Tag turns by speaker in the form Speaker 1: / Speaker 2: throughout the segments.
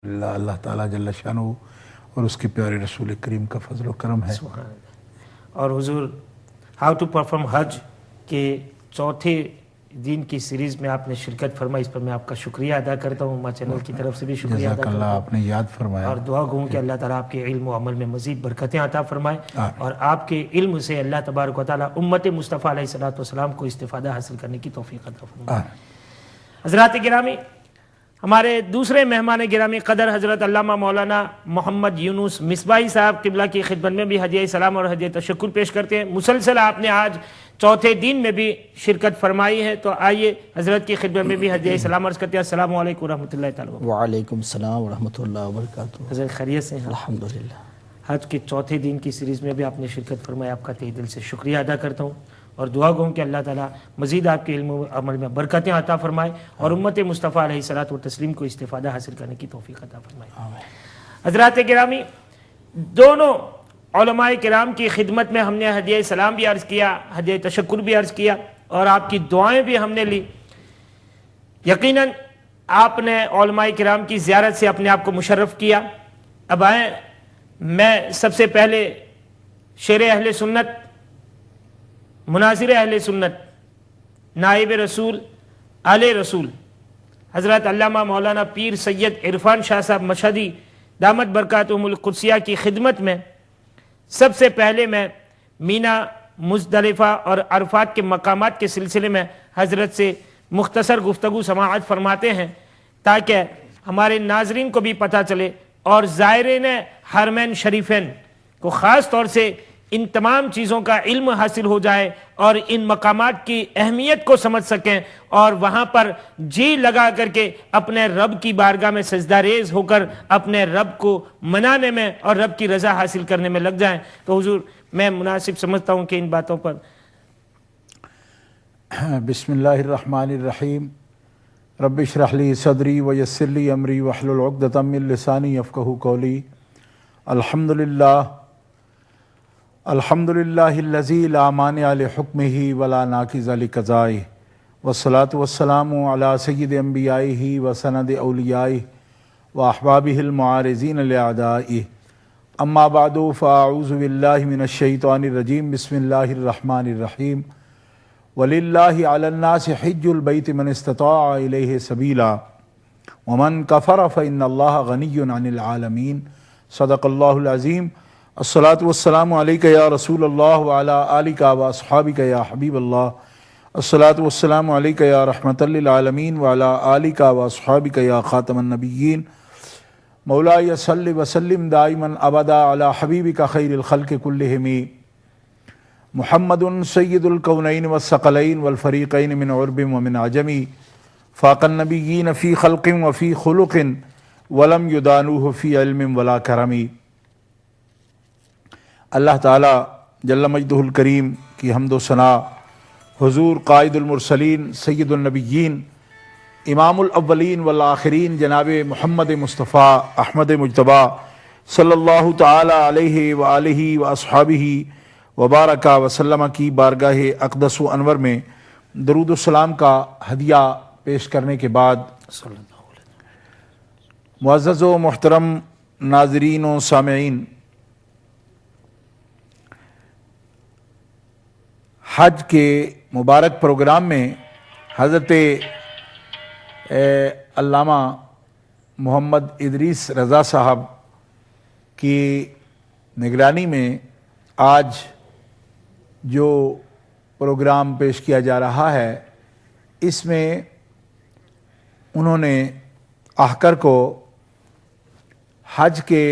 Speaker 1: اللہ تعالیٰ جل شانہ اور اس کے پیارے رسول کریم کا فضل و کرم ہے۔
Speaker 2: سبحان اللہ۔ اور حضور ہاؤ ٹو پرفارم حج کے چوتھے دن کی سیریز میں آپ نے شرکت فرمائی، اس پر میں آپ کا شکریہ ادا کرتا ہوں، ماں چینل کی طرف سے بھی شکریہ ادا
Speaker 1: جزاک
Speaker 2: کرتا
Speaker 1: اللہ،
Speaker 2: ہوں،
Speaker 1: آپ نے یاد فرمایا
Speaker 2: اور دعا گوں کہ اللہ تعالیٰ آپ کے علم و عمل میں مزید برکتیں عطا فرمائے، اور آپ کے علم سے اللہ تبارک و تعالیٰ امت مصطفیٰ علیہ الصلوۃ والسلام کو استفادہ حاصل کرنے کی توفیق عطا فرمائے۔ حضرات گرامی، ہمارے دوسرے مہمان گرامی قدر حضرت علامہ مولانا محمد یونس مصباحی صاحب قبلہ کی خدمت میں بھی ہدیہ سلام اور ہدیہ تشکر پیش کرتے ہیں۔ مسلسل آپ نے آج چوتھے دن میں بھی شرکت فرمائی ہے، تو آئیے حضرت کی خدمت میں بھی ہدیہ سلام عرض کرتے ہیں۔ السلام علیکم ورحمۃ اللہ تعالیٰ وبرکاتہ۔
Speaker 3: وعلیکم السلام ورحمۃ اللہ وبرکاتہ۔
Speaker 2: حضرت خیریت سے ہیں؟
Speaker 3: الحمدللہ۔
Speaker 2: حج کے چوتھے دن کی سیریز میں بھی آپ نے شرکت فرمائی، آپ کا تہہ دل سے شکریہ ادا کرتا ہوں، اور دعا گوں کہ اللہ تعالیٰ مزید آپ کے علم و عمل میں برکتیں عطا فرمائے، اور امت مصطفیٰ علیہ الصلوۃ والتسلیم کو استفادہ حاصل کرنے کی توفیق عطا فرمائے۔ حضرات گرامی، دونوں علماء کرام کی خدمت میں ہم نے ہدیہ سلام بھی عرض کیا، ہدیہ تشکر بھی عرض کیا، اور آپ کی دعائیں بھی ہم نے لی۔ یقیناً آپ نے علماء کرام کی زیارت سے اپنے آپ کو مشرف کیا۔ اب آئیں، میں سب سے پہلے شیر اہل سنت، مناظر اہل سنت، نائب رسول، آل رسول حضرت علامہ مولانا پیر سید عرفان شاہ صاحب مشہدی دامت برکاتہم القدسیہ کی خدمت میں سب سے پہلے میں مینا، مزدلفہ اور عرفات کے مقامات کے سلسلے میں حضرت سے مختصر گفتگو سماعت فرماتے ہیں، تاکہ ہمارے ناظرین کو بھی پتہ چلے اور زائرین حرمین شریفین کو خاص طور سے ان تمام چیزوں کا علم حاصل ہو جائے، اور ان مقامات کی اہمیت کو سمجھ سکیں، اور وہاں پر جی لگا کر کے اپنے رب کی بارگاہ میں سجدہ ریز ہو کر اپنے رب کو منانے میں اور رب کی رضا حاصل کرنے میں لگ جائیں۔ تو حضور، میں مناسب سمجھتا ہوں کہ ان باتوں پر
Speaker 1: بسم اللہ الرحمن الرحیم، رب اشرح لی صدری ویسر لی امری واحلل عقدۃ من لسانی یفقہوا قولی۔ الحمدللہ الذی لا مانع لحکمہ ولا ناقض لقضائہ، والصلاة والسلام علی سید انبیائہ وسند اولیائہ واحبابہ المعارضین لأعدائہ، اما بعد فاعوذ باللہ من الشیطان الرجیم، بسم اللہ الرحمن الرحیم۔ وَلِلَّهِ عَلَى النَّاسِ حِجُّ الْبَيْتِ مَنِ اسْتَطَاعَ إِلَيْهِ سَبِيلًا وَمَنْ كَفَرَ فَإِنَّ اللَّهَ غَنِيٌّ عَنِ الْعَالَمِينَ صدق اللہ العظیم۔ الصلاۃ والسلام علیک یا رسول اللہ وعلی آلک واصحابک یا حبیب اللہ۔ الصلاۃ والسلام علیک یا رحمۃ للعالمین وعلی آلک واصحابک یا خاتم النبیین۔ مولاي صل وسلم دائما ابدا علی حبیبک خیر الخلق کلہم، محمد سید الکونین والثقلین والفریقین من عرب ومن عجم، فاق النبیین فی خلق وفی خلق ولم یدانوہ فی علم ولا کرم۔ اللہ تعالیٰ جل مجدہ الکریم کی حمد و ثنا حضور قائد المرسلین سید النبیین امام الاولین والآخرین جناب محمد مصطفیٰ احمد مجتبیٰ صلی اللہ تعالی علیہ وآلہ واصحابہ وبارک وسلم کی بارگاہ اقدس و انور میں درود السلام کا ہدیہ پیش کرنے کے بعد، معزز و محترم ناظرین و سامعین، حج کے مبارک پروگرام میں حضرت علامہ محمد ادریس رضا صاحب کی نگرانی میں آج جو پروگرام پیش کیا جا رہا ہے، اس میں انہوں نے احکر کو حج کے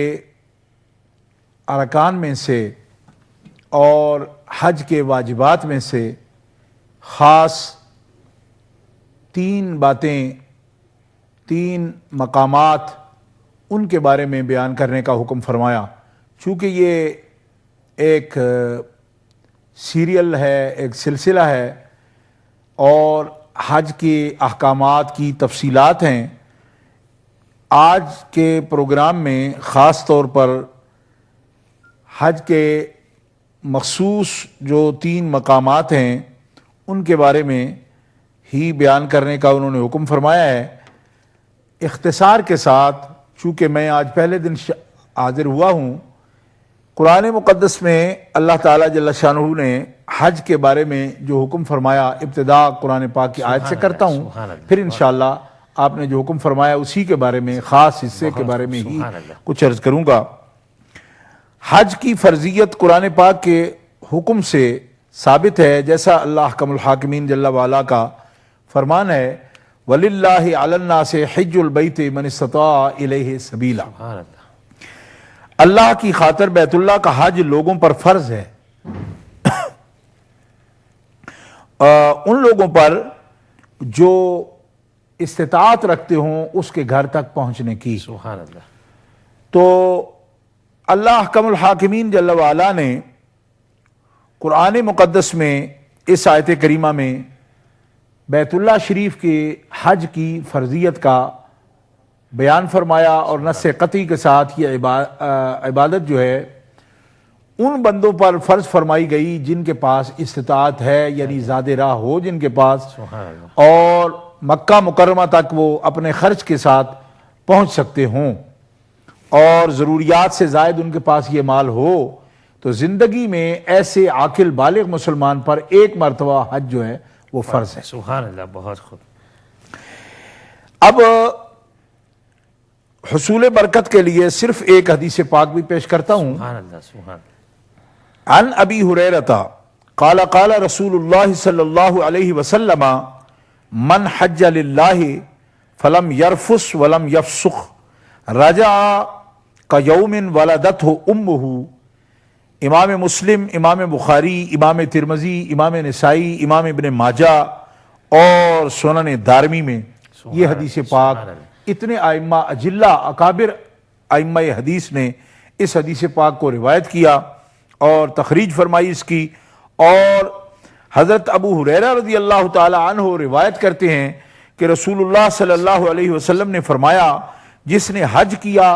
Speaker 1: ارکان میں سے اور حج کے واجبات میں سے خاص 3 باتیں، 3 مقامات، ان کے بارے میں بیان کرنے کا حکم فرمایا۔ چونکہ یہ ایک سیریل ہے، ایک سلسلہ ہے، اور حج کے احکامات کی تفصیلات ہیں، آج کے پروگرام میں خاص طور پر حج کے مخصوص جو 3 مقامات ہیں ان کے بارے میں ہی بیان کرنے کا انہوں نے حکم فرمایا ہے۔ اختصار کے ساتھ، چونکہ میں آج پہلے دن حاضر ہوا ہوں، قرآن مقدس میں اللہ تعالیٰ جل شانہ نے حج کے بارے میں جو حکم فرمایا ابتدا قرآن پاک کی آیت سے کرتا ہوں، پھر انشاءاللہ آپ نے جو حکم فرمایا اسی کے بارے میں خاص حصے کے بارے میں ہی کچھ عرض کروں گا۔ حج کی فرضیت قرآن پاک کے حکم سے ثابت ہے، جیسا اللہ احکم الحاکمین جل وعلا کا فرمان ہے، وَلِلَّهِ عَلَى النَّاسِ حِجُّ الْبَيْتِ مَنِ اسْتَطَاعَ إِلَيْهِ سَبِيلًا، اللہ کی خاطر بیت اللہ کا حج لوگوں پر فرض ہے، ان لوگوں پر جو استطاعت رکھتے ہوں اس کے گھر تک پہنچنے کی۔
Speaker 2: سبحان اللہ۔
Speaker 1: تو اللہ احکم الحاکمین جل وعلا نے قرآن مقدس میں اس آیت کریمہ میں بیت اللہ شریف کے حج کی فرضیت کا بیان فرمایا، اور نص قطعی کے ساتھ یہ عبادت جو ہے ان بندوں پر فرض فرمائی گئی جن کے پاس استطاعت ہے، یعنی زیادہ راہ ہو جن کے پاس، اور مکہ مکرمہ تک وہ اپنے خرچ کے ساتھ پہنچ سکتے ہوں، اور ضروریات سے زائد ان کے پاس یہ مال ہو، تو زندگی میں ایسے عاقل بالغ مسلمان پر ایک مرتبہ حج جو ہے وہ فرض ہے۔
Speaker 2: سبحان اللہ، بہت خوب۔
Speaker 1: اب حصول برکت کے لیے صرف ایک حدیث پاک بھی پیش کرتا ہوں۔
Speaker 2: سبحان اللہ، سبحان اللہ۔
Speaker 1: عن ابی ہریرہ قال قال رسول اللہ صلی اللہ علیہ وسلم من حج للہ فلم یرفس ولم یفسق رجع کیوم ولدتہ امہ۔ امام مسلم، امام بخاری، امام ترمذی، امام نسائی، امام ابن ماجہ اور سنن دارمی میں یہ حدیث پاک اتنے ائمہ اجلہ اکابر ائمہ حدیث نے اس حدیث پاک کو روایت کیا اور تخریج فرمائی اس کی، اور حضرت ابو ہریرہ رضی اللہ تعالی عنہ روایت کرتے ہیں کہ رسول اللہ صلی اللہ علیہ وسلم نے فرمایا، جس نے حج کیا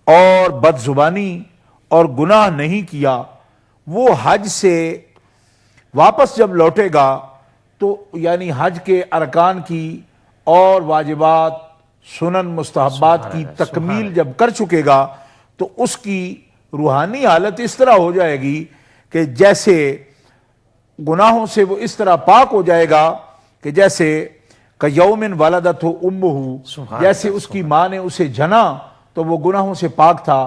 Speaker 1: اور بد زبانی اور گناہ نہیں کیا، وہ حج سے واپس جب لوٹے گا تو یعنی حج کے ارکان کی اور واجبات سنن مستحبات کی تکمیل جب کر چکے گا تو اس کی روحانی حالت اس طرح ہو جائے گی کہ جیسے گناہوں سے وہ اس طرح پاک ہو جائے گا کہ جیسے کیوم ولدتہ امہ، جیسے اس کی ماں نے اسے جنا تو وہ گناہوں سے پاک تھا،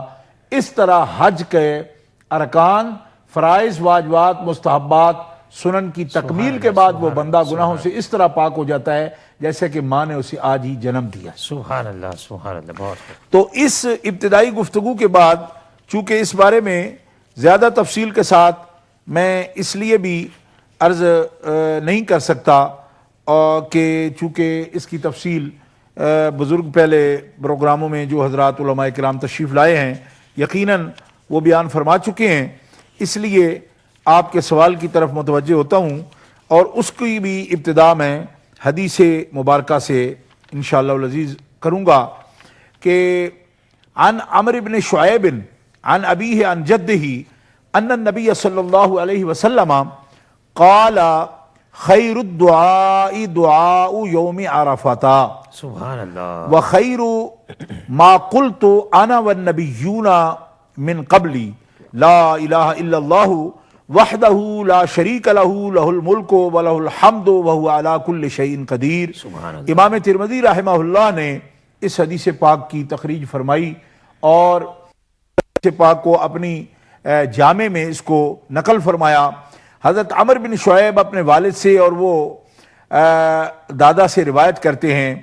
Speaker 1: اس طرح حج کے ارکان، فرائض، واجبات، مستحبات، سنن کی تکمیل کے بعد وہ بندہ گناہوں سے اس طرح پاک ہو جاتا ہے جیسے کہ ماں نے اسے آج ہی جنم دیا۔
Speaker 2: سبحان اللہ، سبحان اللہ، بہت خوب۔
Speaker 1: تو اس ابتدائی گفتگو کے بعد چونکہ اس بارے میں زیادہ تفصیل کے ساتھ میں اس لیے بھی عرض نہیں کر سکتا کہ چونکہ اس کی تفصیل بزرگ پہلے پروگراموں میں جو حضرات علماء کرام تشریف لائے ہیں یقیناً وہ بیان فرما چکے ہیں، اس لیے آپ کے سوال کی طرف متوجہ ہوتا ہوں، اور اس کی بھی ابتدا میں حدیث مبارکہ سے انشاءاللہ العزیز کروں گا کہ عن عمرو بن شعیب عن ابیہ عن جدہ ان النبی صلی اللہ علیہ وسلم قال خیر الدعاء دعاء یوم عرفۃ
Speaker 2: سبحان اللہ۔
Speaker 1: وخیر ما قلت انا والنبیون من قبلی لا الہ الا اللہ وحدہ لا شریک لہ لہ الملک ولہ الحمد وہو علی کل شیء قدیر۔
Speaker 2: سبحان اللہ۔
Speaker 1: امام ترمذی رحمہ اللہ نے اس حدیث پاک کی تخریج فرمائی اور حدیث پاک کو اپنی جامع میں اس کو نقل فرمایا۔ حضرت عمر بن شعیب اپنے والد سے اور وہ دادا سے روایت کرتے ہیں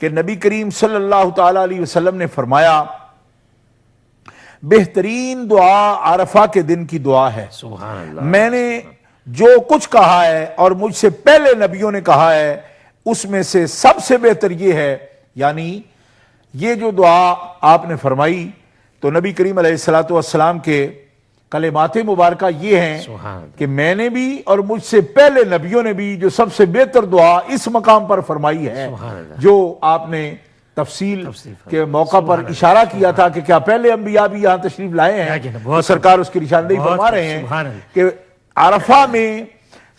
Speaker 1: کہ نبی کریم صلی اللہ تعالی علیہ وسلم نے فرمایا، بہترین دعا عرفہ کے دن کی دعا ہے۔
Speaker 2: سبحان اللہ۔
Speaker 1: میں نے جو کچھ کہا ہے اور مجھ سے پہلے نبیوں نے کہا ہے اس میں سے سب سے بہتر یہ ہے، یعنی یہ جو دعا آپ نے فرمائی تو نبی کریم علیہ الصلوۃ والسلام کے کلمات مبارکہ یہ ہیں کہ میں نے بھی اور مجھ سے پہلے نبیوں نے بھی جو سب سے بہتر دعا اس مقام پر فرمائی ہے، جو آپ نے تفصیل کے موقع پر اشارہ کیا تھا کہ کیا پہلے انبیاء بھی یہاں تشریف لائے ہیں، سرکار اس کی نشاندہی فرما رہے ہیں کہ عرفہ میں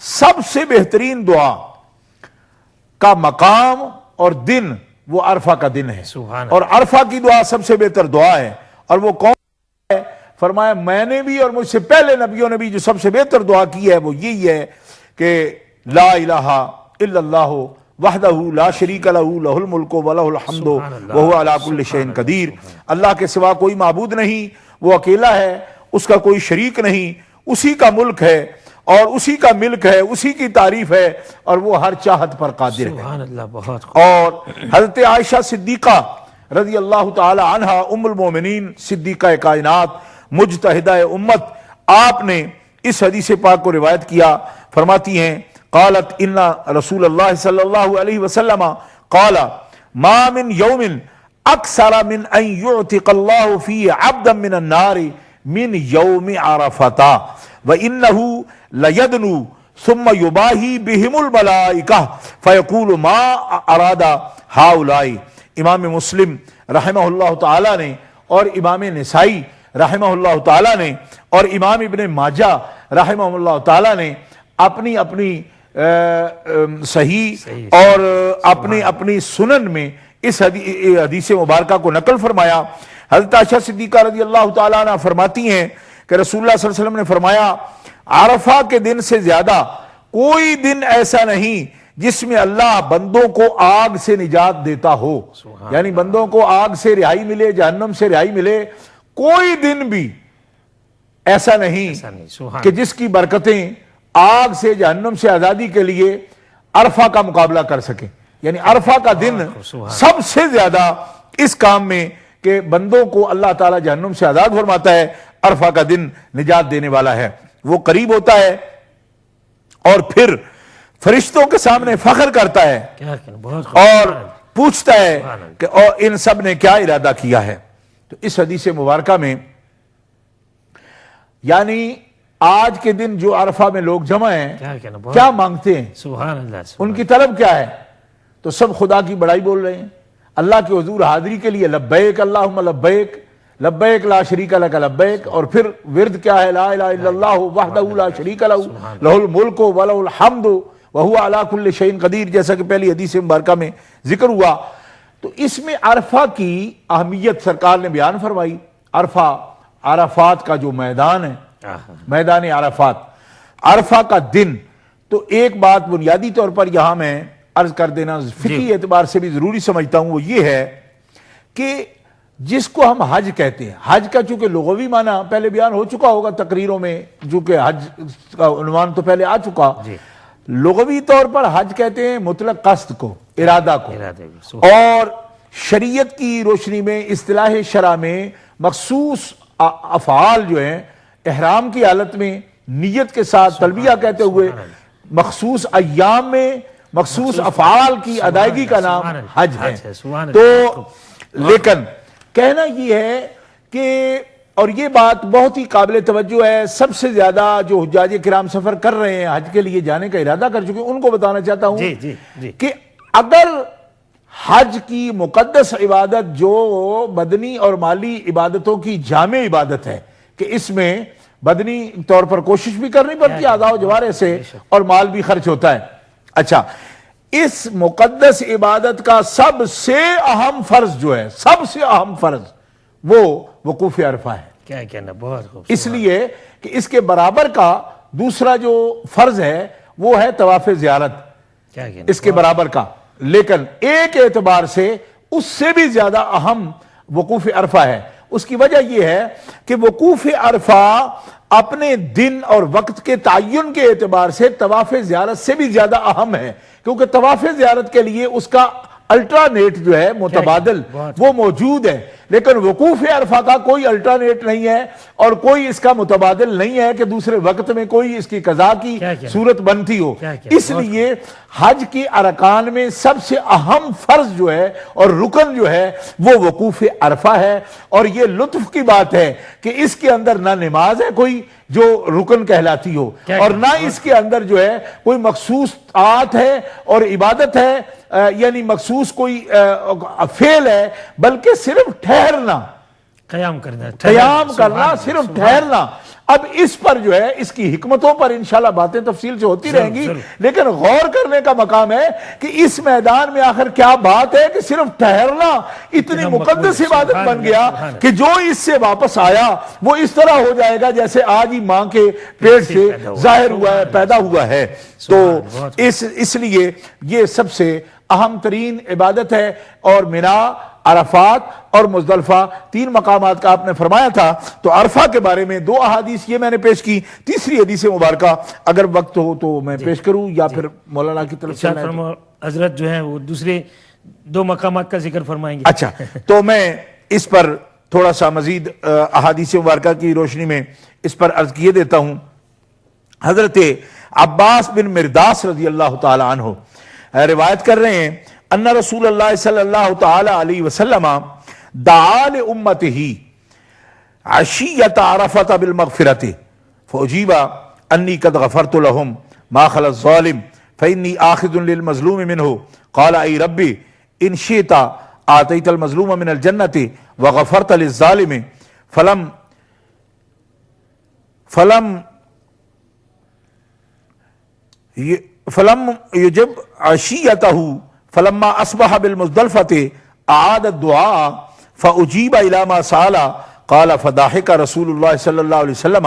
Speaker 1: سب سے بہترین دعا کا مقام اور دن وہ عرفہ کا دن ہے،
Speaker 2: سبحان
Speaker 1: اور عرفہ کی دعا سب سے بہتر دعا ہے، اور وہ کون ہے؟ فرمایا میں نے بھی اور مجھ سے پہلے نبیوں نے بھی جو سب سے بہتر دعا کی ہے وہ یہی ہے کہ لا الہ الا اللہ وحدہ لا شریک لہ لہ الملک و لہ الحمد وہو علی کل شیء قدیر۔ اللہ کے سوا کوئی معبود نہیں، وہ اکیلا ہے، اس کا کوئی شریک نہیں، اسی کا ملک ہے اور اسی کا ملک ہے، اسی کی تعریف ہے، اور وہ ہر چاہت پر قادر ہے۔
Speaker 2: سبحان اللہ، بہت خوب۔
Speaker 1: اور حضرت عائشہ صدیقہ رضی اللہ تعالی عنہ ام المومنین صدیقہ کائنات مجتہدہ امت، آپ نے اس حدیث پاک کو روایت کیا، فرماتی ہیں قالت ان رسول اللہ صلی اللہ علیہ وسلم قال ما من یوم اکثر من ان یعتق اللہ فی عبدا من النار من یوم عرفتا وانه لیدنو ثم یباہی بہم الملائکہ فیقول ما اراد ہؤلاء۔ امام مسلم رحمہ اللہ تعالی نے اور امام نسائی رحمہ اللہ تعالی نے اور امام ابن ماجہ رحمہ اللہ تعالی نے اپنی اپنی صحیح اور اپنی اپنی سنن میں اس حدیث مبارکہ کو نقل فرمایا۔ حضرت عائشہ صدیقہ رضی اللہ تعالی عنہ فرماتی ہیں کہ رسول اللہ صلی اللہ علیہ وسلم نے فرمایا عرفہ کے دن سے زیادہ کوئی دن ایسا نہیں جس میں اللہ بندوں کو آگ سے نجات دیتا ہو، یعنی بندوں کو آگ سے رہائی ملے، جہنم سے رہائی ملے، کوئی دن بھی ایسا نہیں کہ جس کی برکتیں آگ سے جہنم سے آزادی کے لیے عرفہ کا مقابلہ کر سکیں۔ یعنی عرفہ کا دن سب سے زیادہ اس کام میں کہ بندوں کو اللہ تعالی جہنم سے آزاد فرماتا ہے، عرفہ کا دن نجات دینے والا ہے، وہ قریب ہوتا ہے اور پھر فرشتوں کے سامنے فخر کرتا ہے اور پوچھتا ہے کہ ان سب نے کیا ارادہ کیا ہے۔ تو اس حدیث مبارکہ میں یعنی آج کے دن جو عرفہ میں لوگ جمع ہیں کیا مانگتے ہیں،
Speaker 2: سبحان اللہ،
Speaker 1: ان کی طلب کیا ہے؟ تو سب خدا کی بڑائی بول رہے ہیں، اللہ کے حضور حاضری کے لیے لبیک اللہم لبیک لبیک لا شریک لک لبیک، اور پھر ورد کیا ہے لا الہ الا اللہ وحدہ لا شریک لہ لہ الملک و لہ الحمد وہو علی کل شیء قدیر، جیسا کہ پہلی حدیث مبارکہ میں ذکر ہوا۔ تو اس میں عرفہ کی اہمیت سرکار نے بیان فرمائی۔ عرفہ، عرفات کا جو میدان ہے، میدان عرفات، عرفہ کا دن، تو ایک بات بنیادی طور پر یہاں میں عرض کر دینا فقہی اعتبار سے بھی ضروری سمجھتا ہوں، وہ یہ ہے کہ جس کو ہم حج کہتے ہیں، حج کا چونکہ لغوی معنی پہلے بیان ہو چکا ہوگا تقریروں میں، چونکہ حج کا عنوان تو پہلے آ چکا، لغوی طور پر حج کہتے ہیں مطلق قصد کو، ارادہ کو، اور شریعت کی روشنی میں اصطلاح شرع میں مخصوص افعال جو ہیں احرام کی حالت میں نیت کے ساتھ تلبیہ کہتے ہوئے مخصوص ایام میں مخصوص افعال کی ادائیگی کا نام حج ہے۔ تو لیکن کہنا یہ ہے کہ، اور یہ بات بہت ہی قابل توجہ ہے، سب سے زیادہ جو حجاج کرام سفر کر رہے ہیں، حج کے لیے جانے کا ارادہ کر چکے، ان کو بتانا چاہتا ہوں کہ اگر حج کی مقدس عبادت جو بدنی اور مالی عبادتوں کی جامع عبادت ہے کہ اس میں بدنی طور پر کوشش بھی کرنی پڑتی ہے اعضاء و جوارح سے اور مال بھی خرچ ہوتا ہے، اچھا اس مقدس عبادت کا سب سے اہم فرض جو ہے، سب سے اہم فرض وہ وقوف عرفہ ہے۔
Speaker 2: کیا کہنا، بہت خوب۔
Speaker 1: اس لیے کہ اس کے برابر کا دوسرا جو فرض ہے وہ ہے طواف زیارت،
Speaker 2: کیا کہنا،
Speaker 1: اس کے برابر کا، لیکن ایک اعتبار سے اس سے بھی زیادہ اہم وقوف عرفہ ہے۔ اس کی وجہ یہ ہے کہ وقوف عرفہ اپنے دن اور وقت کے تعین کے اعتبار سے طواف زیارت سے بھی زیادہ اہم ہے، کیونکہ طواف زیارت کے لیے اس کا الٹرانیٹ جو ہے متبادل وہ موجود ہے، لیکن وقوف عرفہ کا کوئی الٹرانیٹ نہیں ہے اور کوئی اس کا متبادل نہیں ہے کہ دوسرے وقت میں کوئی اس کی قضا کی صورت بنتی ہو۔ اس لیے حج کی ارکان میں سب سے اہم فرض جو ہے اور رکن جو ہے وہ وقوف عرفہ ہے، اور یہ لطف کی بات ہے کہ اس کے اندر نہ نماز ہے کوئی جو رکن کہلاتی ہو، اور نہ اس کے اندر جو ہے کوئی مخصوص طاعت ہے اور عبادت ہے، یعنی مخصوص کوئی فعل ہے، بلکہ صرف ٹھہرنا،
Speaker 2: قیام کرنا،
Speaker 1: قیام کرنا، صرف ٹھہرنا، اب اس پر جو ہے اس کی حکمتوں پر انشاءاللہ باتیں تفصیل سے ہوتی رہیں گی، لیکن غور کرنے کا مقام ہے کہ اس میدان میں آخر کیا بات ہے کہ صرف ٹھہرنا اتنی مقدس عبادت بن گیا کہ جو اس سے واپس آیا وہ اس طرح ہو جائے گا جیسے آج ہی ماں کے پیٹ سے ظاہر ہوا ہے، پیدا ہوا ہے۔ تو اس لیے یہ سب سے اہم ترین عبادت ہے، اور مینا، عرفات اور مزدلفہ 3 مقامات کا آپ نے فرمایا تھا۔ تو عرفہ کے بارے میں 2 احادیث یہ میں نے پیش کی، تیسری حدیث مبارکہ اگر وقت ہو تو میں پیش کروں یا پھر مولانا کی طرف سے
Speaker 2: حضرت جو ہے وہ دوسرے 2 مقامات کا ذکر فرمائیں گے۔
Speaker 1: اچھا، تو میں اس پر تھوڑا سا مزید احادیث مبارکہ کی روشنی میں اس پر عرض کیے دیتا ہوں۔ حضرت عباس بن مرداس رضی اللہ تعالی عنہ روایت کر رہے ہیں، ان رسول اللہ صلی اللہ تعالی علیہ وسلم دعا لامتہ عشیۃ عرفۃ بالمغفرۃ فاجیب انی قد غفرت لهم ما خلا الظالم فانی آخذ للمظلوم منه قال ای ربی ان شئت آتیت المظلوم من الجنۃ وغفرت للظالم فلم يجب عشيته فلما اصبح بالمزدلفة اعاد الدعاء فاجيب الى ما سال قال فضحك رسول الله صلى الله عليه وسلم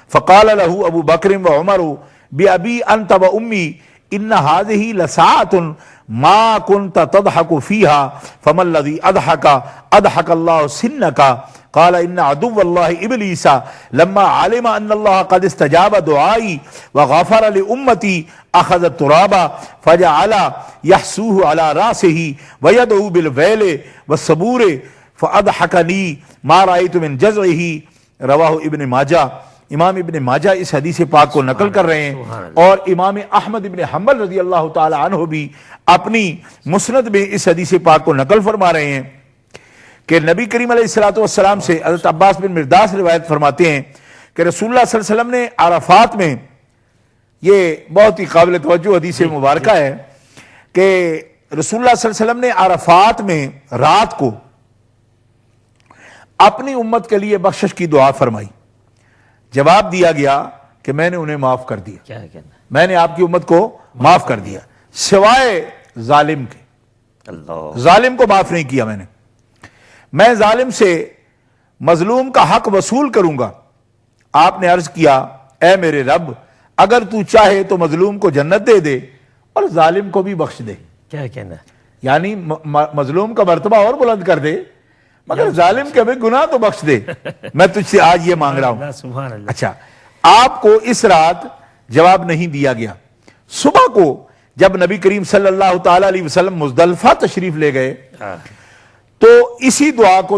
Speaker 1: فقال له ابو بكر وعمر بأبي انت وامي ان هذه لساعة ما كنت تضحك فيها فما الذي اضحك الله سنك قال ان عدو الله ابلیس لما علم ان الله قد استجاب دعائی وغفر لامتی اخذ التراب فجعل يحسوه على راسه ويدعو بالويل والصبور فاضحكني ما رأيت من جزعه رواہ ابن ماجہ۔ امام ابن ماجہ اس حدیث پاک کو نقل کر رہے ہیں، اور امام احمد ابن حنبل رضی اللہ تعالی عنہ بھی اپنی مسند میں اس حدیث پاک کو نقل فرما رہے ہیں کہ نبی کریم علیہ الصلوۃ والسلام سے حضرت عباس بن مرداس روایت فرماتے ہیں کہ رسول اللہ صلی اللہ علیہ وسلم نے عرفات میں، یہ بہت ہی قابل توجہ حدیث مبارکہ ہے کہ رسول اللہ صلی اللہ علیہ وسلم نے عرفات میں رات کو اپنی امت کے لیے بخشش کی دعا فرمائی۔ جواب دیا گیا کہ میں نے انہیں معاف کر دیا،
Speaker 2: کیا کہنا،
Speaker 1: میں نے آپ کی امت کو معاف کر دیا سوائے ظالم کے،
Speaker 2: اللہ
Speaker 1: ظالم کو معاف نہیں کیا میں ظالم سے مظلوم کا حق وصول کروں گا۔ آپ نے عرض کیا اے میرے رب اگر تو چاہے تو مظلوم کو جنت دے دے اور ظالم کو بھی بخش دے،
Speaker 2: کیا کہنا،
Speaker 1: یعنی مظلوم کا مرتبہ اور بلند کر دے مگر ظالم کے بھی گناہ تو بخش دے، میں تجھ سے آج یہ مانگ رہا ہوں۔
Speaker 2: سبحان اللہ۔
Speaker 1: اچھا، آپ کو اس رات جواب نہیں دیا گیا۔ صبح کو جب نبی کریم صلی اللہ تعالی علیہ وسلم مزدلفہ تشریف لے گئے تو اسی دعا کو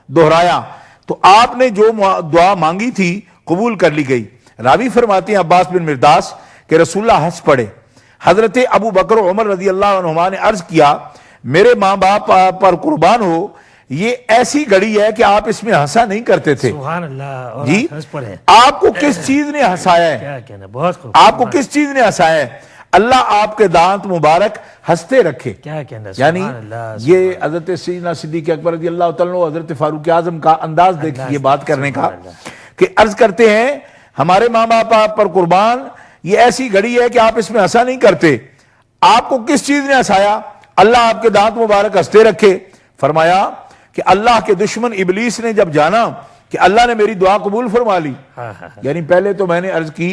Speaker 1: دہرایا تو آپ نے جو دعا مانگی تھی قبول کر لی گئی۔ راوی فرماتے ہیں عباس بن مرداس کہ رسول اللہ ہنس پڑے۔ حضرت ابو بکر و عمر رضی اللہ عنہما نے عرض کیا میرے ماں باپ پر قربان ہو، یہ ایسی گھڑی ہے کہ آپ اس میں ہنسا نہیں کرتے تھے۔
Speaker 2: سبحان اللہ۔ اور
Speaker 1: جی
Speaker 2: ہنس پڑے،
Speaker 1: آپ کو کس چیز نے ہنسایا ہے؟
Speaker 2: کیا کہنا، بہت خوب،
Speaker 1: آپ کو کس چیز نے ہنسایا ہے؟ اللہ آپ کے دانت مبارک ہنستے رکھے۔
Speaker 2: کیا کہنا،
Speaker 1: یعنی
Speaker 2: سبحان اللہ۔
Speaker 1: یہ حضرت سیدنا صدیق اکبر رضی اللہ تعالیٰ عنہ، حضرت فاروق اعظم کا انداز دیکھیے بات کرنے کا کہ عرض کرتے ہیں ہمارے ماں باپ پر قربان، یہ ایسی گھڑی ہے کہ آپ اس میں ہنسا نہیں کرتے۔ آپ کو کس چیز نے ہنسایا؟ اللہ آپ کے دانت مبارک ہنستے رکھے۔ فرمایا کہ اللہ کے دشمن ابلیس نے جب جانا کہ اللہ نے میری دعا قبول فرما لی، یعنی پہلے تو میں نے عرض کی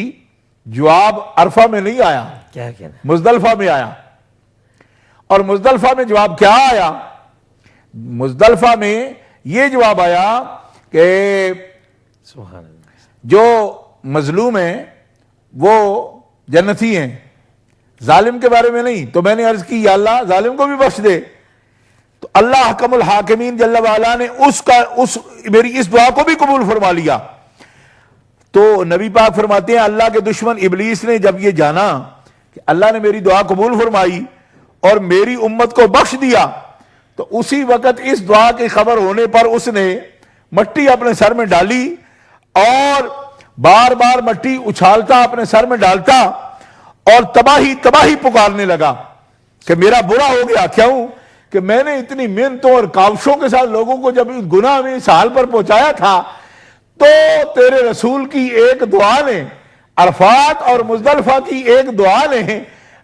Speaker 1: جواب عرفہ میں نہیں آیا،
Speaker 2: کیا کہنا،
Speaker 1: مزدلفہ میں آیا، اور مزدلفہ میں جواب کیا آیا؟ مزدلفہ میں یہ جواب آیا کہ
Speaker 2: سبحان اللہ،
Speaker 1: جو مظلوم ہیں وہ جنتی ہیں، ظالم کے بارے میں نہیں۔ تو میں نے عرض کی یا اللہ ظالم کو بھی بخش دے، تو اللہ حکم الحاکمین جل وعلا نے میری اس دعا کو بھی قبول فرما لیا۔ تو نبی پاک فرماتے ہیں اللہ کے دشمن ابلیس نے جب یہ جانا کہ اللہ نے میری دعا قبول فرمائی اور میری امت کو بخش دیا، تو اسی وقت اس دعا کی خبر ہونے پر اس نے مٹی اپنے سر میں ڈالی اور بار بار مٹی اچھالتا اپنے سر میں ڈالتا اور تباہی پکارنے لگا کہ میرا برا ہو گیا، کیوں کہ میں نے اتنی محنتوں اور کاوشوں کے ساتھ لوگوں کو جب گناہ میں اس حال پر پہنچایا تھا تو تیرے رسول کی ایک دعا نے، عرفات اور مزدلفہ کی ایک دعا نے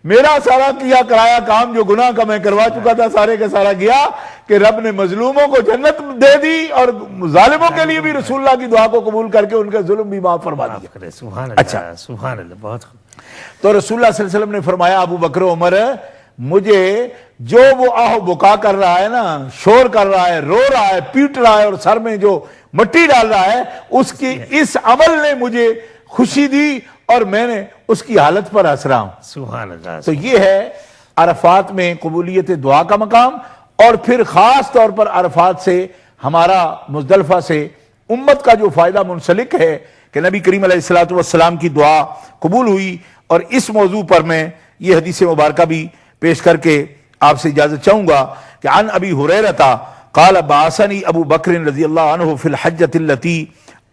Speaker 1: میرا سارا کیا کرایا کام جو گناہ کا میں کروا چکا تھا سارے کا سارا گیا، کہ رب نے مظلوموں کو جنت دے دی اور ظالموں کے لیے بھی رسول اللہ کی دعا کو قبول کر کے ان کا ظلم بھی معاف فرما دیا۔
Speaker 2: سبحان اللہ،
Speaker 1: اچھا،
Speaker 2: سبحان اللہ، بہت خوب۔
Speaker 1: تو رسول اللہ صلی اللہ علیہ وسلم نے فرمایا ابو بکر و عمر، مجھے جو وہ آہ بکا کر رہا ہے نا، شور کر رہا ہے، رو رہا ہے، پیٹ رہا ہے اور سر میں جو مٹی ڈال رہا ہے، اس کی اس عمل نے مجھے خوشی دی اور میں نے اس کی حالت پر ہنس رہا ہوں۔
Speaker 2: سبحان اللہ۔
Speaker 1: تو یہ ہے عرفات میں قبولیت دعا کا مقام، اور پھر خاص طور پر عرفات سے ہمارا مزدلفہ سے امت کا جو فائدہ منسلک ہے کہ نبی کریم علیہ الصلوۃ والسلام کی دعا قبول ہوئی۔ اور اس موضوع پر میں یہ حدیث مبارکہ بھی پیش کر کے آپ سے اجازت چاہوں گا کہ عن ابی ہریرہ قال بعثنی ابو بکر رضی اللہ عنہ فی الحجۃ التي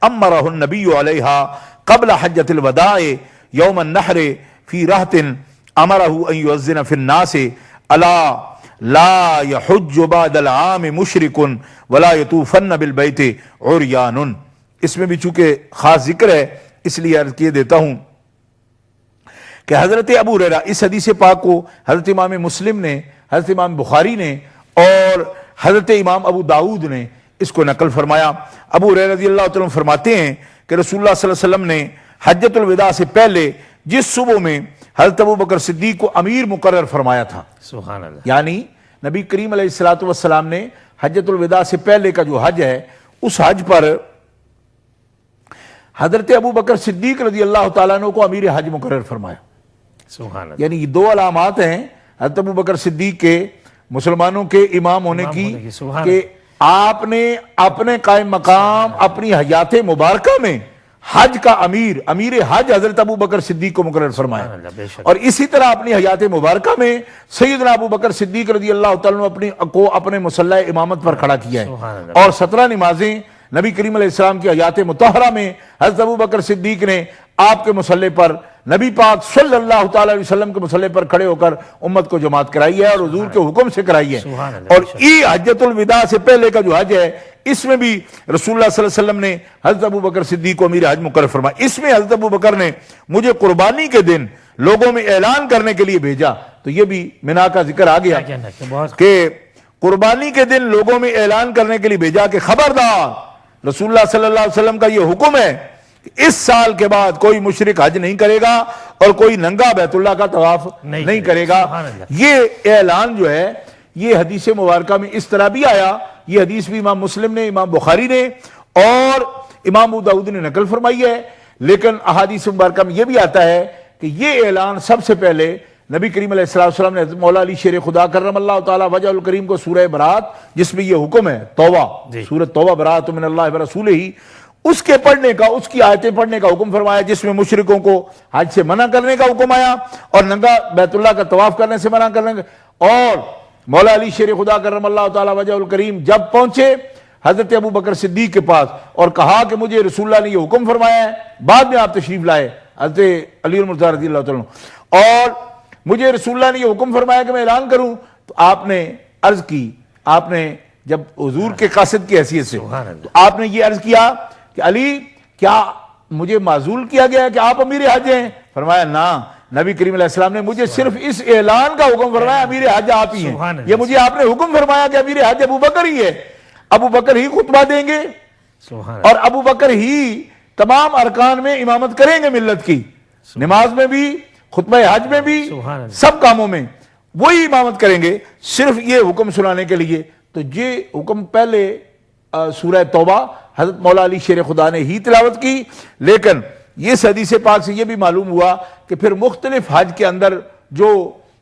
Speaker 1: امرہ النبی علیہا قبل حجۃ الوداع یوم النحر فی رہط امرہ ان یؤذن فی الناس الا لا یحج بعد العام مشرک ولا یطوفن بالبیت عریان۔ اس میں بھی چونکہ خاص ذکر ہے اس لیے عرض کیے دیتا ہوں کہ حضرت ابو ہریرہ، اس حدیث پاک کو حضرت امام مسلم نے، حضرت امام بخاری نے اور حضرت امام ابو داؤد نے اس کو نقل فرمایا۔ ابو ہریرہ رضی اللہ عنہ فرماتے ہیں کہ رسول اللہ صلی اللہ علیہ وسلم نے حجۃ الوداع سے پہلے جس صبح میں حضرت ابو بکر صدیق کو امیر مقرر فرمایا تھا،
Speaker 2: سبحان اللہ،
Speaker 1: یعنی نبی کریم علیہ الصلوۃ والسلام نے حجۃ الوداع سے پہلے کا جو حج ہے اس حج پر حضرت ابو بکر صدیق رضی اللہ تعالیٰ عنہ کو امیر حج مقرر فرمایا۔
Speaker 2: سبحان اللہ،
Speaker 1: یعنی یہ دو علامات ہیں حضرت ابو بکر صدیق کے مسلمانوں کے امام ہونے کی،
Speaker 2: سبحان
Speaker 1: کہ آپ نے اپنے قائم مقام اپنی حیات مبارکہ میں حج کا امیر حج حضرت ابو بکر صدیق کو مقرر فرمایا،
Speaker 2: بے شک،
Speaker 1: اور اسی طرح اپنی حیات مبارکہ میں سیدنا ابو بکر صدیق رضی اللہ تعالیٰ عنہ اپنے مصلی امامت پر کھڑا کیا
Speaker 2: سبحان
Speaker 1: ہے،
Speaker 2: اللہ،
Speaker 1: اور 17 نمازیں نبی کریم علیہ السلام کی حیات مطہرہ میں حضرت ابو بکر صدیق نے آپ کے مصلی پر، نبی پاک صلی اللہ تعالیٰ علیہ وسلم کے مصلی پر کھڑے ہو کر امت کو جماعت کرائی ہے اور حضور کے حکم سے کرائی ہے۔
Speaker 2: سبحان اللہ،
Speaker 1: اور یہ حجۃ الوداع سے پہلے کا جو حج ہے اس میں بھی رسول اللہ صلی اللہ علیہ وسلم نے حضرت ابو بکر صدیق کو امیر حج مقرر فرمایا۔ اس میں حضرت ابو بکر نے مجھے قربانی کے دن لوگوں میں اعلان کرنے کے لیے بھیجا، تو یہ بھی منا کا ذکر آ گیا کہ قربانی کے دن لوگوں میں اعلان کرنے کے لیے بھیجا کہ خبردار، رسول اللہ صلی اللہ علیہ وسلم کا یہ حکم ہے کہ اس سال کے بعد کوئی مشرک حج نہیں کرے گا اور کوئی ننگا بیت اللہ کا طواف نہیں کرے گا۔ یہ اعلان جو ہے یہ حدیث مبارکہ میں اس طرح بھی آیا، یہ حدیث بھی امام مسلم نے، امام بخاری نے اور امام ابو داؤد نے نقل فرمائی ہے، لیکن احادیث مبارکہ میں یہ بھی آتا ہے کہ یہ اعلان سب سے پہلے نبی کریم علیہ السلام نے حضرت مولا علی شیر خدا کرم اللہ تعالیٰ وجہ الکریم کو سورہ برات، جس میں یہ حکم ہے توبہ، سورۃ توبہ برات من اللہ ورسولہ، اس کے پڑھنے کا، اس کی آیتیں پڑھنے کا حکم فرمایا، جس میں مشرکوں کو حج سے منع کرنے کا حکم آیا اور ننگا بیت اللہ کا طواف کرنے سے منع کرنے کا۔ اور مولا علی شیر خدا کرم اللہ تعالیٰ وجہ الکریم جب پہنچے حضرت ابو بکر صدیق کے پاس اور کہا کہ مجھے رسول اللہ نے یہ حکم فرمایا ہے، بعد میں آپ تشریف لائے حضرت علی المرتضیٰ رضی اللہ تعالیٰ، اور مجھے رسول اللہ نے یہ حکم فرمایا کہ میں اعلان کروں، تو آپ نے عرض کی، آپ نے جب حضور کے قاصد کی حیثیت سے آپ نے یہ عرض کیا کہ علی کیا مجھے معزول کیا گیا ہے کہ آپ امیر حج ہیں؟ فرمایا نا، نبی کریم علیہ السلام نے مجھے صرف اس اعلان کا حکم فرمایا امیر حج آپ ہی ہیں، یہ مجھے آپ نے حکم فرمایا کہ امیر حج ابو بکر ہی ہے، ابو بکر ہی خطبہ دیں گے اور ابو بکر ہی تمام ارکان میں امامت کریں گے ملت کی، نماز میں بھی، خطبہ حج میں بھی، سب کاموں میں وہی امامت کریں گے، صرف یہ حکم سنانے کے لیے۔ تو یہ حکم پہلے سورہ توبہ حضرت مولا علی شیر خدا نے ہی تلاوت کی، لیکن یہ حدیث پاک سے یہ بھی معلوم ہوا کہ پھر مختلف حج کے اندر جو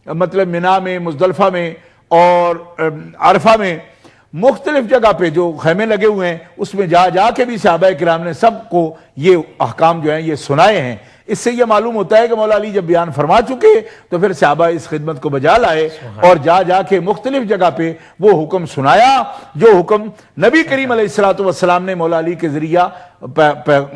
Speaker 1: مطلب منا میں، مزدلفہ میں اور عرفہ میں مختلف جگہ پہ جو خیمے لگے ہوئے ہیں، اس میں جا جا کے بھی صحابہ کرام نے سب کو یہ احکام جو ہیں یہ سنائے ہیں۔ اس سے یہ معلوم ہوتا ہے کہ مولا علی جب بیان فرما چکے تو پھر صحابہ اس خدمت کو بجا لائے اور جا جا کے مختلف جگہ پہ وہ حکم سنایا جو حکم نبی کریم علیہ الصلوۃ والسلام نے مولا علی کے ذریعہ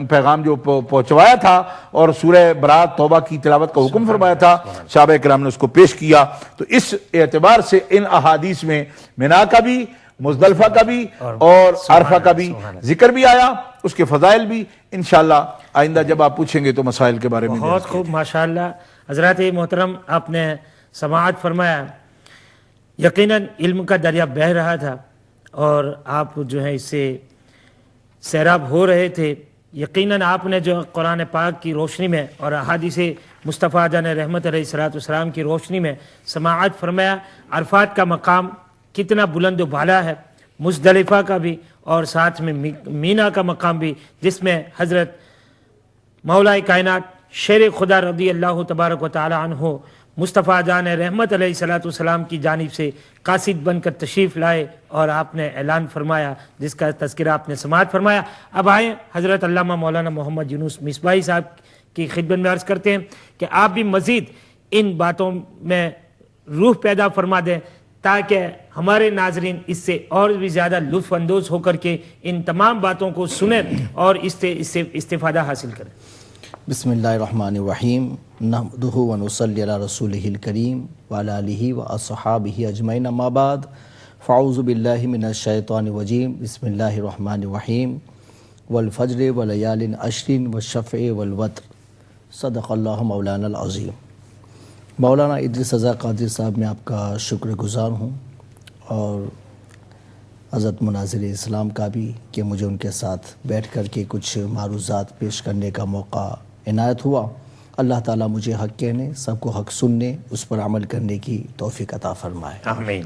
Speaker 1: پیغام جو پہنچوایا تھا اور سورہ برات توبہ کی تلاوت کا حکم فرمایا تھا، صحابہ کرام نے اس کو پیش کیا۔ تو اس اعتبار سے ان احادیث میں منا کا بھی مزدلفہ کا بھی اور عرفہ کا بھی ذکر بھی آیا، اس کے فضائل بھی. انشاءاللہ آئندہ جب آپ پوچھیں گے تو مسائل کے بارے میں.
Speaker 2: بہت خوب، ماشاءاللہ. حضرات محترم، آپ نے سماعت فرمایا. یقیناً علم کا دریا بہہ رہا تھا اور آپ جو ہے اس سے سیراب ہو رہے تھے. یقیناً آپ نے جو قرآن پاک کی روشنی میں اور احادیث مصطفیٰ جان رحمت علیہ السلام کی روشنی میں سماعت فرمایا. عرفات کا مقام کتنا بلند و بالا ہے، مزدلفہ کا بھی اور ساتھ میں مینا کا مقام بھی، جس میں حضرت مولا کائنات شیر خدا رضی اللہ تبارک و تعالی عنہ مصطفیٰ جان رحمت علیہ السلام کی جانب سے قاصد بن کر تشریف لائے اور آپ نے اعلان فرمایا، جس کا تذکرہ آپ نے سماعت فرمایا. اب آئیں حضرت علامہ مولانا محمد یونس مصباحی صاحب کی خدمت میں عرض کرتے ہیں کہ آپ بھی مزید ان باتوں میں روح پیدا فرما دیں تاکہ ہمارے ناظرین اس سے اور بھی زیادہ لطف اندوز ہو کر کے ان تمام باتوں کو سنیں اور اس سے استفادہ حاصل کریں.
Speaker 3: بسم اللہ الرحمن الرحیم. نحمدہ ونصلی علی رسولہ الکریم وعلی آلہ واصحابہ اجمعین. اما بعد فاعوذ باللہ من الشیطان الرجیم. بسم اللہ الرحمن الرحیم. والفجر ولیال عشر والشفع والوتر. صدق اللہ مولانا العظیم. مولانا ادریس رضا قادری صاحب، میں آپ کا شکر گزار ہوں اور حضرت مناظر اسلام کا بھی کہ مجھے ان کے ساتھ بیٹھ کر کے کچھ معروضات پیش کرنے کا موقع عنایت ہوا. اللہ تعالیٰ مجھے حق کہنے، سب کو حق سننے، اس پر عمل کرنے کی توفیق عطا فرمائے.
Speaker 2: آمین.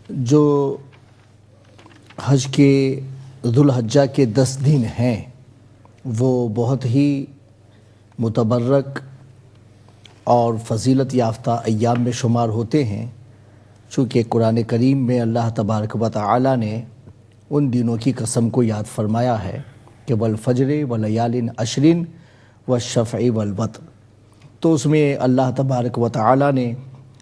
Speaker 3: جو حج کے ذوالحجہ کے 10 دن ہیں وہ بہت ہی متبرک اور فضیلت یافتہ ایام میں شمار ہوتے ہیں، چونکہ قرآن کریم میں اللہ تبارک و تعالی نے ان دنوں کی قسم کو یاد فرمایا ہے کہ والفجر ولیال عشر والشفع والوتر. تو اس میں اللہ تبارک و تعالی نے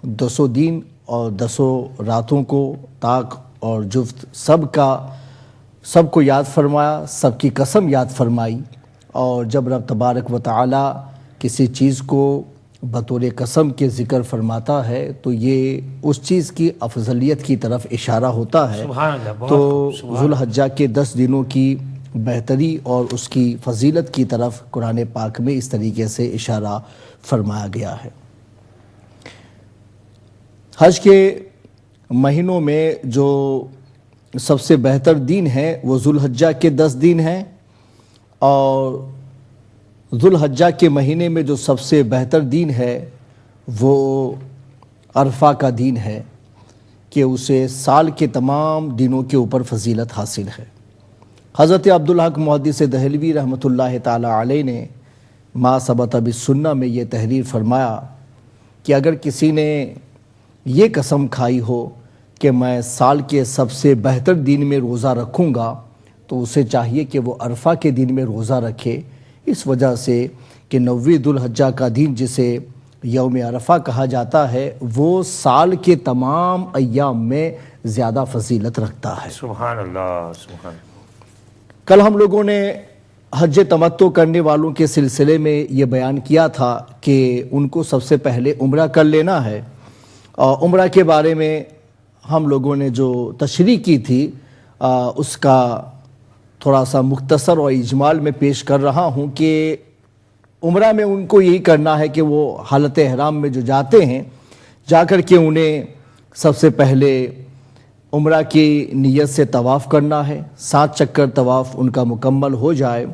Speaker 3: 200 دن اور 200 راتوں کو طاق اور جفت سب کو یاد فرمایا، سب کی قسم یاد فرمائی. اور جب رب تبارک و تعالی کسی چیز کو بطور قسم کے ذکر فرماتا ہے تو یہ اس چیز کی افضلیت کی طرف اشارہ ہوتا ہے.
Speaker 2: سبحان اللہ.
Speaker 3: تو ذوالحجہ کے 10 دنوں کی بہتری اور اس کی فضیلت کی طرف قرآن پاک میں اس طریقے سے اشارہ فرمایا گیا ہے. حج کے مہینوں میں جو سب سے بہتر دن ہے وہ ذوالحجہ کے 10 دن ہیں، اور ذوالحجہ کے مہینے میں جو سب سے بہتر دن ہے وہ عرفہ کا دن ہے کہ اسے سال کے تمام دنوں کے اوپر فضیلت حاصل ہے. حضرت عبدالحق محدث دہلوی رحمۃ اللہ تعالی علیہ نے ما ثبت بالسنہ میں یہ تحریر فرمایا کہ اگر کسی نے یہ قسم کھائی ہو کہ میں سال کے سب سے بہتر دن میں روزہ رکھوں گا تو اسے چاہیے کہ وہ عرفہ کے دن میں روزہ رکھے، اس وجہ سے کہ 9 ذوالحجہ کا دن جسے یوم عرفہ کہا جاتا ہے وہ سال کے تمام ایام میں زیادہ فضیلت رکھتا ہے.
Speaker 2: سبحان اللہ. سبحان.
Speaker 3: کل ہم لوگوں نے حج تمتع کرنے والوں کے سلسلے میں یہ بیان کیا تھا کہ ان کو سب سے پہلے عمرہ کر لینا ہے، اور عمرہ کے بارے میں ہم لوگوں نے جو تشریح کی تھی اس کا تھوڑا سا مختصر اور اجمال میں پیش کر رہا ہوں کہ عمرہ میں ان کو یہی کرنا ہے کہ وہ حالت احرام میں جو جاتے ہیں، جا کر کے انہیں سب سے پہلے عمرہ کی نیت سے طواف کرنا ہے. 7 چکر طواف ان کا مکمل ہو جائے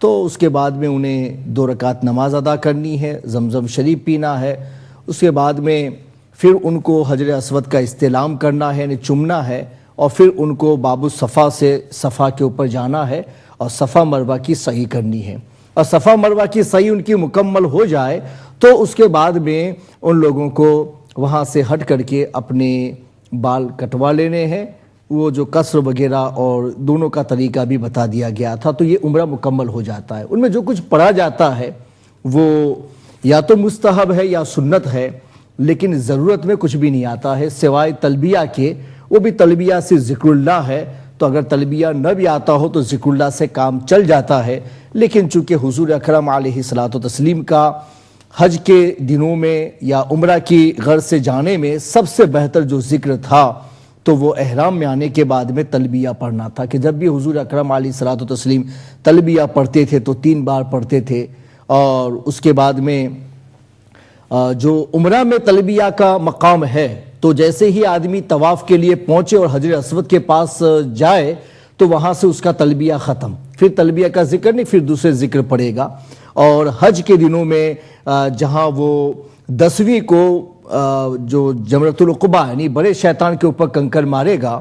Speaker 3: تو اس کے بعد میں انہیں 2 رکعت نماز ادا کرنی ہے، زمزم شریف پینا ہے. اس کے بعد میں پھر ان کو حجر اسود کا استلام کرنا ہے، یعنی چومنا ہے، اور پھر ان کو باب الصفا سے صفا کے اوپر جانا ہے اور صفا مروہ کی سعی کرنی ہے. اور صفا مروہ کی سعی ان کی مکمل ہو جائے تو اس کے بعد میں ان لوگوں کو وہاں سے ہٹ کر کے اپنے بال کٹوا لینے ہیں. وہ جو قصر وغیرہ اور دونوں کا طریقہ بھی بتا دیا گیا تھا. تو یہ عمرہ مکمل ہو جاتا ہے. ان میں جو کچھ پڑھا جاتا ہے وہ یا تو مستحب ہے یا سنت ہے، لیکن ضرورت میں کچھ بھی نہیں آتا ہے سوائے تلبیہ کے. وہ بھی تلبیہ سے ذکر اللہ ہے، تو اگر تلبیہ نہ بھی آتا ہو تو ذکر اللہ سے کام چل جاتا ہے. لیکن چونکہ حضور اکرم علیہ الصلوۃ والتسلیم کا حج کے دنوں میں یا عمرہ کی غرض سے جانے میں سب سے بہتر جو ذکر تھا تو وہ احرام میں آنے کے بعد میں تلبیہ پڑھنا تھا، کہ جب بھی حضور اکرم علیہ الصلوۃ والتسلیم تلبیہ پڑھتے تھے تو 3 بار پڑھتے تھے، اور اس کے بعد میں جو عمرہ میں تلبیہ کا مقام ہے تو جیسے ہی آدمی طواف کے لیے پہنچے اور حجر اسود کے پاس جائے تو وہاں سے اس کا تلبیہ ختم، پھر تلبیہ کا ذکر نہیں، پھر دوسرے ذکر پڑے گا۔ اور حج کے دنوں میں جہاں وہ 10ویں کو جو جمرۃ العقبہ یعنی بڑے شیطان کے اوپر کنکر مارے گا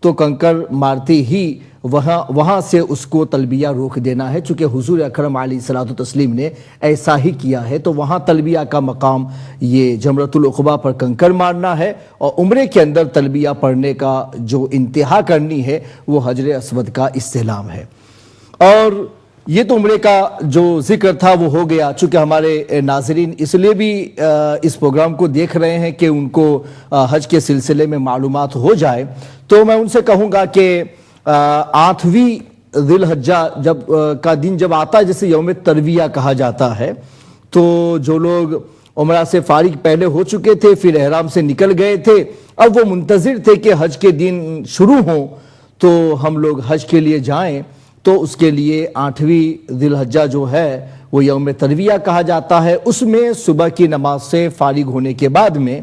Speaker 3: تو کنکر مارتے ہی وہاں سے اس کو تلبیہ روک دینا ہے، چونکہ حضور اکرم علیہ الصلوۃ والتسلیم نے ایسا ہی کیا ہے، تو وہاں تلبیہ کا مقام یہ جمرۃ العقبہ پر کنکر مارنا ہے، اور عمرے کے اندر تلبیہ پڑھنے کا جو انتہا کرنی ہے وہ حجر اسود کا استلام ہے۔ اور یہ تو عمرے کا جو ذکر تھا وہ ہو گیا، چونکہ ہمارے ناظرین اس لیے بھی اس پروگرام کو دیکھ رہے ہیں کہ ان کو حج کے سلسلے میں معلومات ہو جائے، تو میں ان سے کہوں گا کہ 8ویں ذی الحجہ کا دن جب آتا ہے جسے یوم ترویہ کہا جاتا ہے، تو جو لوگ عمرہ سے فارغ پہلے ہو چکے تھے پھر احرام سے نکل گئے تھے، اب وہ منتظر تھے کہ حج کے دن شروع ہوں تو ہم لوگ حج کے لیے جائیں، تو اس کے لیے 8ویں ذی الحجہ جو ہے وہ یوم ترویہ کہا جاتا ہے۔ اس میں صبح کی نماز سے فارغ ہونے کے بعد میں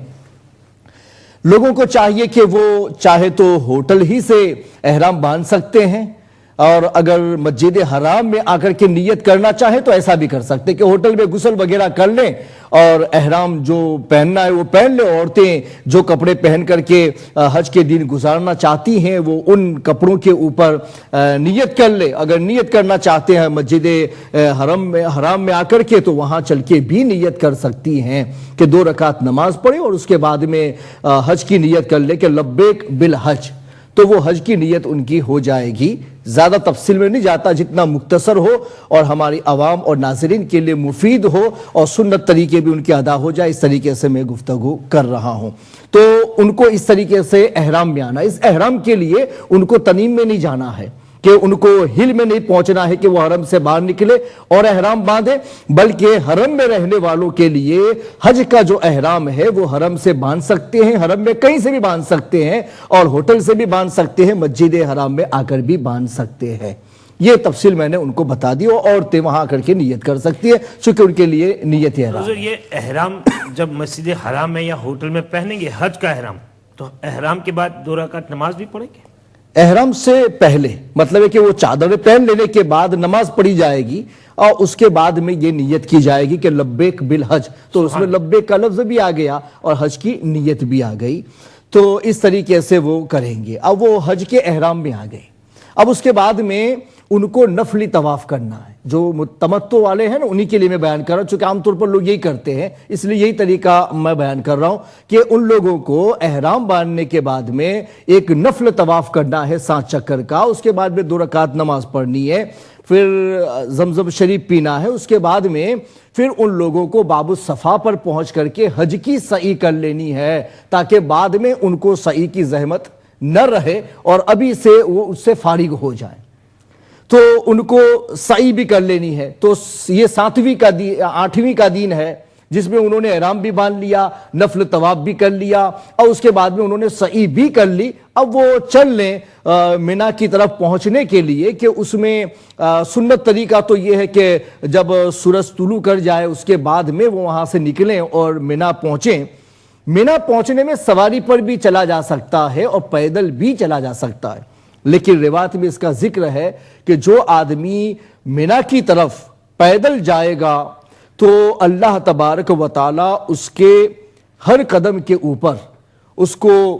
Speaker 3: لوگوں کو چاہیے کہ وہ چاہے تو ہوٹل ہی سے احرام باندھ سکتے ہیں، اور اگر مسجد حرام میں آ کر کے نیت کرنا چاہے تو ایسا بھی کر سکتے کہ ہوٹل میں غسل وغیرہ کر لیں اور احرام جو پہننا ہے وہ پہن لیں۔ عورتیں جو کپڑے پہن کر کے حج کے دن گزارنا چاہتی ہیں وہ ان کپڑوں کے اوپر نیت کر لیں، اگر نیت کرنا چاہتے ہیں مسجد حرام میں آ کر کے تو وہاں چل کے بھی نیت کر سکتی ہیں کہ 2 رکعت نماز پڑھیں اور اس کے بعد میں حج کی نیت کر لیں کہ لبیک بالحج، تو وہ حج کی نیت ان کی ہو جائے گی۔ زیادہ تفصیل میں نہیں جاتا، جتنا مختصر ہو اور ہماری عوام اور ناظرین کے لیے مفید ہو اور سنت طریقے بھی ان کے ادا ہو جائے، اس طریقے سے میں گفتگو کر رہا ہوں۔ تو ان کو اس طریقے سے احرام میں آنا، اس احرام کے لیے ان کو تنعیم میں نہیں جانا ہے کہ ان کو ہل میں نہیں پہنچنا ہے کہ وہ حرم سے باہر نکلے اور احرام باندھے، بلکہ حرم میں رہنے والوں کے لیے حج کا جو احرام ہے وہ حرم سے باندھ سکتے ہیں، حرم میں کہیں سے بھی باندھ سکتے ہیں اور ہوٹل سے بھی باندھ سکتے ہیں، مسجد حرام میں آ کر بھی باندھ سکتے ہیں۔ یہ تفصیل میں نے ان کو بتا دی، اور عورتیں وہاں آ کر کے نیت کر سکتی ہے چونکہ ان کے لیے نیت احرام۔
Speaker 2: حضور یہ احرام جب مسجد حرام میں یا ہوٹل میں پہنیں گے حج کا احرام، تو احرام کے بعد 2 رکعت نماز بھی پڑھیں گے؟
Speaker 3: احرام سے پہلے مطلب ہے کہ وہ چادر پہن لینے کے بعد نماز پڑھی جائے گی اور اس کے بعد میں یہ نیت کی جائے گی کہ لبیک بالحج، تو اس میں لبیک کا لفظ بھی آ گیا اور حج کی نیت بھی آ گئی، تو اس طریقے سے وہ کریں گے۔ اب وہ حج کے احرام میں آ گئے، اب اس کے بعد میں ان کو نفلی طواف کرنا ہے۔ جو تمتع والے ہیں نا انہی کے لیے میں بیان کر رہا ہوں، چونکہ عام طور پر لوگ یہی کرتے ہیں، اس لیے یہی طریقہ میں بیان کر رہا ہوں کہ ان لوگوں کو احرام باندھنے کے بعد میں ایک نفل طواف کرنا ہے 7 چکر کا، اس کے بعد میں 2 رکعت نماز پڑھنی ہے، پھر زمزم شریف پینا ہے، اس کے بعد میں پھر ان لوگوں کو باب الصفا پر پہنچ کر کے حج کی سعی کر لینی ہے، تاکہ بعد میں ان کو سعی کی زحمت نہ رہے اور ابھی سے وہ اس سے فارغ ہو جائیں، تو ان کو سعی بھی کر لینی ہے۔ تو یہ 8ویں کا دن ہے جس میں انہوں نے احرام بھی باندھ لیا، نفل طواف بھی کر لیا اور اس کے بعد میں انہوں نے سعی بھی کر لی۔ اب وہ چل لیں مینا کی طرف پہنچنے کے لیے، کہ اس میں سنت طریقہ تو یہ ہے کہ جب سورج طلوع کر جائے اس کے بعد میں وہ وہاں سے نکلیں اور مینا پہنچیں۔ مینا پہنچنے میں سواری پر بھی چلا جا سکتا ہے اور پیدل بھی چلا جا سکتا ہے، لیکن روایت میں اس کا ذکر ہے کہ جو آدمی مینا کی طرف پیدل جائے گا تو اللہ تبارک و تعالی اس کے ہر قدم کے اوپر اس کو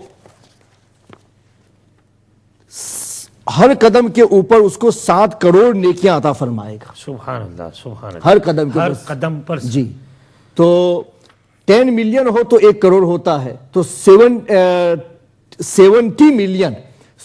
Speaker 3: ہر قدم کے اوپر اس کو 7 کروڑ نیکیاں عطا فرمائے گا۔
Speaker 2: سبحان اللہ، سبحان اللہ،
Speaker 3: ہر قدم کے
Speaker 2: ہر
Speaker 3: اوپر
Speaker 2: قدم پر
Speaker 3: جی، تو 10 ملین ہو تو 1 کروڑ ہوتا ہے، تو 70 ملین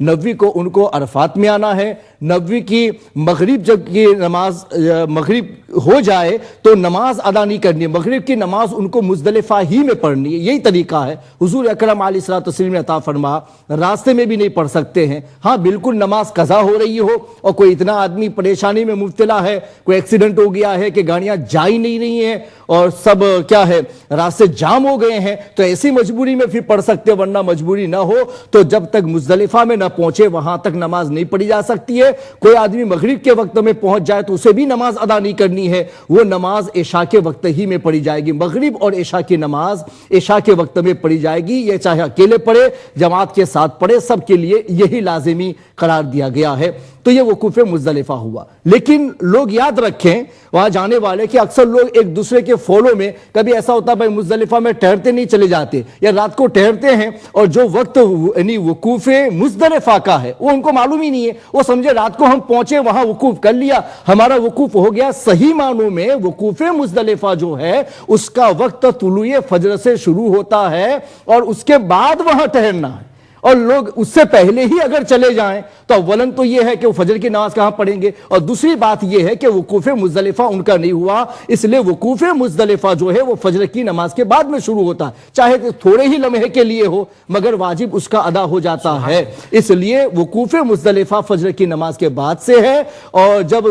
Speaker 3: 90 کو ان کو عرفات میں آنا ہے، 90 کی مغرب جب کی نماز مغرب ہو جائے تو نماز ادا نہیں کرنی ہے، مغرب کی نماز ان کو مزدلفہ ہی میں پڑھنی ہے، یہی طریقہ ہے۔ حضور اکرم علیہ الصلوۃ والتسلیم نے عطا فرما راستے میں بھی نہیں پڑھ سکتے ہیں، ہاں بالکل نماز قضا ہو رہی ہو اور کوئی اتنا آدمی پریشانی میں مبتلا ہے، کوئی ایکسیڈنٹ ہو گیا ہے کہ گاڑیاں جا ہی نہیں رہی ہیں اور سب کیا ہے راستے جام ہو گئے ہیں، تو ایسی مجبوری میں پھر پڑھ سکتے، ورنہ مجبوری نہ ہو تو جب تک مزدلفہ میں نہ پہنچے وہاں تک نماز نہیں پڑھی جا سکتی ہے۔ کوئی آدمی مغرب کے وقت میں پہنچ جائے تو اسے بھی نماز ادا نہیں کرنی ہے، وہ نماز عشاء کے وقت ہی میں پڑھی جائے گی، مغرب اور عشاء کی نماز عشاء کے وقت میں پڑھی جائے گی، یہ چاہے اکیلے پڑھے جماعت کے ساتھ پڑھے، سب کے لیے یہی لازمی قرار دیا گیا ہے۔ تو یہ وقوف مزدلفہ ہوا۔ لیکن لوگ یاد رکھیں وہاں جانے والے کہ اکثر لوگ ایک دوسرے کے فالو میں کبھی ایسا ہوتا ہے بھائی مزدلفہ میں ٹھہرتے نہیں چلے جاتے یا رات کو ٹھہرتے ہیں اور جو وقت یعنی وقوف مزدلفہ کا ہے وہ ان کو معلوم ہی نہیں ہے، وہ سمجھے رات کو ہم پہنچے وہاں وقوف کر لیا ہمارا وقوف ہو گیا۔ صحیح معنوں میں وقوف مزدلفہ جو ہے اس کا وقت طلوع فجر سے شروع ہوتا ہے اور اس کے بعد وہاں ٹھہرنا ہے، اور لوگ اس سے پہلے ہی اگر چلے جائیں تو اولاً تو یہ ہے کہ وہ فجر کی نماز کہاں پڑھیں گے، اور دوسری بات یہ ہے کہ وقوف مزدلفہ ان کا نہیں ہوا، اس لیے وقوف مزدلفہ جو ہے وہ فجر کی نماز کے بعد میں شروع ہوتا ہے، چاہے تھوڑے ہی لمحے کے لیے ہو مگر واجب اس کا ادا ہو جاتا ہے۔ اس لیے وقوف مزدلفہ فجر کی نماز کے بعد سے ہے، اور جب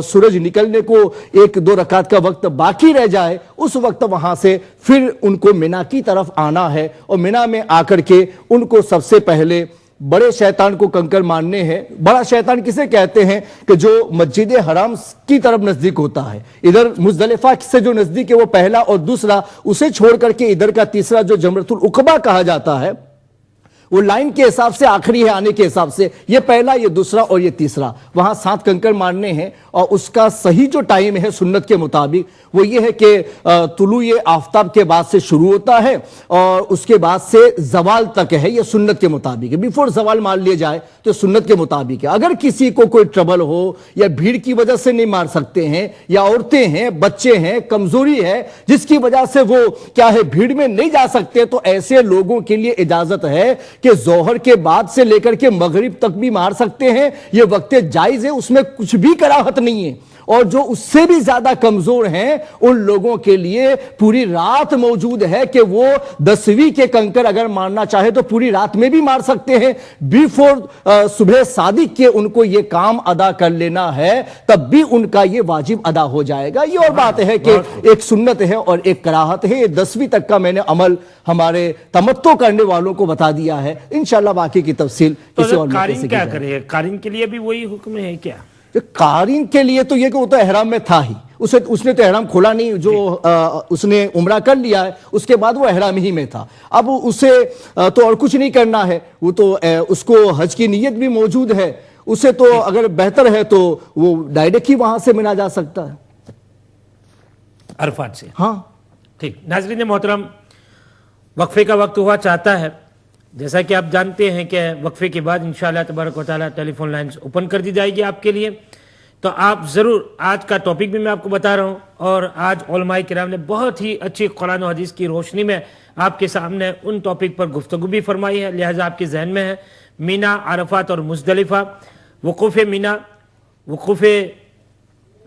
Speaker 3: سورج نکلنے کو 1-2 رکعت کا وقت باقی رہ جائے اس وقت وہاں سے پھر ان کو مینا کی طرف آنا ہے، اور مینا میں آ کر کے ان کو سب سے پہلے بڑے شیطان کو کنکر ماننے ہیں۔ بڑا شیطان کسے کہتے ہیں کہ جو مسجد حرام کی طرف نزدیک ہوتا ہے، ادھر مزدلفہ سے جو نزدیک ہے وہ پہلا، اور دوسرا اسے چھوڑ کر کے ادھر کا تیسرا جو جمرۃ العقبہ کہا جاتا ہے وہ لائن کے حساب سے آخری ہے آنے کے حساب سے، یہ پہلا یہ دوسرا اور یہ تیسرا، وہاں 7 کنکر مارنے ہیں، اور اس کا صحیح جو ٹائم ہے سنت کے مطابق وہ یہ ہے کہ طلوع آفتاب کے بعد سے شروع ہوتا ہے اور اس کے بعد سے زوال تک ہے، یہ سنت کے مطابق ہے۔ بیفور زوال مان لیا جائے تو سنت کے مطابق ہے۔ اگر کسی کو کوئی ٹربل ہو یا بھیڑ کی وجہ سے نہیں مار سکتے ہیں، یا عورتیں ہیں، بچے ہیں، کمزوری ہے جس کی وجہ سے وہ کیا ہے بھیڑ میں نہیں جا سکتے، تو ایسے لوگوں کے لیے اجازت ہے کہ ظہر کے بعد سے لے کر کے مغرب تک بھی مار سکتے ہیں، یہ وقت جائز ہے، اس میں کچھ بھی کراہت نہیں ہے۔ اور جو اس سے بھی زیادہ کمزور ہیں ان لوگوں کے لیے پوری رات موجود ہے کہ وہ 10ویں کے کنکر اگر مارنا چاہے تو پوری رات میں بھی مار سکتے ہیں، بیفور صبح صادق کے ان کو یہ کام ادا کر لینا ہے، تب بھی ان کا یہ واجب ادا ہو جائے گا۔ یہ اور بات ہے کہ ایک سنت ہے اور ایک کراہت ہے۔ یہ 10ویں تک کا میں نے عمل ہمارے تمتع کرنے والوں کو بتا دیا ہے، انشاءاللہ باقی کی تفصیل کسی اور موقع سے کی
Speaker 2: کیا
Speaker 3: جائے۔
Speaker 2: کرے؟ قارن کے لیے بھی وہی حکم ہے کیا؟
Speaker 3: قارن کے لیے تو یہ کہ وہ تو احرام میں تھا ہی، اس نے تو احرام کھولا نہیں، جو اس نے عمرہ کر لیا ہے اس کے بعد وہ احرام ہی میں تھا، اب اسے تو اور کچھ نہیں کرنا ہے، وہ تو اس کو حج کی نیت بھی موجود ہے، اسے تو اگر بہتر ہے تو وہ ڈائریکٹ ہی وہاں سے منا جا سکتا ہے
Speaker 2: عرفات سے۔
Speaker 3: ہاں
Speaker 2: ٹھیک، ناظرین محترم، وقفے کا وقت ہوا چاہتا ہے، جیسا کہ آپ جانتے ہیں کہ وقفے کے بعد انشاءاللہ تبارک و تعالیٰ ٹیلی فون لائنز اوپن کر دی جائے گی آپ کے لیے، تو آپ ضرور آج کا ٹاپک بھی میں آپ کو بتا رہا ہوں، اور آج علماء کرام نے بہت ہی اچھی قرآن و حدیث کی روشنی میں آپ کے سامنے ان ٹاپک پر گفتگو بھی فرمائی ہے، لہٰذا آپ کے ذہن میں ہے مینا، عرفات اور مزدلفہ، وقوف مینا، وقوف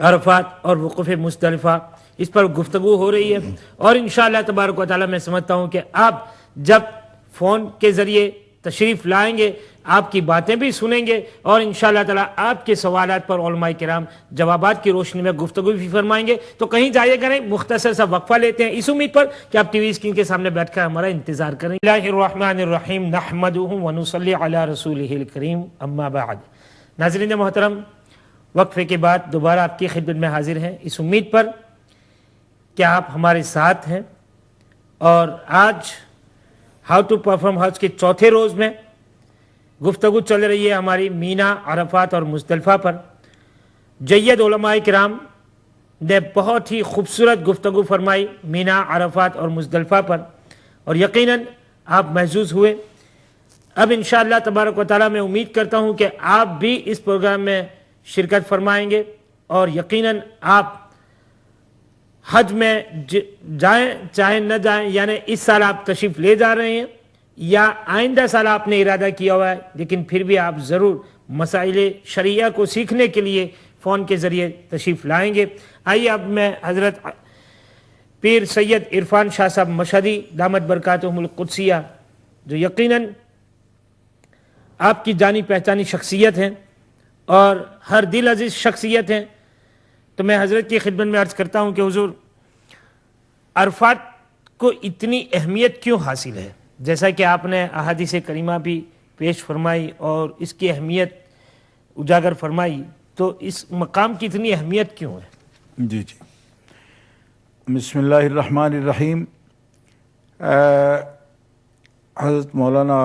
Speaker 2: عرفات اور وقوف مزدلفہ، اس پر گفتگو ہو رہی ہے، اور انشاءاللہ تبارک و تعالیٰ میں سمجھتا ہوں کہ آپ جب فون کے ذریعے تشریف لائیں گے آپ کی باتیں بھی سنیں گے، اور انشاءاللہ تعالیٰ آپ کے سوالات پر علماء کرام جوابات کی روشنی میں گفتگو بھی فرمائیں گے۔ تو کہیں جائے گا نہیں، مختصر سا وقفہ لیتے ہیں اس امید پر کہ آپ ٹی وی اسکرین کے سامنے بیٹھ کر ہمارا انتظار کریں۔ اللہ الرحمن الرحیم، نحمدہ ونصلی علی رسولہ الکریم، اما بعد۔ ناظرین محترم، وقفے کے بعد دوبارہ آپ کی خدمت میں حاضر ہیں اس امید پر کہ آپ ہمارے ساتھ ہیں، اور آج ہاؤ ٹو پرفارم حج کے چوتھے روز میں گفتگو چل رہی ہے ہماری مینا، عرفات اور مزدلفہ پر۔ جید علماء کرام نے بہت ہی خوبصورت گفتگو فرمائی مینا، عرفات اور مزدلفہ پر، اور یقیناً آپ محظوظ ہوئے۔ اب انشاءاللہ تبارک و تعالیٰ میں امید کرتا ہوں کہ آپ بھی اس پروگرام میں شرکت فرمائیں گے، اور یقیناً آپ حج میں جائیں چاہے نہ جائیں، یعنی اس سال آپ تشریف لے جا رہے ہیں، یا آئندہ سال آپ نے ارادہ کیا ہوا ہے، لیکن پھر بھی آپ ضرور مسائل شرعیہ کو سیکھنے کے لیے فون کے ذریعے تشریف لائیں گے۔ آئیے اب میں حضرت پیر سید عرفان شاہ صاحب مشہدی دامت برکاتہم القدسیہ، جو یقیناً آپ کی جانی پہچانی شخصیت ہیں اور ہر دل عزیز شخصیت ہیں، تو میں حضرت کی خدمت میں عرض کرتا ہوں کہ حضور، عرفات کو اتنی اہمیت کیوں حاصل ہے؟ جیسا کہ آپ نے احادیث کریمہ بھی پیش فرمائی اور اس کی اہمیت اجاگر فرمائی، تو اس مقام کی اتنی اہمیت کیوں ہے؟
Speaker 1: جی جی، بسم اللہ الرحمن الرحیم۔ حضرت مولانا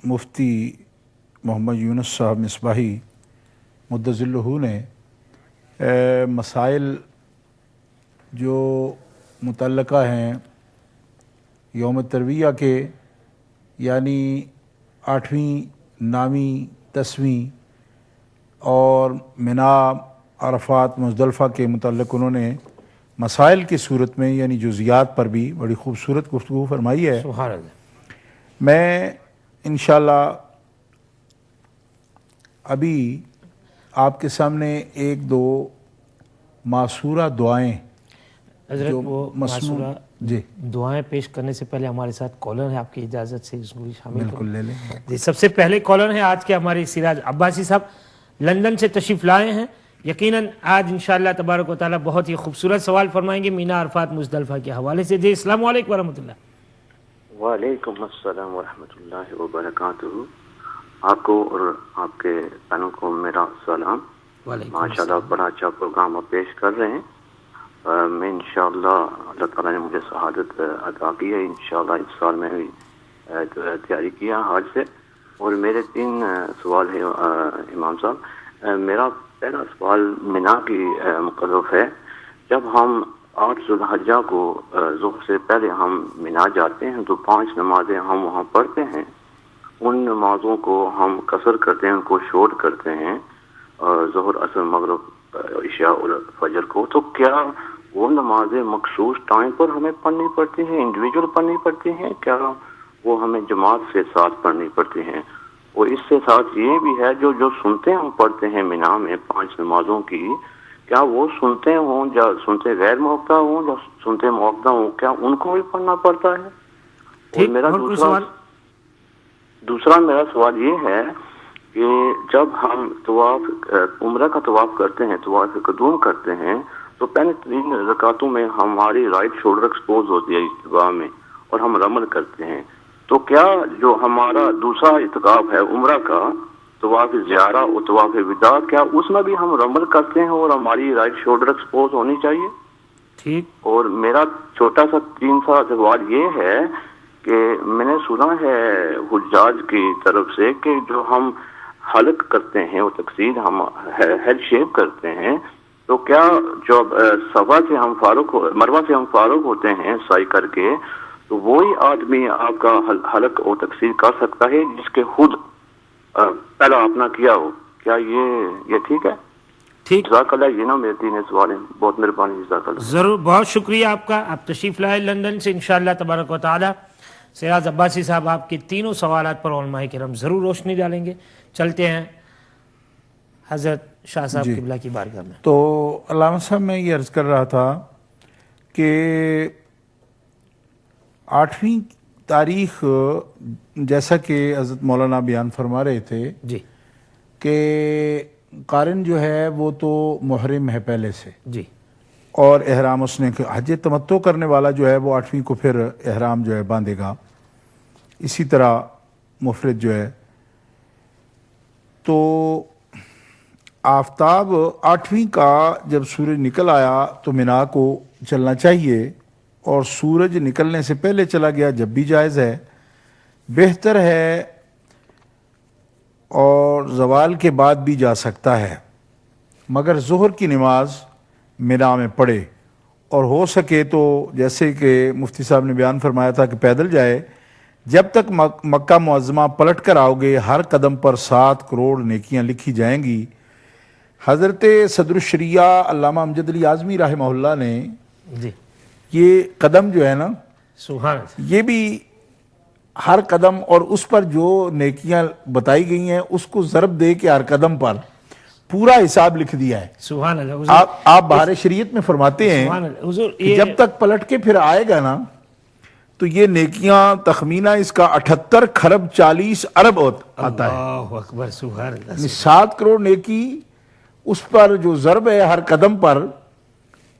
Speaker 1: مفتی محمد یونس صاحب مصباحی مدظ اللہ نے مسائل جو متعلقہ ہیں یوم ترویہ کے، یعنی 8ویں، 9ویں، 10ویں اور منا، عرفات، مزدلفہ کے متعلق انہوں نے مسائل کی صورت میں یعنی جزیات پر بھی بڑی خوبصورت گفتگو فرمائی ہے۔
Speaker 2: سبحان اللہ۔
Speaker 1: میں انشاءاللہ ابھی آپ کے سامنے ایک دو معصورہ دعائیں
Speaker 2: حضرت
Speaker 1: جو
Speaker 2: وہ
Speaker 1: مسنون،
Speaker 2: معصورہ
Speaker 1: جی
Speaker 2: دعائیں پیش کرنے سے پہلے ہمارے ساتھ کالر ہے، آپ کی اجازت سے اس کو بھی شامل
Speaker 1: بالکل لے لیں۔
Speaker 2: جی، سب سے پہلے کالر ہیں آج کے ہمارے سراج عباسی صاحب، لندن سے تشریف لائے ہیں۔ یقیناً آج انشاءاللہ تبارک و تعالیٰ بہت ہی خوبصورت سوال فرمائیں گے مینا، عرفات، مزدلفہ کے حوالے سے۔ جی، السلام علیکم ورحمۃ اللہ۔
Speaker 4: وعلیکم السلام ورحمۃ اللہ وبرکاتہ۔ آپ کو اور آپ کے بہنوں کو میرا سلام۔ ماشاءاللہ بڑا اچھا پروگرام آپ پیش کر رہے ہیں۔ میں انشاءاللہ اللہ تعالیٰ نے مجھے شہادت عطا کی ہے، انشاءاللہ اس سال میں بھی تیاری کیا حج سے۔ اور میرے 3 سوال ہیں امام صاحب۔ میرا پہلا سوال منا کی متعلق ہے۔ جب ہم 8 ذوالحجہ کو ظہر سے پہلے ہم منا جاتے ہیں تو 5 نمازیں ہم وہاں پڑھتے ہیں، ان نمازوں کو ہم قصر کرتے ہیں، ان کو شورٹ کرتے ہیں، ظہر، عصر، مغرب، عشاء اور فجر کو۔ تو کیا وہ نمازیں مخصوص ٹائم پر ہمیں پڑھنی پڑتی ہیں، انڈیویجول پڑھنی پڑتی ہیں، کیا وہ ہمیں جماعت سے ساتھ پڑھنی پڑتی ہیں؟ اور اس سے ساتھ یہ بھی ہے جو سنتے ہم پڑھتے ہیں منا میں 5 نمازوں کی، کیا وہ سنتے ہوں یا سنتے غیر موقع ہوں یا سنتے موقع ہوں، کیا ان کو بھی پڑھنا پڑتا ہے؟ اور میرا دوسرا میرا سوال یہ ہے کہ جب ہم طواف عمرہ کا طواف کرتے ہیں، طواف قدوم کرتے ہیں، تو پہلے 3 رکعتوں میں ہماری رائٹ شولڈر ایکسپوز ہوتی ہے اتباع میں اور ہم رمل کرتے ہیں، تو کیا جو ہمارا دوسرا اعتکاف ہے عمرہ کا، طواف زیارہ اور طواف وداع، کیا اس میں بھی ہم رمل کرتے ہیں اور ہماری رائٹ شولڈر ایکسپوز ہونی چاہیے؟
Speaker 2: ٹھیک۔
Speaker 4: اور میرا چھوٹا سا 3 سوال یہ ہے کہ میں نے سنا ہے حجاج کی طرف سے کہ جو ہم حلق کرتے ہیں وہ تقصیر، ہم ہیڈ شیپ کرتے ہیں، تو کیا جو صفا سے ہم مروہ سے ہم فارغ ہوتے ہیں سعی کر کے، تو وہی آدمی آپ کا حلق اور تقصیر کر سکتا ہے جس کے خود پہلا اپنا کیا ہو؟ کیا یہ ٹھیک ہے؟
Speaker 2: ٹھیک،
Speaker 4: جزاک اللہ۔ یہ نا میرے 3 سوال ہیں، بہت مہربانی، جزاک اللہ۔
Speaker 2: ضرور، بہت شکریہ آپ کا، آپ تشریف لائے لندن سے۔ انشاءاللہ تبارک و تعالیٰ سراج عباسی صاحب آپ کے 3 سوالات پر علماء کرام ضرور روشنی ڈالیں گے۔ چلتے ہیں حضرت شاہ صاحب قبلہ کی بارگاہ میں۔
Speaker 1: تو علامہ صاحب میں یہ عرض کر رہا تھا کہ 8ویں تاریخ جیسا کہ حضرت مولانا بیان فرما رہے تھے
Speaker 2: جی
Speaker 1: کہ قارن جو ہے وہ تو محرم ہے پہلے سے،
Speaker 2: جی،
Speaker 1: اور احرام اس نے حج تمتع کرنے والا جو ہے وہ 8ویں کو پھر احرام جو ہے باندھے گا۔ اسی طرح مفرد جو ہے، تو آفتاب 8ویں کا جب سورج نکل آیا تو منا کو چلنا چاہیے، اور سورج نکلنے سے پہلے چلا گیا جب بھی جائز ہے، بہتر ہے، اور زوال کے بعد بھی جا سکتا ہے، مگر ظہر کی نماز منا میں پڑھے، اور ہو سکے تو جیسے کہ مفتی صاحب نے بیان فرمایا تھا کہ پیدل جائے۔ جب تک مکہ معظمہ پلٹ کر آؤ گے ہر قدم پر 7 کروڑ نیکیاں لکھی جائیں گی۔ حضرت صدر الشریعہ علامہ امجد علی اعظمی رحمہ اللہ نے
Speaker 2: جی،
Speaker 1: یہ قدم جو ہے نا،
Speaker 2: سبحان اللہ،
Speaker 1: یہ بھی ہر قدم اور اس پر جو نیکیاں بتائی گئی ہیں اس کو ضرب دے کے ہر قدم پر پورا حساب لکھ دیا ہے.
Speaker 2: سبحان اللہ حضور.
Speaker 1: آپ بہار شریعت میں فرماتے ہیں
Speaker 2: سبحان اللہ حضور.
Speaker 1: کہ جب تک پلٹ کے پھر آئے گا نا تو یہ نیکیاں تخمینہ اس کا 78 کھرب 40 ارب آتا ہے.
Speaker 2: اللہ اکبر. سبحان اللہ.
Speaker 1: یعنی 7 کروڑ نیکی اس پر جو ضرب ہے ہر قدم پر،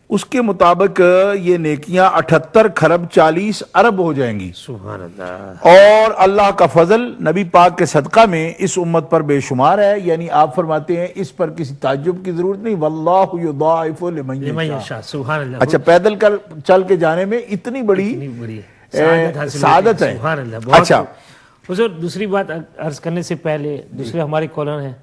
Speaker 1: اس کے مطابق یہ نیکیاں 78 کھرب 40 ارب ہو جائیں گی.
Speaker 2: سبحان اللہ.
Speaker 1: اور اللہ کا فضل نبی پاک کے صدقہ میں اس امت پر بے شمار ہے. یعنی آپ فرماتے ہیں اس پر کسی تعجب کی ضرورت نہیں. واللہ یضاعف لمن یشاء.
Speaker 2: سبحان اللہ.
Speaker 1: اچھا پیدل چل کے جانے میں اتنی بڑی سعادت ہے.
Speaker 2: سبحان اللہ.
Speaker 1: اچھا
Speaker 2: حضور دوسری بات عرض کرنے سے پہلے دوسرے ہمارے کالر ہیں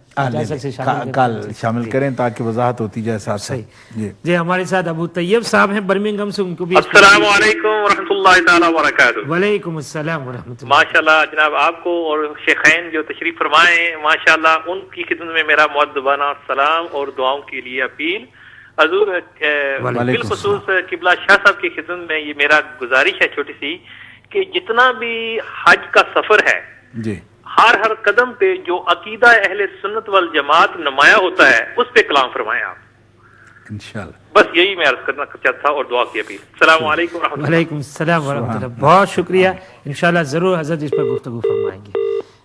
Speaker 1: کال شامل کریں تاکہ وضاحت ہوتی جائے ساتھ ساتھ.
Speaker 2: جی ہمارے ساتھ ابو طیب صاحب ہیں برمنگھم سے، ان کو بھی
Speaker 5: السلام علیکم ورحمۃ اللہ تعالی وبرکاتہ.
Speaker 2: وعلیکم السلام ورحمۃ اللہ.
Speaker 5: ماشاءاللہ جناب آپ کو اور شیخین جو تشریف فرمائے ہیں ماشاءاللہ ان کی خدمت میں میرا مؤدبانہ سلام اور دعاؤں کے لیے اپیل. حضور بالخصوص قبلہ شاہ صاحب کی خدمت میں یہ میرا گزارش ہے چھوٹی سی کہ جتنا بھی حج کا سفر ہے
Speaker 1: جی
Speaker 5: ہر قدم پہ جو عقیدہ اہل سنت والجماعت نمایاں ہوتا ہے اس پہ کلام فرمائیں آپ
Speaker 1: انشاءاللہ.
Speaker 5: بس یہی میں عرض کرنا چاہتا تھا اور دعا کی اپیل. السلام علیکم ورحمۃ اللہ.
Speaker 2: وعلیکم السلام ورحمۃ اللہ. بہت شکریہ. انشاءاللہ ضرور حضرت اس پر گفتگو فرمائیں گے.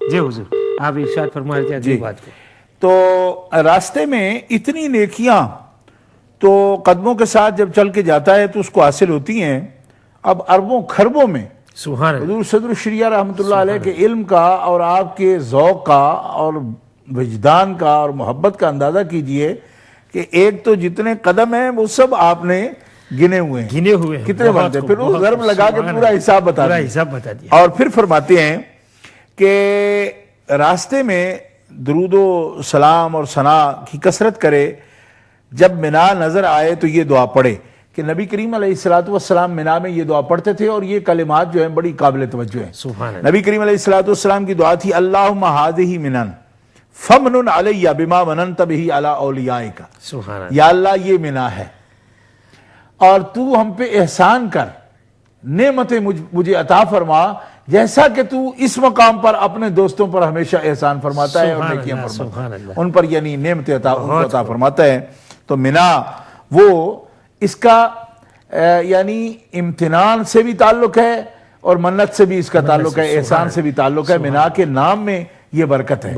Speaker 2: جی حضور آپ ارشاد فرما رہے تھے اگلی بات کو.
Speaker 1: تو راستے میں اتنی نیکیاں تو قدموں کے ساتھ جب چل کے جاتا ہے تو اس کو حاصل ہوتی ہیں. اب اربوں کھربوں میں
Speaker 2: سبحان اللہ.
Speaker 1: حضور صدر الشریعہ رحمۃ اللہ علیہ کے علم کا اور آپ کے ذوق کا اور وجدان کا اور محبت کا اندازہ کیجئے کہ ایک تو جتنے قدم ہیں وہ سب آپ نے گنے ہوئے ہیں کتنے بنتے ہیں. پھر وہ ضرب لگا کے پورا حساب بتا دیا اور پھر فرماتے ہیں کہ راستے میں درود و سلام اور ثنا کی کثرت کرے. جب منا نظر آئے تو یہ دعا پڑھے کہ نبی کریم علیہ الصلوۃ والسلام منا میں یہ دعا پڑھتے تھے اور یہ کلمات جو ہیں بڑی قابل توجہ ہیں. نبی کریم علیہ الصلوۃ والسلام کی دعا تھی اللہم ھذہ منن فمنن علی بما مننت بہ علی اولیائک. یا اللہ یہ منا ہے اور تو ہم پہ احسان کر، نعمتیں مجھے عطا فرما جیسا کہ تو اس مقام پر اپنے دوستوں پر ہمیشہ احسان فرماتا ہے اور نیکیاں فرماتا ہے ان پر، یعنی نعمتیں عطا فرماتا ہے. تو منا وہ اس کا یعنی امتنان سے بھی تعلق ہے اور منت سے بھی اس کا تعلق ہے، احسان سے بھی تعلق ہے. منا کے نام میں یہ برکت ہے.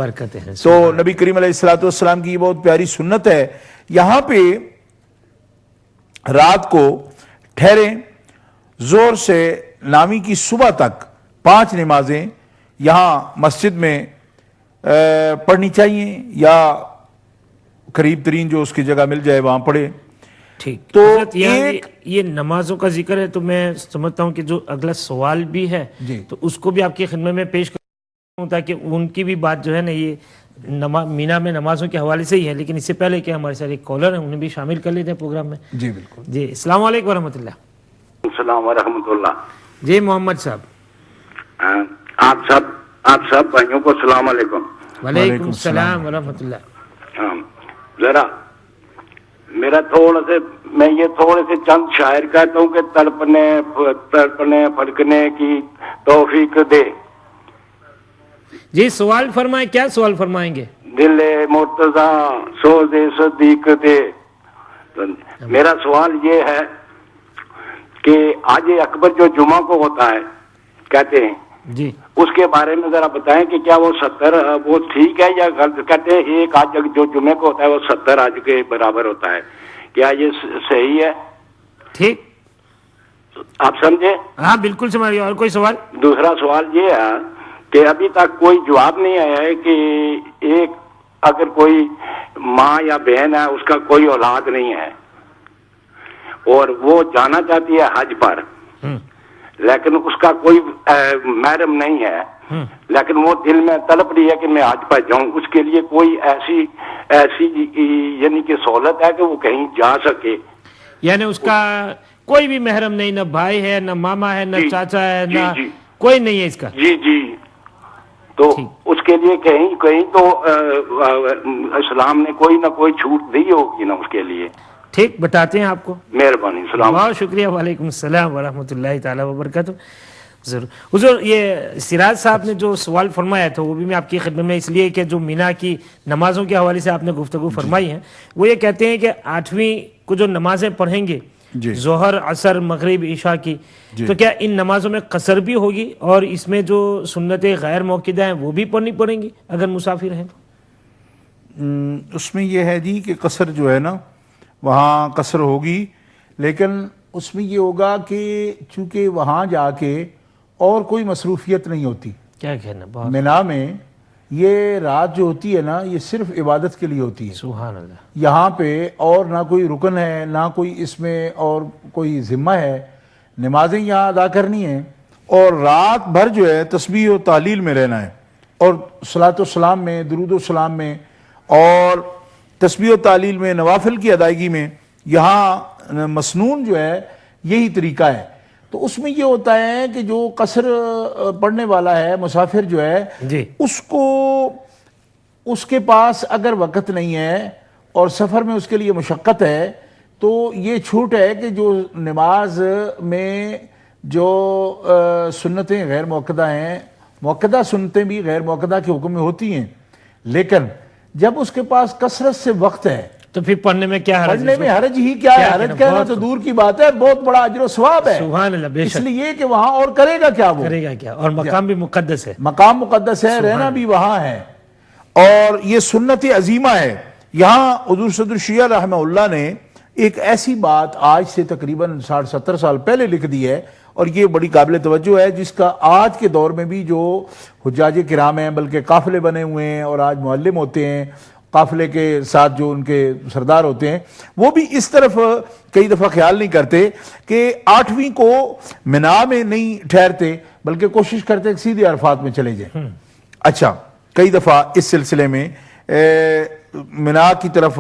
Speaker 1: تو نبی کریم علیہ الصلوۃ والسلام کی یہ بہت پیاری سنت ہے. یہاں پہ رات کو ٹھہریں، زور سے نامی کی صبح تک 5 نمازیں یہاں مسجد میں پڑھنی چاہیے یا قریب ترین جو اس کی جگہ مل جائے وہاں پڑھے.
Speaker 2: ٹھیک. تو یہ نمازوں کا ذکر ہے تو میں سمجھتا ہوں کہ جو اگلا سوال بھی ہے تو اس کو بھی آپ کی خدمت میں پیش کرتا ہوں تاکہ ان کی بھی بات جو ہے نا یہ مینا میں نمازوں کے حوالے سے ہی ہے. لیکن اس سے پہلے کہ ہمارے ساتھ ایک کالر ہیں انہیں بھی شامل کر لیتے ہیں پروگرام میں. جی بالکل. جی السلام علیکم ورحمۃ اللہ.
Speaker 6: السلام ورحمۃ اللہ.
Speaker 2: جی محمد صاحب
Speaker 6: آپ سب بھائیوں کو السلام علیکم.
Speaker 2: وعلیکم السلام ورحمۃ اللہ.
Speaker 6: ذرا میرا میں یہ تھوڑے سے چند شاعر کہتا ہوں کہ تڑپنے پھڑکنے کی توفیق دے.
Speaker 2: جی سوال فرمائیں. کیا سوال فرمائیں گے؟
Speaker 6: دل مرتضیٰ سوز صدیق دے. میرا سوال یہ ہے کہ آج اکبر جو جمعہ کو ہوتا ہے کہتے ہیں
Speaker 2: جی
Speaker 6: اس کے بارے میں ذرا بتائیں کہ کیا وہ 70 وہ ٹھیک ہے یا غلط؟ کہتے ہیں ایک آج جو جمعے کو ہوتا ہے وہ 70 آج کے برابر ہوتا ہے. کیا یہ صحیح ہے؟
Speaker 2: ٹھیک
Speaker 6: آپ سمجھے؟
Speaker 2: ہاں بالکل سمجھ. اور کوئی سوال؟
Speaker 6: دوسرا سوال یہ ہے کہ ابھی تک کوئی جواب نہیں آیا ہے کہ ایک اگر کوئی ماں یا بہن ہے اس کا کوئی اولاد نہیں ہے اور وہ جانا چاہتی ہے حج پر لیکن اس کا کوئی محرم نہیں ہے لیکن وہ دل میں تڑپ رہی ہے کہ میں حج پر جاؤں، اس کے لیے کوئی ایسی یعنی کہ سہولت ہے کہ وہ کہیں جا سکے؟
Speaker 2: یعنی اس کا کوئی بھی محرم نہیں، نہ بھائی ہے نہ ماما ہے نہ چاچا ہے نہ کوئی نہیں ہے اس کا؟
Speaker 6: جی تو اس کے لیے کہیں تو اسلام نے کوئی نہ کوئی چھوٹ دی ہوگی نا اس کے لیے.
Speaker 2: ٹھیک بتاتے ہیں آپ کو.
Speaker 6: مہربانی. السلام.
Speaker 2: بہت شکریہ. وعلیکم السلام ورحمۃ اللہ تعالیٰ وبرکاتہ. ضرور حضور، یہ سراج صاحب نے جو سوال فرمایا تھا وہ بھی میں آپ کی خدمت میں اس لیے کہ جو مینا کی نمازوں کے حوالے سے آپ نے گفتگو فرمائی ہے، وہ یہ کہتے ہیں کہ 8ویں کو جو نمازیں پڑھیں گے ظہر عصر مغرب عشاء کی، تو کیا ان نمازوں میں قصر بھی ہوگی اور اس میں جو سنتیں غیر موقدہ ہیں وہ بھی پڑھنی پڑیں گی اگر مسافر ہیں؟
Speaker 1: اس میں یہ ہے جی کہ قصر جو ہے نا وہاں قصر ہوگی، لیکن اس میں یہ ہوگا کہ چونکہ وہاں جا کے اور کوئی مصروفیت نہیں ہوتی.
Speaker 2: کیا کہنا، بہت
Speaker 1: مینا میں یہ رات جو ہوتی ہے نا یہ صرف عبادت کے لیے ہوتی ہے.
Speaker 2: سبحان اللہ.
Speaker 1: یہاں پہ اور نہ کوئی رکن ہے نہ کوئی اس میں اور کوئی ذمہ ہے، نمازیں یہاں ادا کرنی ہیں اور رات بھر جو ہے تسبیح و تحلیل میں رہنا ہے اور صلاۃ و سلام میں، درود و سلام میں اور تسبیح و تحلیل میں، نوافل کی ادائیگی میں. یہاں مسنون جو ہے یہی طریقہ ہے. تو اس میں یہ ہوتا ہے کہ جو قصر پڑھنے والا ہے مسافر جو ہے اس کو اس کے پاس اگر وقت نہیں ہے اور سفر میں اس کے لیے مشقت ہے تو یہ چھوٹ ہے کہ جو نماز میں جو سنتیں غیر موقدہ ہیں، موقدہ سنتیں بھی غیر موقدہ کے حکم میں ہوتی ہیں، لیکن جب اس کے پاس کثرت سے وقت ہے
Speaker 2: تو پھر پڑھنے میں کیا حرج؟
Speaker 1: پڑھنے میں حرج ہی کیا ہے؟ حرج کہنا تو دور کی بات ہے، بہت بڑا اجر و ثواب ہے.
Speaker 2: سبحان اللہ. بے شک.
Speaker 1: اس لیے کہ وہاں اور کرے گا کیا، وہ
Speaker 2: کرے گا کیا، اور مقام بھی مقدس ہے،
Speaker 1: مقام مقدس ہے، رہنا بھی وہاں ہے اور یہ سنت عظیمہ ہے. یہاں حضور صدر الشیعہ رحمہ اللہ نے ایک ایسی بات آج سے تقریباً 60-70 سال پہلے لکھ دی ہے اور یہ بڑی قابل توجہ ہے، جس کا آج کے دور میں بھی جو حجاج کرام ہیں بلکہ قافلے بنے ہوئے ہیں اور آج معلم ہوتے ہیں، قافلے کے ساتھ جو ان کے سردار ہوتے ہیں، وہ بھی اس طرف کئی دفعہ خیال نہیں کرتے کہ 8ویں کو مینا میں نہیں ٹھہرتے بلکہ کوشش کرتے کہ سیدھے عرفات میں چلے جائیں. اچھا، کئی دفعہ اس سلسلے میں مینا کی طرف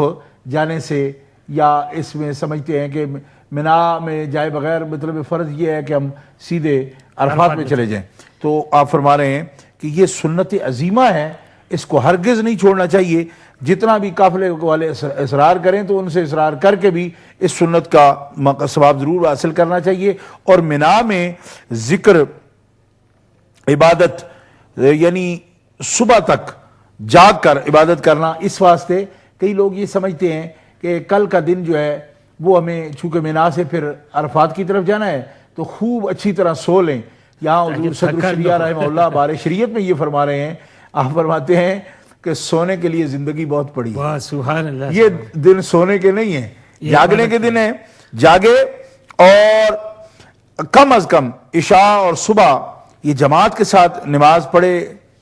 Speaker 1: جانے سے یا اس میں سمجھتے ہیں کہ مینا میں جائے بغیر مطلب فرض یہ ہے کہ ہم سیدھے عرفات میں چلے جائیں. تو آپ فرما رہے ہیں کہ یہ سنت عظیمہ ہے، اس کو ہرگز نہیں چھوڑنا چاہیے. جتنا بھی قافلے والے اصرار کریں تو ان سے اصرار کر کے بھی اس سنت کا ثواب ضرور حاصل کرنا چاہیے. اور مینا میں ذکر عبادت یعنی صبح تک جاگ کر عبادت کرنا، اس واسطے کئی لوگ یہ سمجھتے ہیں کہ کل کا دن جو ہے وہ ہمیں چونکہ مینا سے پھر عرفات کی طرف جانا ہے تو خوب اچھی طرح سو لیں. یہاں حضور صدر الشریعہ رحمہ اللہ بار شریعت میں یہ فرما رہے ہیں، آپ فرماتے ہیں کہ سونے کے لیے زندگی بہت پڑی ہے.
Speaker 2: سبحان اللہ.
Speaker 1: یہ دن سونے کے نہیں ہیں، جاگنے کے دن ہیں. جاگے اور کم از کم عشاء اور صبح یہ جماعت کے ساتھ نماز پڑھے.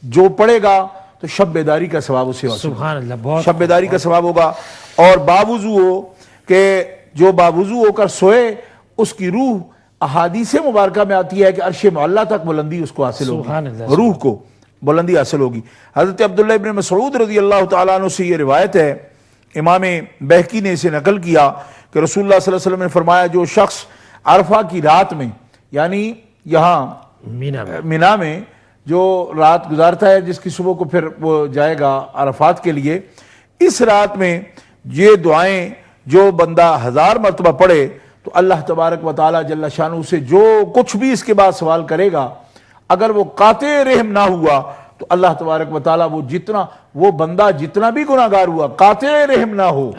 Speaker 1: جو پڑھے گا تو شب بیداری کا ثواب اسے ہوگا.
Speaker 2: سبحان اللہ. بہت
Speaker 1: شب بیداری کا ثواب ہوگا. اور باوضو ہو کہ جو باوضو ہو کر سوئے اس کی روح احادیث مبارکہ میں آتی ہے کہ عرش معلی تک بلندی اس کو حاصل ہوگی، روح کو بلندی حاصل ہوگی. حضرت عبداللہ ابن مسعود رضی اللہ تعالیٰ عنہ سے یہ روایت ہے، امام بہقی نے اسے نقل کیا کہ رسول اللہ صلی اللہ علیہ وسلم نے فرمایا جو شخص عرفہ کی رات میں یعنی یہاں مینا میں جو رات گزارتا ہے، جس کی صبح کو پھر وہ جائے گا عرفات کے لیے، اس رات میں یہ دعائیں جو بندہ 1000 مرتبہ پڑھے تو اللہ تبارک و تعالیٰ جل شانہ سے جو کچھ بھی اس کے بعد سوال کرے گا، اگر وہ قاطع رحم نہ ہوا تو اللہ تبارک و تعالیٰ وہ بندہ جتنا بھی گناہگار ہوا قاطع رحم نہ ہو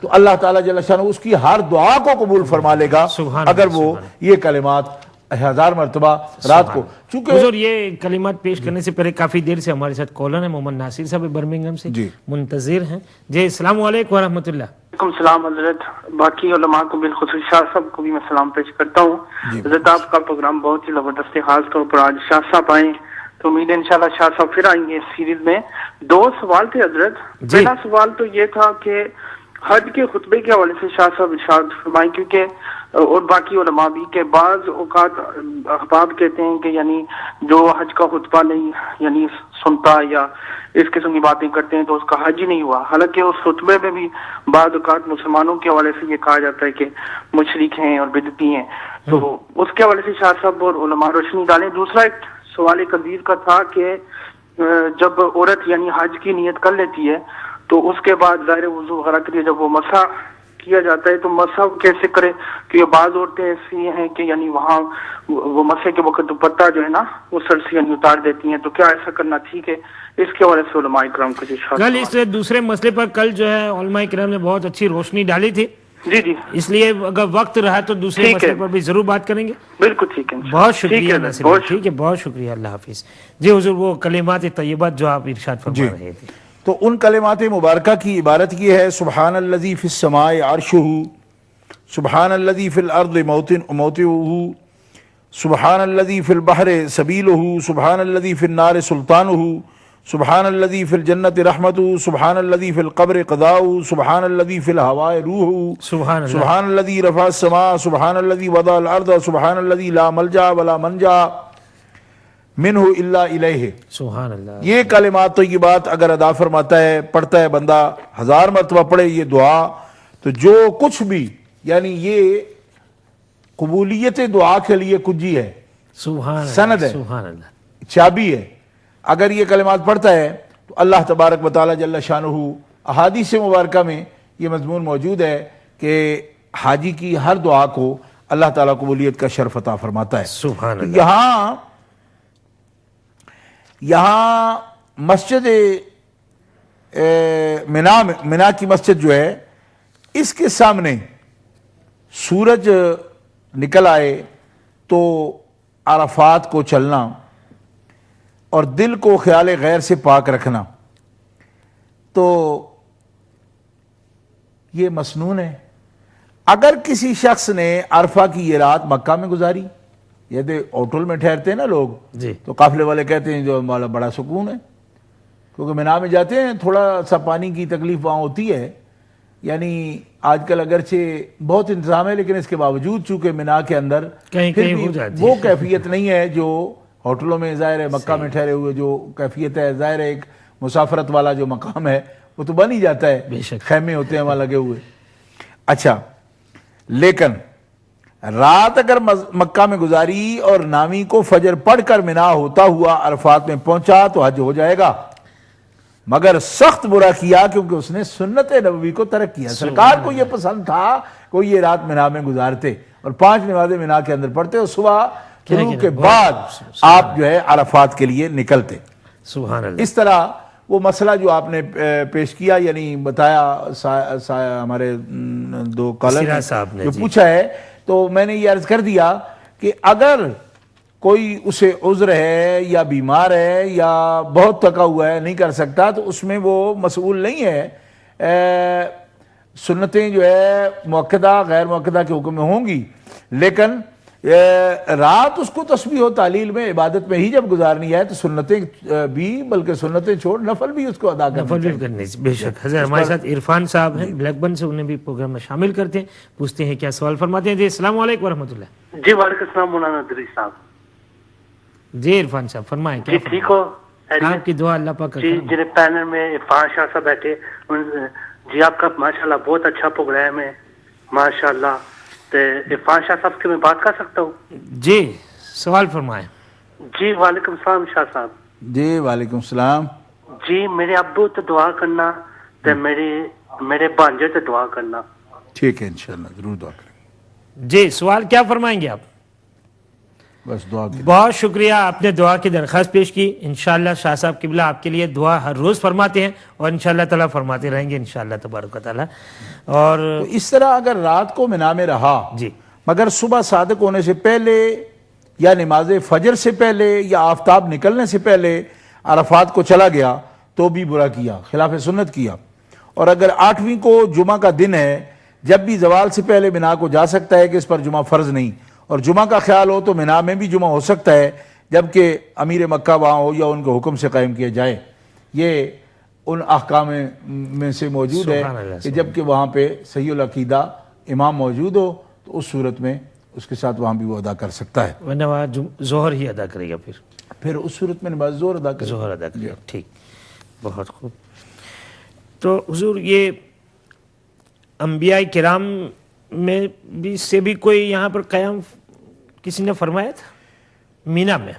Speaker 1: تو اللہ تعالیٰ جل شانہ اس کی ہر دعا کو قبول فرما لے گا اگر وہ یہ کلمات 1000 مرتبہ رات کو. چونکہ
Speaker 2: حضور یہ کلمات پیش کرنے سے پہلے کافی دیر سے ہمارے ساتھ کالر ہیں، محمد ناصر صاحب برمنگھم سے منتظر ہیں. جی السلام علیکم ورحمۃ اللہ.
Speaker 7: وعلیکم السلام حضرت. باقی علماء کو بالخصوص شاہ صاحب کو بھی میں سلام پیش کرتا ہوں. حضرت آپ کا پروگرام بہت ہی زبردست ہے، خاص طور پر آج شاہ صاحب آئے تو امید ہے انشاءاللہ شاہ صاحب پھر آئیں گے اس سیریز میں. 2 سوال تھے حضرت. پہلا سوال تو یہ تھا کہ حج کے خطبے کے حوالے سے شاہ صاحب ارشاد فرمائیں، کیونکہ اور باقی علماء بھی کہ بعض اوقات احباب کہتے ہیں کہ یعنی جو حج کا خطبہ نہیں یعنی سنتا یا اس قسم کی باتیں کرتے ہیں تو اس کا حج ہی نہیں ہوا. حالانکہ اس خطبے میں بھی بعض اوقات مسلمانوں کے حوالے سے یہ کہا جاتا ہے کہ مشرک ہیں اور بدعتی ہیں. تو اس کے حوالے سے شاہ صاحب اور علماء روشنی ڈالیں. دوسرا ایک سوال قدیر کا تھا کہ جب عورت یعنی حج کی نیت کر لیتی ہے تو اس کے بعد ظاہر وضو وغیرہ کے لیے جب وہ مسح کیا جاتا ہے تو مسح کیسے کرے؟ کہ بعض عورتیں ایسی ہیں کہ یعنی وہاں وہ مسح کے وقت دوپٹہ جو ہے نا وہ سر سے یعنی اتار دیتی ہیں، تو کیا ایسا کرنا ٹھیک ہے؟ اس کے حوالے سے علماء کرام کو
Speaker 2: کل اس دوسرے مسئلے پر کل جو ہے علماء کرام نے بہت اچھی روشنی ڈالی تھی،
Speaker 7: جی اس
Speaker 2: لیے اگر وقت رہا تو دوسرے مسئلے پر بھی ضرور بات کریں گے.
Speaker 7: بالکل ٹھیک ہے،
Speaker 2: بہت شکریہ ناصر بھائی، ٹھیک ہے، بہت شکریہ، اللہ حافظ. جی حضور وہ کلمات طیبات جو آپ ارشاد فرما رہے تھے،
Speaker 1: تو ان کلمات مبارکہ کی عبارت یہ ہے: سبحان الذی فی السماء عرشہ، سبحان الذی فی الارض موطئہ، سبحان الذی فی البحر سبیلہ، سبحان الذی فی النار سلطانہ، سبحان الذی فی الجنت رحمتہ، سبحان الذی فی القبر قضاؤہ، سبحان الذی فی الہواء روحہ، سبحان الذی رفع السماء، سبحان الذی وضع الارض، سبحان الذی لا ملجا ولا منجا منہ الا الیہ.
Speaker 2: سبحان اللہ.
Speaker 1: یہ کلمات طیبات اگر ادا فرماتا ہے، پڑھتا ہے بندہ، 1000 مرتبہ پڑھے یہ دعا، تو جو کچھ بھی یعنی یہ قبولیت دعا کے لیے کنجی ہے، سند ہے،
Speaker 2: سبحان اللہ،
Speaker 1: چابی ہے. اگر یہ کلمات پڑھتا ہے تو اللہ تبارک و تعالی جل شانہ، احادیث مبارکہ میں یہ مضمون موجود ہے کہ حاجی کی ہر دعا کو اللہ تعالیٰ قبولیت کا شرف عطا فرماتا ہے.
Speaker 2: سبحان اللہ.
Speaker 1: یہاں مسجد منا کی مسجد جو ہے، اس کے سامنے سورج نکل آئے تو عرفات کو چلنا اور دل کو خیال غیر سے پاک رکھنا، تو یہ مسنون ہے. اگر کسی شخص نے عرفہ کی یہ رات مکہ میں گزاری، یہ ہوٹل میں ٹھہرتے ہیں نا لوگ، تو قافلے والے کہتے ہیں جو ہمارا بڑا سکون ہے، کیونکہ منا میں جاتے ہیں تھوڑا سا پانی کی تکلیف وہاں ہوتی ہے. یعنی آج کل اگرچہ بہت انتظام ہے لیکن اس کے باوجود چونکہ منا کے اندر پھر بھی وہ کیفیت نہیں ہے جو ہوٹلوں میں ظاہر ہے. مکہ میں ٹھہرے ہوئے جو کیفیت ہے، ظاہر ہے ایک مسافرت والا جو مقام ہے وہ تو بن ہی جاتا ہے، خیمے ہوتے ہیں وہاں لگے ہوئے. اچھا، لیکن رات اگر مکہ میں گزاری اور نامی کو فجر پڑھ کر منا ہوتا ہوا عرفات میں پہنچا تو حج ہو جائے گا، مگر سخت برا کیا کیونکہ اس نے سنت نبوی کو ترک کیا. سرکار کو یہ پسند تھا کہ یہ رات منا میں گزارتے اور 5 نمازیں منا کے اندر پڑھتے اور صبح طلوع کے بعد آپ جو ہے عرفات کے لیے نکلتے.
Speaker 2: سبحان اللہ.
Speaker 1: اس طرح وہ مسئلہ جو آپ نے پیش کیا یعنی بتایا ہمارے 2 کالر جو پوچھا ہے، تو میں نے یہ عرض کر دیا کہ اگر کوئی اسے عذر ہے یا بیمار ہے یا بہت تھکا ہوا ہے نہیں کر سکتا تو اس میں وہ مسئول نہیں ہے. سنتیں جو ہے مؤکدہ غیر مؤکدہ کے حکم میں ہوں گی، لیکن رات اس کو تسبیح و تعلیل میں عبادت میں ہی جب گزارنی ہے تو سنتیں بھی، بلکہ سنتیں چھوڑ نفل بھی اس کو ادا کرنی چاہیے.
Speaker 2: بے شک. حضرت ہمارے ساتھ عرفان صاحب ہیں بلیک بن سے، انہیں بھی پروگرام میں شامل کرتے ہیں، پوچھتے ہیں کیا سوال فرماتے ہیں. جی السلام علیکم ورحمۃ اللہ.
Speaker 8: جی وعلیکم السلام مولانا ادریس صاحب.
Speaker 2: جی عرفان صاحب فرمائیں.
Speaker 8: جی ٹھیک ہو؟
Speaker 2: آپ کی دعا اللہ پاک.
Speaker 8: جی جن پینل میں عرفان شاہ صاحب بیٹھے، جی آپ کا ماشاءاللہ بہت اچھا پروگرام ہے ماشاءاللہ. عرفان شاہ صاحب سے میں بات کر سکتا ہوں؟
Speaker 2: جی سوال فرمائیں.
Speaker 8: جی وعلیکم السلام شاہ صاحب.
Speaker 1: جی وعلیکم السلام.
Speaker 8: جی میرے ابو تو دعا کرنا تے میرے بانجے تے دعا کرنا.
Speaker 1: ٹھیک ہے انشاءاللہ ضرور دعا کریں.
Speaker 2: جی سوال کیا فرمائیں گے آپ؟
Speaker 1: بس دعا کریں.
Speaker 2: بہت شکریہ، آپ نے دعا کی درخواست پیش کی. انشاءاللہ شاہ صاحب قبلہ آپ کے لیے دعا ہر روز فرماتے ہیں اور انشاءاللہ تعالیٰ فرماتے رہیں گے انشاءاللہ تبارک و تعالیٰ. اور
Speaker 1: اس طرح اگر رات کو منا میں رہا
Speaker 2: جی
Speaker 1: مگر صبح صادق ہونے سے پہلے یا نماز فجر سے پہلے یا آفتاب نکلنے سے پہلے عرفات کو چلا گیا تو بھی برا کیا، خلاف سنت کیا. اور اگر 8ویں کو جمعہ کا دن ہے، جب بھی زوال سے پہلے منا کو جا سکتا ہے کہ اس پر جمعہ فرض نہیں، اور جمعہ کا خیال ہو تو منا میں بھی جمعہ ہو سکتا ہے جبکہ امیر مکہ وہاں ہو یا ان کے حکم سے قائم کیا جائے. یہ ان احکام میں سے موجود ہے کہ جبکہ وہاں پہ صحیح العقیدہ امام موجود ہو تو اس صورت میں اس کے ساتھ وہاں بھی وہ ادا کر سکتا ہے،
Speaker 2: ورنہ وہاں ظہر ہی ادا کرے گا.
Speaker 1: پھر اس صورت میں نماز ظہر ادا
Speaker 2: کرے گا. ٹھیک، بہت خوب. تو حضور یہ انبیاء کرام میں بھی سے بھی کوئی یہاں پر قیام کسی نے فرمایا تھا؟ مینا میں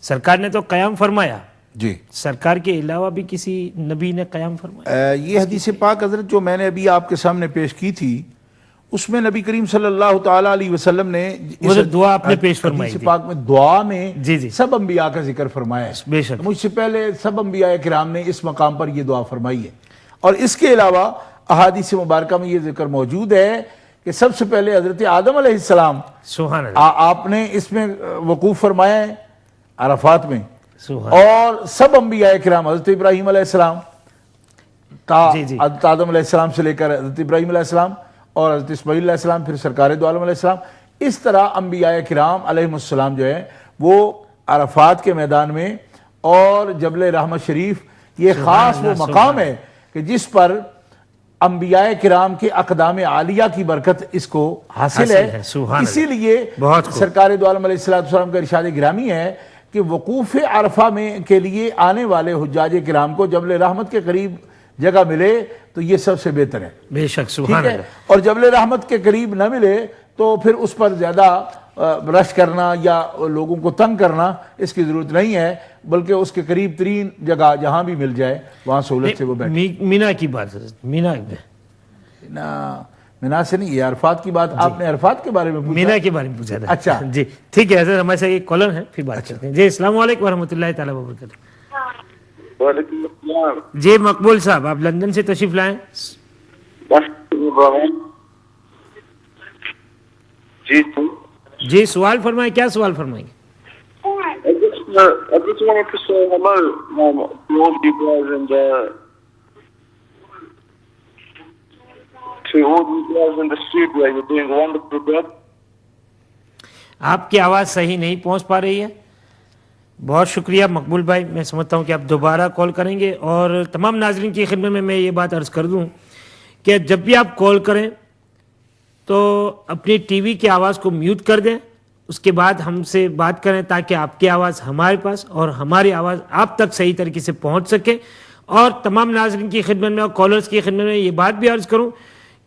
Speaker 2: سرکار نے تو قیام فرمایا،
Speaker 1: جی
Speaker 2: سرکار کے علاوہ بھی کسی نبی نے قیام فرمایا؟
Speaker 1: یہ حدیث پاک حضرت جو میں نے ابھی آپ کے سامنے پیش کی تھی اس میں نبی کریم صلی اللہ تعالیٰ علیہ وسلم نے
Speaker 2: دعا آپ نے پیش فرمائی
Speaker 1: حدیث پاک میں دعا میں
Speaker 2: جی
Speaker 1: سب انبیاء کا ذکر فرمایا ہے.
Speaker 2: بے شک
Speaker 1: مجھ سے پہلے سب انبیاء کرام نے اس مقام پر یہ دعا فرمائی ہے. اور اس کے علاوہ احادیث مبارکہ میں یہ ذکر موجود ہے کہ سب سے پہلے حضرت آدم علیہ السلام
Speaker 2: سبحان اللہ
Speaker 1: آپ نے اس میں وقوف فرمایا ہے عرفات میں. اور سب انبیاء کرام حضرت ابراہیم علیہ السلام حضرت آدم علیہ السلام سے لے کر حضرت ابراہیم علیہ السلام اور حضرت اسماعیل علیہ السلام پھر سرکار دو عالم علیہ السلام، اس طرح انبیاء کرام علیہ السلام جو ہے وہ عرفات کے میدان میں اور جبل رحمت شریف یہ خاص وہ مقام ہے کہ جس پر انبیاء کرام کے اقدام عالیہ کی برکت اس کو حاصل ہے. اسی لیے سرکار دو عالم علیہ السلام کا ارشاد گرامی ہے کہ وقوف عرفہ میں کے لیے آنے والے حجاج کرام کو جبل رحمت کے قریب جگہ ملے تو یہ سب سے بہتر ہے.
Speaker 2: بے شک سبحان اللہ.
Speaker 1: اور جبل رحمت کے قریب نہ ملے تو پھر اس پر زیادہ رش کرنا یا لوگوں کو تنگ کرنا اس کی ضرورت نہیں ہے، بلکہ اس کے قریب ترین جگہ جہاں بھی مل جائے وہاں سہولت سے وہ بیٹھے.
Speaker 2: مینا کی بات
Speaker 1: مینا سے نہیں، یہ عرفات کی بات آپ نے عرفات کے بارے میں پوچھا،
Speaker 2: مینا کے بارے میں پوچھا تھا.
Speaker 1: اچھا
Speaker 2: جی ٹھیک ہے حضرت، ہمارے ساتھ ایک کالر ہے پھر بات کرتے ہیں. جی السلام علیکم ورحمۃ اللہ تعالیٰ وبرکاتہ.
Speaker 9: وعلیکم السلام.
Speaker 2: جی مقبول صاحب آپ لندن سے تشریف لائیں. جی سوال فرمائیں، کیا سوال فرمائیں گے؟ آپ کی آواز صحیح نہیں پہنچ پا رہی ہے. بہت شکریہ مقبول بھائی، میں سمجھتا ہوں کہ آپ دوبارہ کال کریں گے. اور تمام ناظرین کی خدمت میں یہ بات عرض کر دوں کہ جب بھی آپ کال کریں تو اپنی ٹی وی کی آواز کو میوٹ کر دیں، اس کے بعد ہم سے بات کریں تاکہ آپ کی آواز ہمارے پاس اور ہماری آواز آپ تک صحیح طریقے سے پہنچ سکے. اور تمام ناظرین کی خدمت میں اور کالرز کی خدمت میں یہ بات بھی عرض کروں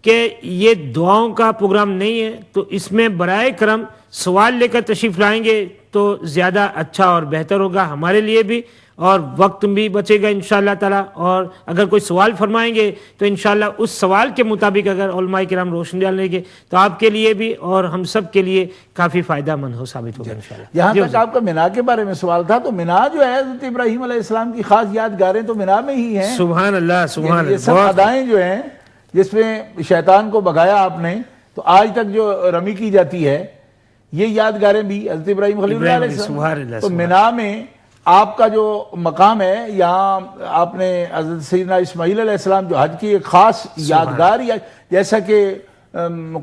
Speaker 2: کہ یہ دعاؤں کا پروگرام نہیں ہے، تو اس میں برائے کرم سوال لے کر تشریف لائیں گے تو زیادہ اچھا اور بہتر ہوگا ہمارے لیے بھی، اور وقت بھی بچے گا انشاءاللہ تعالی. اور اگر کوئی سوال فرمائیں گے تو انشاءاللہ اس سوال کے مطابق اگر علماء کرام روشن ڈالیں گے تو آپ کے لیے بھی اور ہم سب کے لیے کافی فائدہ مند ہو ثابت ہوگا انشاءاللہ.
Speaker 1: یہاں تک آپ کا مینا کے بارے میں سوال تھا، تو مینا جو ہے حضرت ابراہیم علیہ السلام کی خاص یادگاریں تو مینا میں ہی ہیں.
Speaker 2: سبحان اللہ سبحان اللہ.
Speaker 1: یہ سب ادائیں جو ہیں جس میں شیطان کو بھگایا آپ نے، تو آج تک جو رمی کی جاتی ہے یہ یادگاریں بھی حضرت ابراہیم خلیل اللہ علیہ السلام. تو مینا میں آپ کا جو مقام ہے، یہاں آپ نے حضرت سیدنا اسماعیل علیہ السلام جو حج کی ایک خاص یادگار، جیسا کہ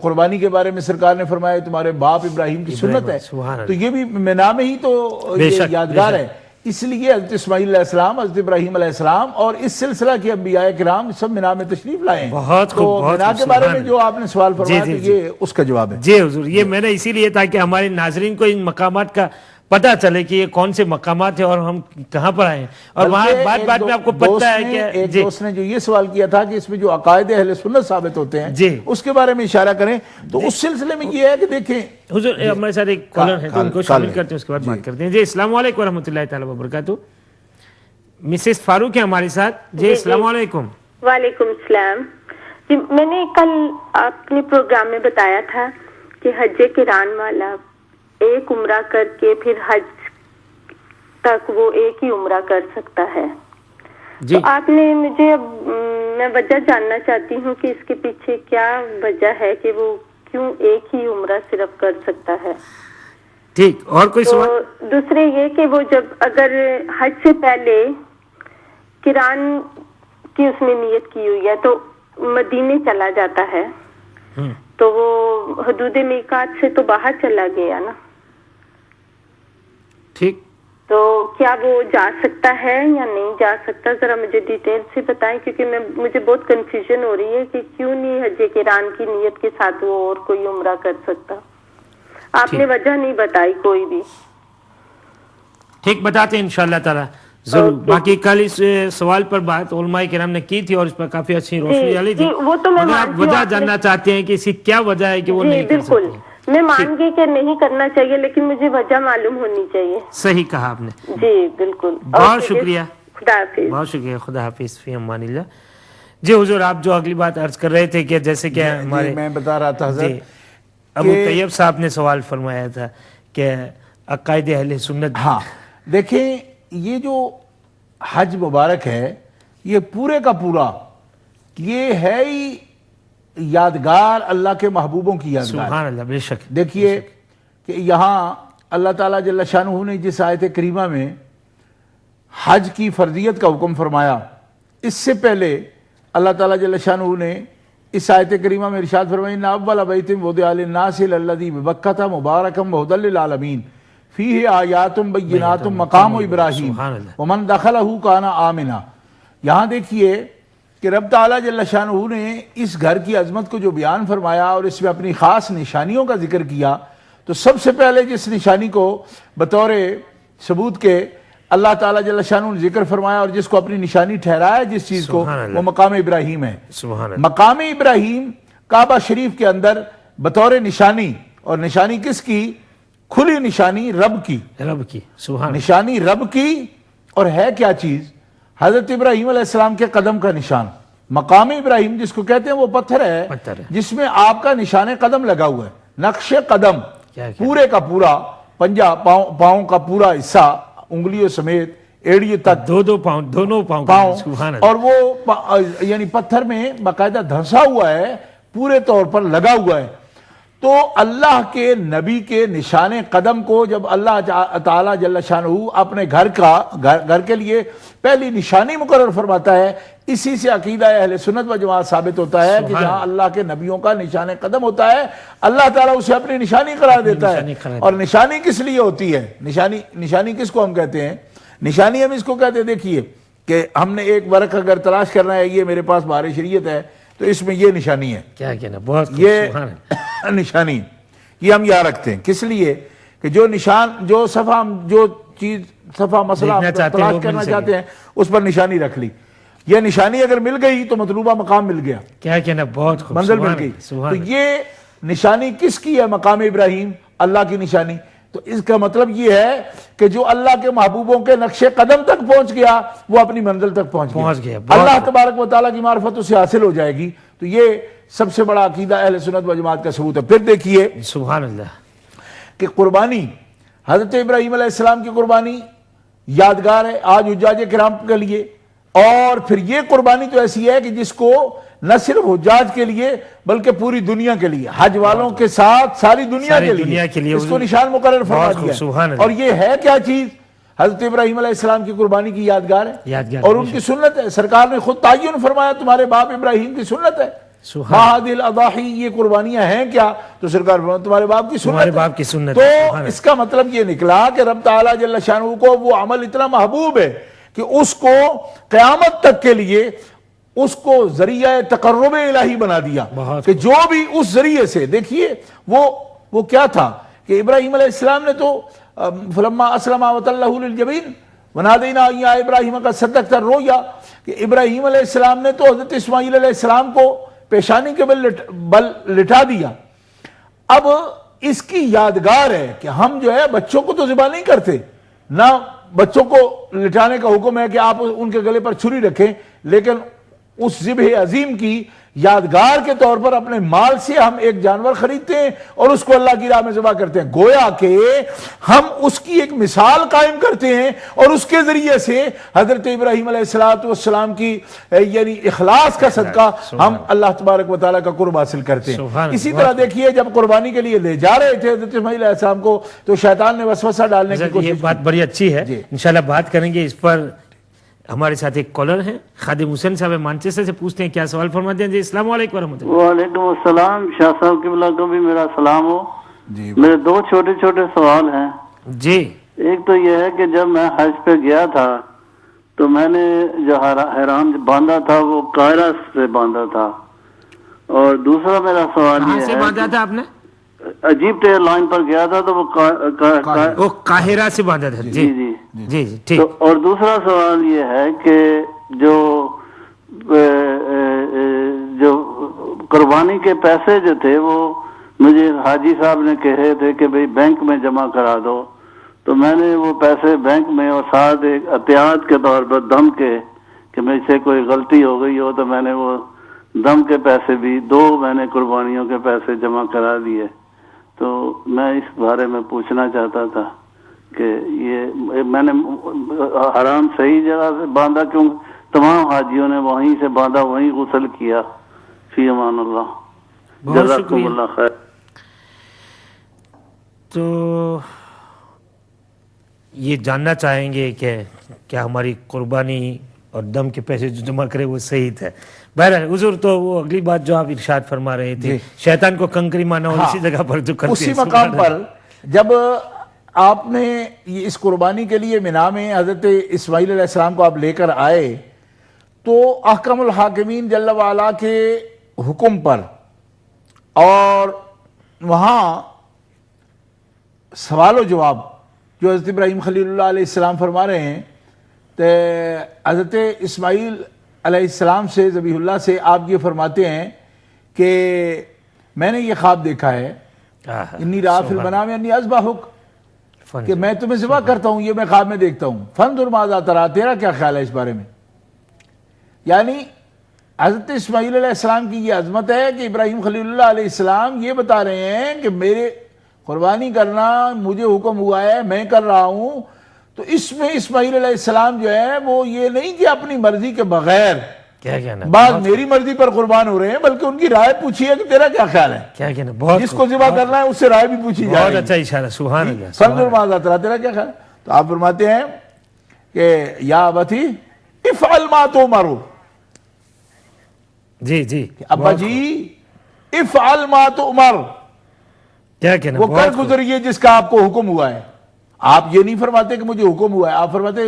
Speaker 1: قربانی کے بارے میں سرکار نے فرمایا تمہارے باپ ابراہیم کی سنت ہے، تو یہ بھی مینا میں ہی تو یہ یادگار ہے. اس لیے حضرت اسماعیل علیہ السلام، حضرت ابراہیم علیہ السلام اور اس سلسلہ کے انبیاء کرام سب مینا میں تشریف لائے ہیں. تو مینا کے بارے میں جو آپ نے سوال فرمایا تو یہ اس کا جواب ہے.
Speaker 2: جی حضور، یہ میں نے اسی لیے تاکہ ہمارے ناظرین کو ان مقامات کا پتہ چلے کہ یہ کون سے مقامات ہیں اور ہم کہاں پر آئے ہیں. اور وہاں بات میں آپ کو پتہ ہے کہ
Speaker 1: ایک دوست نے جو یہ سوال کیا تھا کہ اس میں جو عقائد اہل سنت ثابت ہوتے ہیں اس کے بارے میں اشارہ کریں، تو اس سلسلے میں یہ ہے کہ دیکھیں
Speaker 2: حضور ہمارے ساتھ ایک کالر ہے تو ان کو شامل کرتے ہیں، اس کے بعد بات کرتے ہیں. جی السلام علیکم ورحمۃ اللہ تعالیٰ وبرکاتہ. مسز فاروق ہیں ہمارے ساتھ. جی السلام علیکم.
Speaker 10: وعلیکم السلام. جی میں نے کل اپنے پروگرام میں بتایا تھا کہ حج قران والا ایک عمرہ کر کے پھر حج تک وہ ایک ہی عمرہ کر سکتا ہے. تو آپ نے مجھے میں وجہ جاننا چاہتی ہوں کہ اس کے پیچھے کیا وجہ ہے کہ وہ کیوں ایک ہی عمرہ صرف کر سکتا ہے.
Speaker 2: ٹھیک، اور کوئی سوال؟
Speaker 10: دوسرے یہ کہ وہ جب اگر حج سے پہلے قران کی اس نے نیت کی ہوئی ہے تو مدینے چلا جاتا ہے تو وہ حدود میقات سے تو باہر چلا گیا نا.
Speaker 2: ٹھیک،
Speaker 10: تو کیا وہ جا سکتا ہے یا نہیں جا سکتا؟ ذرا مجھے ڈیٹیل سے بتائیں، کیونکہ مجھے بہت کنفیوژن ہو رہی ہے کہ کیوں نہیں حج قران کی نیت کے ساتھ وہ اور کوئی عمرہ کر سکتا. آپ نے وجہ نہیں بتائی کوئی بھی.
Speaker 2: ٹھیک، بتاتے ہیں انشاءاللہ تعالی ضرور. باقی کل اس سوال پر بات علماء کرام نے کی تھی اور اس پر کافی اچھی روشنی ڈالی تھی.
Speaker 10: وہ تو میں
Speaker 2: آپ وجہ جاننا چاہتے ہیں کہ اس کی کیا وجہ ہے کہ وہ نہیں کر سکتے.
Speaker 10: میں مان گئی کہ نہیں کرنا چاہیے، لیکن مجھے وجہ معلوم ہونی چاہیے.
Speaker 2: صحیح کہا آپ نے.
Speaker 10: جی بالکل.
Speaker 2: بہت شکریہ.
Speaker 10: خدا حافظ.
Speaker 2: بہت شکریہ. خدا حافظ. فی امان اللہ. جی حضور، آپ جو اگلی بات عرض کر رہے تھے کہ جیسے کہ ہمارے
Speaker 1: میں بتا رہا تھا حضرت
Speaker 2: ابو طیب صاحب نے سوال فرمایا تھا کہ عقائد اہل سنت.
Speaker 1: ہاں دیکھیں، یہ جو حج مبارک ہے یہ پورے کا پورا یہ ہے ہی یادگار، اللہ کے محبوبوں کی یادگار.
Speaker 2: سبحان اللہ. بے شک.
Speaker 1: دیکھیے کہ یہاں اللہ تعالیٰ جل شانہ نے جس آیت کریمہ میں حج کی فرضیت کا حکم فرمایا، اس سے پہلے اللہ تعالیٰ جل شانہ نے اس آیت کریمہ میں ارشاد فرمایا ان اول بیت وضع للناس للذی ببکۃ مبارکا وہدی للعالمین فیہ آیات بینات مقام ابراہیم ومن دخلہ کان آمنا. یہاں دیکھیے کہ رب تعالیٰ جل شانہ نے اس گھر کی عظمت کو جو بیان فرمایا اور اس میں اپنی خاص نشانیوں کا ذکر کیا، تو سب سے پہلے جس نشانی کو بطور ثبوت کے اللہ تعالیٰ جل شانہ نے ذکر فرمایا اور جس کو اپنی نشانی ٹھہرایا جس چیز کو، وہ مقام ابراہیم ہے. مقام ابراہیم کعبہ شریف کے اندر بطور نشانی، اور نشانی کس کی؟ کھلی نشانی رب کی. نشانی رب کی. اور ہے کیا چیز؟ حضرت ابراہیم علیہ السلام کے قدم کا نشان. مقام ابراہیم جس کو کہتے ہیں وہ پتھر ہے جس میں آپ کا نشان قدم لگا ہوا ہے. نقش قدم پورے کا پورا، پنجہ پاؤں کا پورا حصہ انگلیوں سمیت ایڑیوں تک،
Speaker 2: دونوں پاؤں،
Speaker 1: اور وہ یعنی پتھر میں باقاعدہ دھنسا ہوا ہے، پورے طور پر لگا ہوا ہے. تو اللہ کے نبی کے نشان قدم کو جب اللہ تعالیٰ جل شانہ اپنے گھر کے لیے پہلی نشانی مقرر فرماتا ہے، اسی سے عقیدہ اہل سنت و جماعت ثابت ہوتا ہے کہ جہاں اللہ کے نبیوں کا نشان قدم ہوتا ہے اللہ تعالیٰ اسے اپنی نشانی قرار دیتا ہے. اور نشانی کس لیے ہوتی ہے؟ نشانی کس کو ہم کہتے ہیں؟ نشانی ہم اس کو کہتے ہیں، دیکھیے کہ ہم نے ایک ورق اگر تلاش کرنا ہے، یہ میرے پاس بہار شریعت ہے تو اس میں یہ نشانی ہے،
Speaker 2: کیا کہنا، بہت
Speaker 1: یہ نشانی یہ ہم یہاں رکھتے ہیں. کس لیے کہ جو نشان، جو صفحہ، جو چیز صفحہ مسئلہ تلاش کرنا چاہتے ہیں اس پر نشانی رکھ لی. یہ نشانی اگر مل گئی تو مطلوبہ مقام مل گیا،
Speaker 2: کیا کہنا، بہت
Speaker 1: منزل مل گئی. تو یہ نشانی کس کی ہے؟ مقام ابراہیم، اللہ کی نشانی. تو اس کا مطلب یہ ہے کہ جو اللہ کے محبوبوں کے نقش قدم تک پہنچ گیا وہ اپنی منزل تک پہنچ گیا. اللہ تبارک و تعالیٰ کی معرفت اسے حاصل ہو جائے گی. تو یہ سب سے بڑا عقیدہ اہل سنت و جماعت کا ثبوت ہے. پھر دیکھیے
Speaker 2: سبحان اللہ
Speaker 1: کہ قربانی، حضرت ابراہیم علیہ السلام کی قربانی یادگار ہے آج حجاج کرام کے لیے. اور پھر یہ قربانی تو ایسی ہے کہ جس کو نہ صرف حجاج کے لیے بلکہ پوری دنیا کے لیے، حج والوں کے ساتھ ساری دنیا کے لیے اس کو نشان مقرر فرما دیا. اور یہ ہے کیا چیز؟ حضرت ابراہیم علیہ السلام کی قربانی کی یادگار ہے اور ان کی سنت ہے. سرکار نے خود تعین فرمایا تمہارے باپ ابراہیم کی سنت ہے. ہذه الاضاحی، یہ قربانیاں ہیں کیا؟ تو سرکار فرمایا تمہارے باپ کی سنت. تو اس کا مطلب یہ نکلا کہ رب تعالیٰ جل شانہ کو وہ عمل اتنا محبوب ہے کہ اس کو قیامت تک کے لیے اس کو ذریعہ تقرب الہی بنا دیا کہ جو بھی اس ذریعے سے، دیکھیے وہ کیا تھا کہ ابراہیم علیہ السلام نے تو فلما اسلم وتلہ للجبین ونادینا یا ابراہیم کا صدقت الرؤیا، کہ ابراہیم علیہ السلام نے تو حضرت اسماعیل علیہ السلام کو پیشانی کے بل لٹا دیا. اب اس کی یادگار ہے کہ ہم جو ہے بچوں کو تو ذبح نہیں کرتے، نہ بچوں کو لٹانے کا حکم ہے کہ آپ ان کے گلے پر چھری رکھیں، لیکن اس ذبح عظیم کی یادگار کے طور پر اپنے مال سے ہم ایک جانور خریدتے ہیں اور اس کو اللہ کی راہ میں ذبح کرتے ہیں. گویا کہ ہم اس کی ایک مثال قائم کرتے ہیں اور اس کے ذریعے سے حضرت ابراہیم علیہ السلام کی یعنی اخلاص کا صدقہ ہم اللہ تبارک و تعالیٰ کا قرب حاصل کرتے ہیں. اسی طرح دیکھیے جب قربانی کے لیے لے جا رہے تھے حضرت اسماعیل علیہ السلام کو تو شیطان نے وسوسہ ڈالنے کی کوشش.
Speaker 2: یہ بات بڑی اچھی ہے، انشاءاللہ بات کریں گے اس پر. ہمارے ساتھ ایک کالر ہیں خادم حسین صاحب مانچسٹر سے، پوچھتے ہیں کیا سوال فرماتے ہیں. جی السلام علیکم ورحمۃ اللہ.
Speaker 11: وعلیکم السلام. شاہ صاحب قبلہ کو بھی میرا سلام ہو. میرے دو چھوٹے چھوٹے سوال ہیں.
Speaker 2: جی
Speaker 11: ایک تو یہ ہے کہ جب میں حج پہ گیا تھا تو میں نے جو حرام باندھا تھا وہ قاہرہ سے باندھا تھا. اور دوسرا میرا سوال یہ ہے،
Speaker 2: باندھا تھا آپ نے؟
Speaker 11: عجیب ٹیئر لائن پر گیا تھا تو
Speaker 2: وہ قاہرہ سے باندھا تھا. جی جی جی ٹھیک.
Speaker 11: اور دوسرا سوال یہ ہے کہ جو قربانی کے پیسے جو تھے وہ مجھے حاجی صاحب نے کہے تھے کہ بھئی بینک میں جمع کرا دو، تو میں نے وہ پیسے بینک میں اور ساتھ ایک احتیاط کے طور پر دم کے کہ مجھ سے کوئی غلطی ہو گئی ہو تو میں نے وہ دم کے پیسے بھی 2 میں نے قربانیوں کے پیسے جمع کرا دیے. تو میں اس بارے میں پوچھنا چاہتا تھا کہ یہ میں نے حرام صحیح جگہ سے باندھا کیوں؟ تمام حاجیوں نے وہیں سے باندھا، وہیں غسل کیا. فی امان اللہ. جزاکم اللہ خیر.
Speaker 2: تو یہ جاننا چاہیں گے کہ کیا ہماری قربانی اور دم کے پیسے جو جمع کرے وہ صحیح تھا؟ بہرحال حضور تو وہ اگلی بات جو آپ ارشاد فرما رہے تھے شیطان کو کنکری مانا اور اسی جگہ پر جو کرتے
Speaker 1: اسی مقام پر جب آپ نے اس قربانی کے لیے مینا میں حضرت اسماعیل علیہ السلام کو آپ لے کر آئے تو احکم الحاکمین جل وعلا کے حکم پر اور وہاں سوال و جواب جو حضرت ابراہیم خلیل اللہ علیہ السلام فرما رہے ہیں تو حضرت اسماعیل علیہ السلام سے ذبیح اللہ سے آپ یہ فرماتے ہیں کہ میں نے یہ خواب دیکھا ہے انی رأى فی المنام انی اذبحک، کہ میں تمہیں ذبح کرتا ہوں، یہ میں خواب میں دیکھتا ہوں. فانظر ماذا تری، تیرا کیا خیال ہے اس بارے میں؟ یعنی حضرت اسماعیل علیہ السلام کی یہ عظمت ہے کہ ابراہیم خلیل اللہ علیہ السلام یہ بتا رہے ہیں کہ میرے قربانی کرنا مجھے حکم ہوا ہے، میں کر رہا ہوں. تو اس میں اسماعیل علیہ السلام جو ہے وہ یہ نہیں کہ اپنی مرضی کے بغیر بعض میری مرضی پر قربان ہو رہے ہیں، بلکہ ان کی رائے پوچھی ہے کہ تیرا کیا خیال ہے.
Speaker 2: کیا کہنا،
Speaker 1: جس کو ذبح کرنا ہے اس سے رائے بھی پوچھی جائے.
Speaker 2: بہت اچھا اشارہ، سبحان اللہ.
Speaker 1: فانظر ماذا تری، تیرا کیا خیال ہے؟ تو آپ فرماتے ہیں کہ یا ابتی افعل ما تؤمر.
Speaker 2: جی
Speaker 1: ابا جی افعل ما تؤمر،
Speaker 2: کیا کہنا،
Speaker 1: وہ کر گزریے جس کا آپ کو حکم ہوا ہے. آپ یہ نہیں فرماتے کہ مجھے حکم ہوا ہے، آپ فرماتے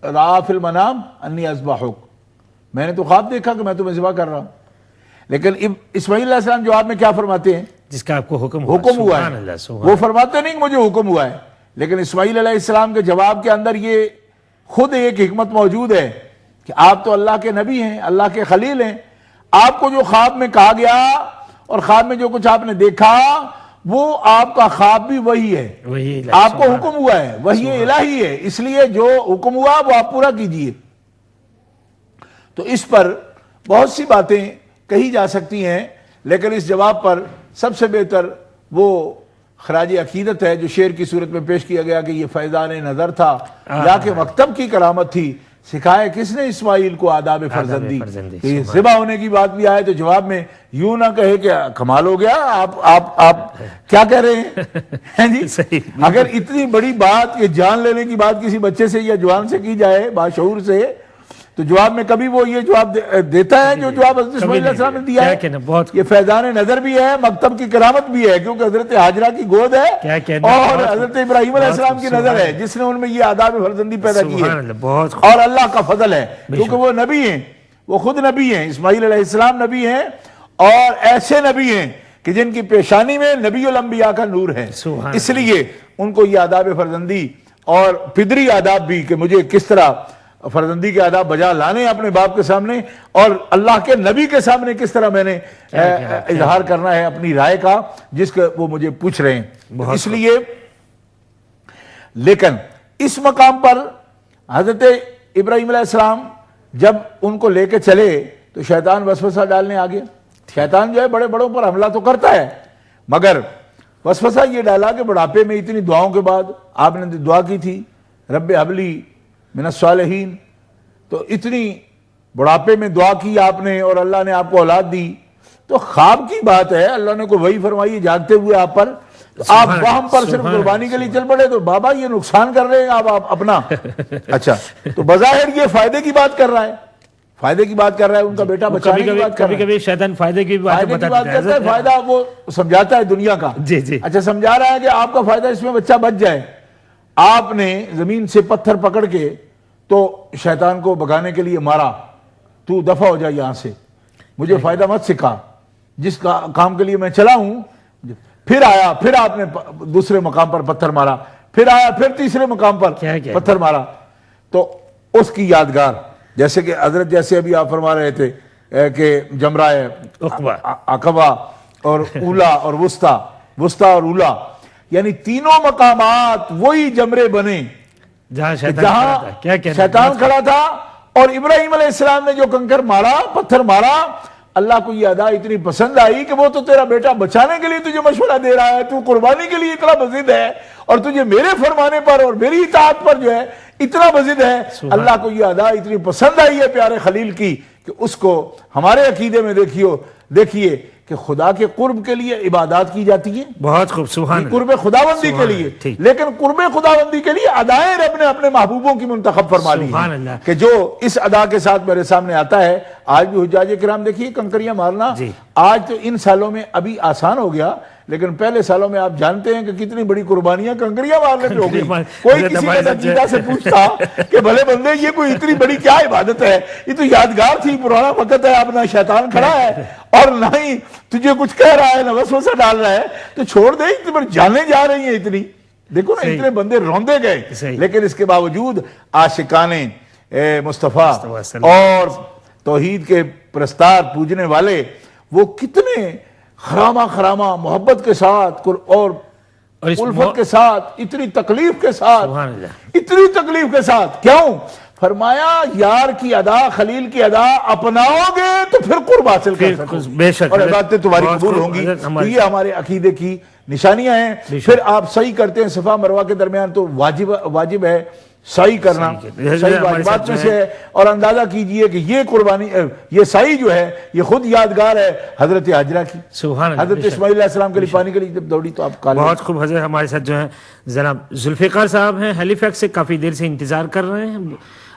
Speaker 1: رأى فی المنام انی اذبحک، میں نے تو خواب دیکھا کہ میں تمہیں ذبح کر رہا ہوں. لیکن اسماعیل علیہ السلام جواب میں کیا فرماتے ہیں؟
Speaker 2: جس کا آپ کو حکم
Speaker 1: ہوا ہے. وہ فرماتے نہیں کہ مجھے حکم ہوا ہے، لیکن اسماعیل علیہ السلام کے جواب کے اندر یہ خود ایک حکمت موجود ہے کہ آپ تو اللہ کے نبی ہیں، اللہ کے خلیل ہیں. آپ کو جو خواب میں کہا گیا اور خواب میں جو کچھ آپ نے دیکھا وہ آپ کا خواب بھی وہی ہے، آپ کو حکم ہوا ہے، وہی الہی ہے. اس لیے جو حکم ہوا وہ آپ پورا کیجئے. تو اس پر بہت سی باتیں کہی جا سکتی ہیں، لیکن اس جواب پر سب سے بہتر وہ خراج عقیدت ہے جو شعر کی صورت میں پیش کیا گیا کہ یہ فیضان نظر تھا یا کہ مکتب کی کرامت تھی. سکھائے کس نے اسماعیل کو آداب فرزندی. کہ یہ ذبح ہونے کی بات بھی آئے تو جواب میں یوں نہ کہے کہ کمال ہو گیا، آپ کیا کہہ رہے ہیں جی. اگر اتنی بڑی بات یہ جان لینے کی بات کسی بچے سے یا جوان سے کی جائے باشعور سے تو جواب میں کبھی وہ یہ جواب دیتا ہے جو جواب حضرت اسماعیل علیہ السلام نے دیا ہے. یہ فیضان نظر بھی ہے، مکتب کی کرامت بھی ہے، کیونکہ حضرت ہاجرہ کی گود ہے اور حضرت ابراہیم علیہ السلام کی نظر ہے جس نے ان میں یہ آداب فرزندی پیدا کی ہے. اور اللہ کا فضل ہے کیونکہ وہ نبی ہیں، وہ خود نبی ہیں. اسماعیل علیہ السلام نبی ہیں اور ایسے نبی ہیں کہ جن کی پیشانی میں نبی الانبیاء کا نور ہے. اس لیے ان کو یہ آداب فرزندی اور پدری آداب بھی کہ مجھے کس طرح فرزندی کے آداب بجا لانے اپنے باپ کے سامنے اور اللہ کے نبی کے سامنے کس طرح میں نے اظہار کرنا ہے اپنی رائے کا جس کا وہ مجھے پوچھ رہے ہیں. اس لیے لیکن اس مقام پر حضرت ابراہیم علیہ السلام جب ان کو لے کے چلے تو شیطان وسوسہ ڈالنے آ گیا. شیطان جو ہے بڑے بڑوں پر حملہ تو کرتا ہے، مگر وسوسہ یہ ڈالا کہ بڑھاپے میں اتنی دعاؤں کے بعد آپ نے دعا کی تھی رب حبلی من الصالحین، تو اتنی بڑھاپے میں دعا کی آپ نے اور اللہ نے آپ کو اولاد دی. تو خواب کی بات ہے، اللہ نے کوئی وحی فرمائی جاگتے ہوئے آپ پر، تو آپ وہم پر صرف قربانی کے لیے چل پڑے تو بابا یہ نقصان کر رہے ہیں آپ اپنا. اچھا تو بظاہر یہ فائدے کی بات کر رہا ہے، فائدے کی بات کر رہا ہے، ان کا بیٹا بچانے کی بات کر رہا ہے.
Speaker 2: کبھی شیطان فائدے کی بات
Speaker 1: کرتا ہے، فائدہ وہ سمجھاتا ہے دنیا کا. اچھا سمجھا رہا ہے کہ آپ کا فائدہ اس میں بچہ بچ جائے. آپ نے زمین سے پتھر پکڑ کے تو شیطان کو بگانے کے لیے مارا، تو دفع ہو جائے یہاں سے، مجھے فائدہ مت سکھا، جس کام کے لیے میں چلا ہوں. پھر آیا، پھر آپ نے دوسرے مقام پر پتھر مارا، پھر آیا، پھر تیسرے مقام پر پتھر مارا. تو اس کی یادگار جیسے کہ حضرت جیسے ابھی آپ فرما رہے تھے کہ جمرہ عقبہ اور اولا اور وسطی اور اولا، یعنی تینوں مقامات وہی جمرے بنے
Speaker 2: جہاں
Speaker 1: شیطان کھڑا تھا، اور ابراہیم علیہ السلام نے جو کنکر مارا، پتھر مارا، اللہ کو یہ ادا اتنی پسند آئی کہ وہ تو تیرا بیٹا بچانے کے لیے تجھے مشورہ دے رہا ہے، تو قربانی کے لیے اتنا بزد ہے، اور تجھے میرے فرمانے پر اور میری اطاعت پر جو ہے اتنا بزد ہے۔ اللہ کو یہ ادا اتنی پسند آئی ہے پیارے خلیل کی کہ اس کو ہمارے عقیدے میں دیکھیے کہ خدا کے قرب کے لیے عبادات کی جاتی ہیں،
Speaker 2: بہت خوب، سبحان اللہ،
Speaker 1: قرب خداوندی کے لیے، لیکن قرب خداوندی کے لیے ادائیں رب نے اپنے محبوبوں کی منتخب فرما لی ہیں کہ جو اس ادا کے ساتھ میرے سامنے آتا ہے۔ آج بھی حجاج کرام دیکھیے کنکریاں مارنا آج تو ان سالوں میں ابھی آسان ہو گیا، لیکن پہلے سالوں میں آپ جانتے ہیں کہ کتنی بڑی قربانیاں کنکریاں مارنے پہ ہو گئی۔ کوئی کسی کا عقیدہ سے پوچھتا کہ بھلے بندے یہ کوئی اتنی بڑی کیا عبادت ہے، یہ تو یادگار تھی، پرانا وقت ہے، اب نہ شیطان کھڑا ہے اور نہ ہی تجھے کچھ کہہ رہا ہے، نہ وسوسہ ڈال رہا ہے، تو چھوڑ دے، اتنی بڑی جانیں جا رہی ہیں اتنی، دیکھو نا اتنے بندے روندے گئے، لیکن اس کے باوجود عاشقان مصطفیٰ اور توحید کے پرستار پوجنے والے وہ کتنے خرامہ محبت کے ساتھ اور الفت کے ساتھ، اتنی تکلیف کے ساتھ، کیوں؟ فرمایا یار کی ادا، خلیل کی ادا اپناؤ گے تو پھر قرب حاصل کر سکو، اور عبادتیں تمہاری قبول ہوں گی۔ یہ ہمارے عقیدے کی نشانیاں ہیں۔ پھر آپ سعی کرتے ہیں صفا مروہ کے درمیان، تو واجب ہے سعی کرنا، سعی واجبات میں سے ہے، اور اندازہ کیجئے کہ یہ قربانی، یہ سعی جو ہے یہ خود یادگار ہے حضرت حاجرہ کی، حضرت اسماعیل علیہ السلام کے لیے پانی کے لیے جب دوڑی تو آپ کالے۔
Speaker 2: بہت خوب حضرت، ہمارے ساتھ جو ہیں جناب ذوالفقار صاحب ہیں، ہیلی فیکس سے کافی دیر سے انتظار کر رہے ہیں۔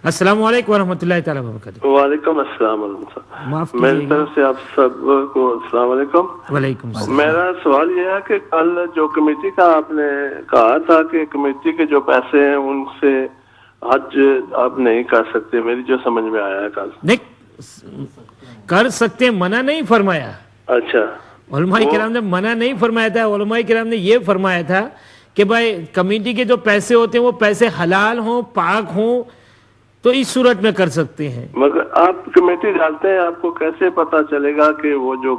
Speaker 2: السلام علیکم ورحمۃ اللہ تعالیٰ وبرکاتہ۔
Speaker 12: وعلیکم السلام ورحمۃ اللہ، میری طرف سے آپ سب کو السلام علیکم۔
Speaker 2: وعلیکم السلام۔
Speaker 12: میرا سوال یہ ہے کہ کل جو کمیٹی کا آپ نے کہا تھا کہ کمیٹی کے جو پیسے ہیں ان سے حج آپ نہیں کر سکتے، میری جو سمجھ میں آیا ہے کل،
Speaker 2: نہیں کر سکتے، منع نہیں فرمایا۔
Speaker 12: اچھا،
Speaker 2: علماء کرام نے منع نہیں فرمایا تھا، علماء کرام نے یہ فرمایا تھا کہ بھائی کمیٹی کے جو پیسے ہوتے ہیں وہ پیسے حلال ہوں، پاک ہوں، تو اس صورت میں کر سکتے ہیں۔
Speaker 12: مگر آپ کمیٹی ڈالتے ہیں، آپ کو کیسے پتا چلے گا کہ وہ جو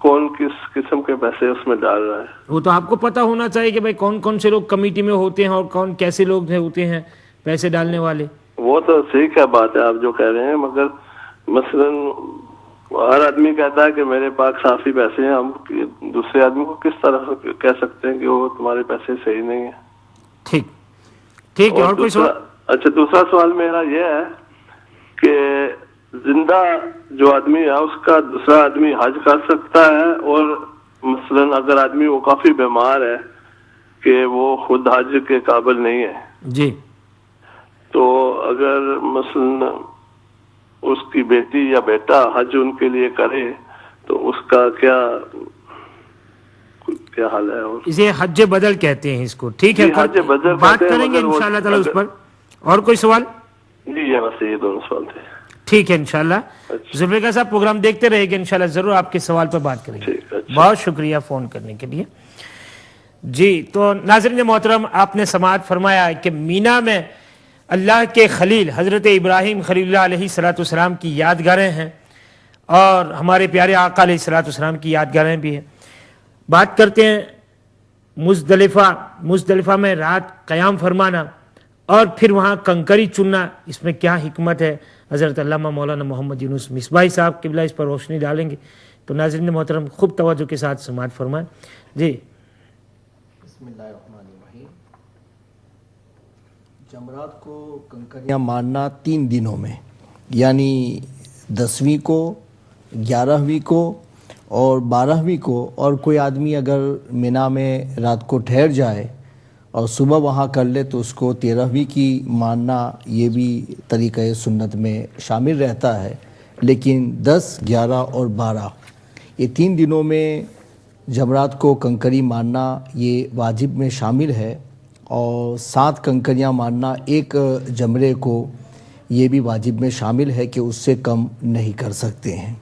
Speaker 12: کون کس قسم کے پیسے اس میں ڈال رہا ہے؟
Speaker 2: وہ تو آپ کو پتا ہونا چاہیے کہ بھائی کون کون سے لوگ کمیٹی میں ہوتے ہیں اور کون کیسے لوگ ہوتے ہیں پیسے ڈالنے والے۔
Speaker 12: وہ تو ٹھیک ہے بات ہے آپ جو کہہ رہے ہیں، مگر مثلا ہر آدمی کہتا ہے کہ میرے پاس صافی پیسے ہیں، ہم دوسرے آدمی کو کس طرح کہہ سکتے ہیں کہ وہ تمہارے پیسے صحیح نہیں ہیں؟
Speaker 2: ٹھیک ہے۔ اور کوئی سوال؟
Speaker 12: اچھا، دوسرا سوال میرا یہ ہے کہ زندہ جو آدمی ہے اس کا دوسرا آدمی حج کر سکتا ہے، اور مثلا اگر آدمی وہ کافی بیمار ہے کہ وہ خود حج کے قابل نہیں ہے
Speaker 2: جی،
Speaker 12: تو اگر مثلا اس کی بیٹی یا بیٹا حج ان کے لیے کرے تو اس کا کیا حال ہے؟
Speaker 2: اسے حج بدل کہتے ہیں اس کو۔ ٹھیک ہے، بات کریں گے انشاءاللہ تعالی اس پر۔ اور کوئی سوال؟
Speaker 12: جی یہ بس یہ دونوں سوال تھے۔
Speaker 2: ٹھیک ہے انشاءاللہ۔ ذوالفقار صاحب پروگرام دیکھتے رہے گا، انشاءاللہ ضرور آپ کے سوال پر بات کریں گے۔ بہت شکریہ فون کرنے کے لیے۔ جی تو ناظرین محترم، آپ نے سماعت فرمایا کہ مینا میں اللہ کے خلیل حضرت ابراہیم خلیل اللہ علیہ السلام کی یادگاریں ہیں، اور ہمارے پیارے آقا علیہ السلام کی یادگاریں بھی ہیں۔ بات کرتے ہیں مزدلفہ میں رات قیام فرمانا اور پھر وہاں کنکری چننا، اس میں کیا حکمت ہے؟ حضرت علامہ مولانا محمد یونس مصباحی صاحب قبلہ اس پر روشنی ڈالیں گے، تو ناظرین محترم خوب توجہ کے ساتھ سماعت فرمائیں۔ جی
Speaker 3: بسم اللہ الرحمن الرحیم۔ جمرات کو کنکریاں مارنا 3 دنوں میں، یعنی 10ویں کو، 11ویں کو اور 12ویں کو، اور کوئی آدمی اگر مینا میں رات کو ٹھہر جائے اور صبح وہاں کر لے تو اس کو 13ویں کی ماننا یہ بھی طریقہ سنت میں شامل رہتا ہے۔ لیکن 10، 11 اور 12 یہ 3 دنوں میں جمرات کو کنکری مارنا یہ واجب میں شامل ہے، اور 7 کنکریاں مارنا ایک جمرے کو یہ بھی واجب میں شامل ہے کہ اس سے کم نہیں کر سکتے ہیں۔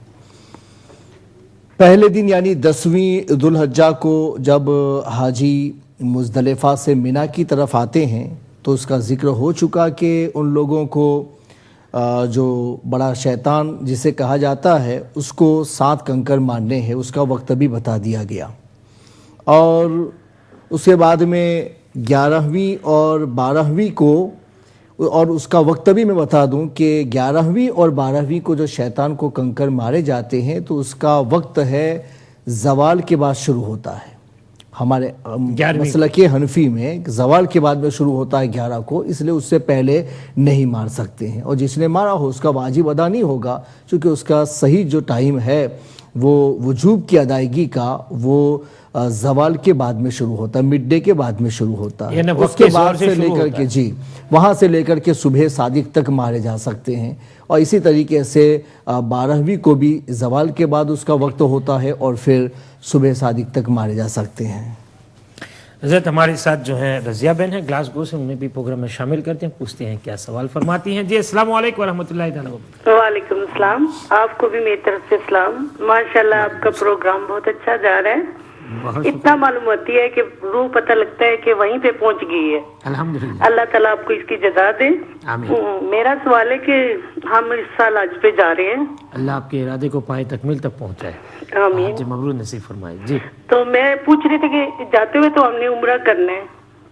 Speaker 3: پہلے دن یعنی 10ویں ذوالحجہ کو جب حاجی مزدلفہ سے مینا کی طرف آتے ہیں تو اس کا ذکر ہو چکا کہ ان لوگوں کو جو بڑا شیطان جسے کہا جاتا ہے اس کو 7 کنکر مارنے ہیں، اس کا وقت بھی بتا دیا گیا، اور اس کے بعد میں 11ویں اور 12ویں کو، اور اس کا وقت بھی میں بتا دوں کہ 11ویں اور 12ویں کو جو شیطان کو کنکر مارے جاتے ہیں تو اس کا وقت ہے زوال کے بعد شروع ہوتا ہے۔ ہمارے مسلک حنفی میں زوال کے بعد میں شروع ہوتا ہے 11 کو، اس لیے اس سے پہلے نہیں مار سکتے ہیں، اور جس نے مارا ہو اس کا واجب ادا نہیں ہوگا، چونکہ اس کا صحیح جو ٹائم ہے وہ وجوب کی ادائیگی کا وہ زوال کے بعد میں شروع ہوتا ہے، مڈ ڈے کے بعد میں شروع ہوتا ہے، اس کے بعد سے لے کر کے وہاں سے لے کر کے صبح صادق تک مارے جا سکتے ہیں، اور اسی طریقے سے 12ویں کو بھی زوال کے بعد اس کا وقت ہوتا ہے اور پھر صبح صادق تک مارے جا سکتے ہیں۔
Speaker 2: حضرت ہمارے ساتھ جو ہیں رضیہ بہن ہیں گلاسگو سے، انہیں بھی پروگرام میں شامل کرتے ہیں، پوچھتے ہیں کیا سوال فرماتی ہیں۔ جی السلام علیکم ورحمۃ اللہ تعالیٰ وبرکاتہ۔
Speaker 13: وعلیکم السلام، آپ کو بھی میری طرف سے السلام۔ ماشاءاللہ آپ کا پروگرام بہت اچھا جا رہا ہے، اتنا معلوم ہوتی ہے کہ روح پتہ لگتا ہے کہ وہیں پہ پہنچ گئی ہے۔
Speaker 2: الحمدللہ،
Speaker 13: اللہ تعالیٰ آپ کو اس کی جزا دے۔ میرا سوال ہے کہ ہم اس سال حج پہ جا رہے ہیں،
Speaker 2: اللہ آپ کے ارادے کو پائے تکمیل تک پہنچائے،
Speaker 13: آمین،
Speaker 2: حج مبرور نصیب فرمائے۔ جی
Speaker 13: تو میں پوچھ رہی تھی کہ جاتے ہوئے تو ہم نے عمرہ کرنا ہے،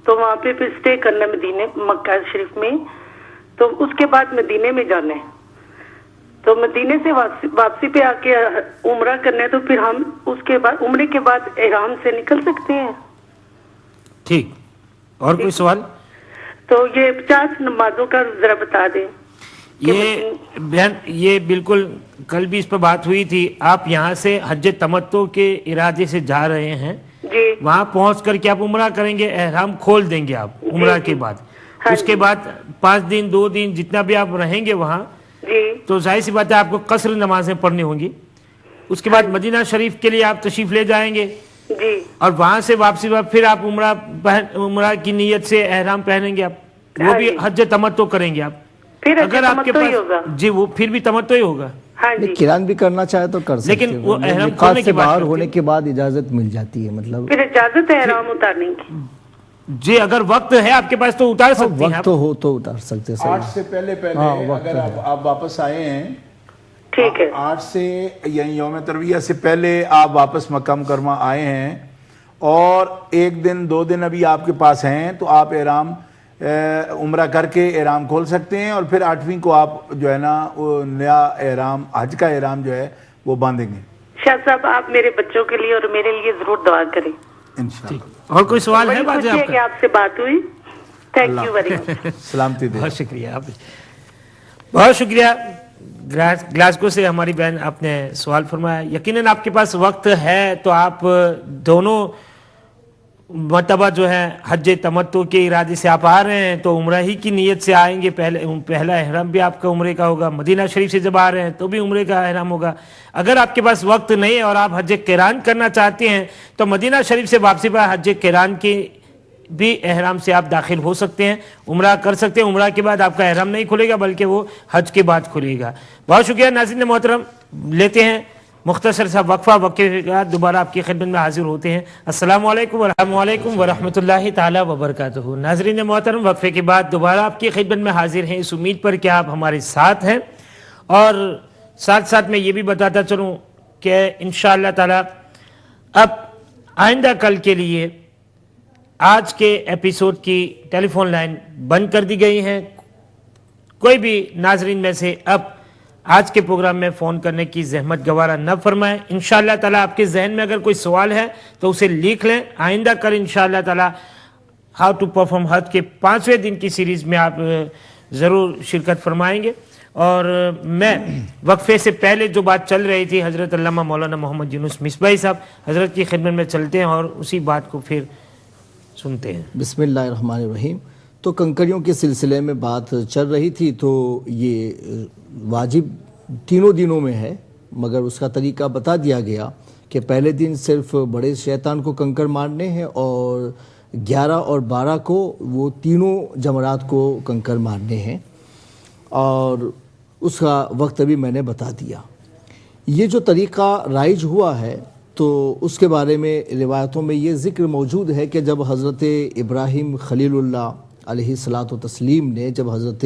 Speaker 13: تو وہاں پہ پھر اسٹے کرنا ہے مدینے مکہ شریف میں، تو اس کے بعد مدینے میں جانا ہے، تو مدینے سے واپسی پہ آ کے عمرہ کرنا ہے، تو پھر ہم اس کے بعد عمرے کے بعد احرام سے نکل سکتے ہیں؟
Speaker 2: ٹھیک، اور کوئی سوال؟
Speaker 13: تو یہ 50 نمازوں کا ذرا بتا دیں۔
Speaker 2: یہ بہن یہ بالکل کل بھی اس پر بات ہوئی تھی، آپ یہاں سے حج تمتع کے ارادے سے جا رہے ہیں، وہاں پہنچ کر کے آپ عمرہ کریں گے، احرام کھول دیں گے آپ عمرہ کے بعد، اس کے بعد 5 دن 2 دن جتنا بھی آپ رہیں گے وہاں، تو ظاہر سی بات ہے آپ کو قصر نمازیں پڑھنی ہوں گی، اس کے بعد مدینہ شریف کے لیے آپ تشریف لے جائیں گے، اور وہاں سے واپسی بعد پھر آپ عمرہ کی نیت سے احرام پہنیں گے، آپ وہ بھی حج تمتع کریں گے آپ، اگر آپ کے پاس جی وہ پھر بھی تمتع ہی ہوگا،
Speaker 3: قران بھی کرنا چاہے تو کر سکتے ہیں،
Speaker 2: لیکن وہ احرام
Speaker 3: میقات سے باہر ہونے کے بعد اجازت مل جاتی ہے، مطلب
Speaker 13: پھر اجازت ہے احرام اتارنے کی؟
Speaker 2: جی اگر وقت ہے آپ کے پاس تو اتار سکتے ہیں،
Speaker 3: وقت ہو تو اتار سکتے ہیں،
Speaker 1: 8 سے پہلے اگر آپ واپس آئے ہیں،
Speaker 13: ٹھیک ہے،
Speaker 1: 8 سے یعنی یوم ترویہ سے پہلے آپ واپس مکہ مکرمہ آئے ہیں، اور 1 دن 2 دن ابھی آپ کے پاس ہیں، تو آپ احرام عمرہ کر کے احرام کھول سکتے ہیں، اور پھر 8ویں کو آپ جو ہے نا نیا احرام حج کا احرام جو ہے وہ باندھیں گے۔
Speaker 13: شاہ صاحب آپ میرے بچوں کے لیے اور میرے لیے ضرور دعا کریں
Speaker 1: انشاءاللہ۔
Speaker 2: اور کوئی سوال ہے؟
Speaker 13: بڑی خوشی ہے کہ آپ سے بات ہوئی، تھینک یو ویری مچ،
Speaker 1: سلامتی دے،
Speaker 2: بہت شکریہ آپ، بہت شکریہ۔ گلاسگو سے ہماری بہن آپ نے سوال فرمایا، یقیناً آپ کے پاس وقت ہے تو آپ دونوں مرتبہ جو ہے حج تمتع کے ارادے سے آپ آ رہے ہیں تو عمرہ ہی کی نیت سے آئیں گے، پہلا احرام بھی آپ کا عمرے کا ہوگا، مدینہ شریف سے جب آ رہے ہیں تو بھی عمرے کا احرام ہوگا۔ اگر آپ کے پاس وقت نہیں ہے اور آپ حج قران کرنا چاہتے ہیں تو مدینہ شریف سے واپسی پر حج قران کے بھی احرام سے آپ داخل ہو سکتے ہیں، عمرہ کر سکتے ہیں، عمرہ کے بعد آپ کا احرام نہیں کھلے گا بلکہ وہ حج کے بعد کھلے گا۔ بہت شکریہ ناظرین محترم، لیتے ہیں مختصر سا وقفہ، وقفے کے بعد دوبارہ آپ کی خدمت میں حاضر ہوتے ہیں۔ السلام علیکم ورحمۃ اللہ تعالی وبرکاتہ۔ ناظرین محترم، وقفے کے بعد دوبارہ آپ کی خدمت میں حاضر ہیں، اس امید پر کہ آپ ہمارے ساتھ ہیں، اور ساتھ ساتھ میں یہ بھی بتاتا چلوں کہ انشاءاللہ تعالی اب آئندہ کل کے لیے آج کے ایپیسوڈ کی ٹیلی فون لائن بند کر دی گئی ہیں، کوئی بھی ناظرین میں سے اب آج کے پروگرام میں فون کرنے کی زحمت گوارا نہ فرمائیں۔ انشاءاللہ تعالی آپ کے ذہن میں اگر کوئی سوال ہے تو اسے لکھ لیں، آئندہ کل انشاءاللہ تعالی ہاؤ ٹو پرفارم حج کے 5ویں دن کی سیریز میں آپ ضرور شرکت فرمائیں گے۔ اور میں وقفے سے پہلے جو بات چل رہی تھی حضرت علامہ مولانا محمد یونس مصباحی صاحب، حضرت کی خدمت میں چلتے ہیں اور اسی بات کو پھر سنتے ہیں۔
Speaker 3: بسم اللہ الرحمن الرحیم۔ تو کنکریوں کے سلسلے میں بات چل رہی تھی، تو یہ واجب تینوں دنوں میں ہے، مگر اس کا طریقہ بتا دیا گیا کہ پہلے دن صرف بڑے شیطان کو کنکر مارنے ہیں، اور 11 اور 12 کو وہ تینوں جمرات کو کنکر مارنے ہیں، اور اس کا وقت بھی میں نے بتا دیا۔ یہ جو طریقہ رائج ہوا ہے تو اس کے بارے میں روایتوں میں یہ ذکر موجود ہے کہ جب حضرت ابراہیم خلیل اللہ علیہ الصلاۃ والتسلیم نے جب حضرت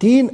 Speaker 3: 3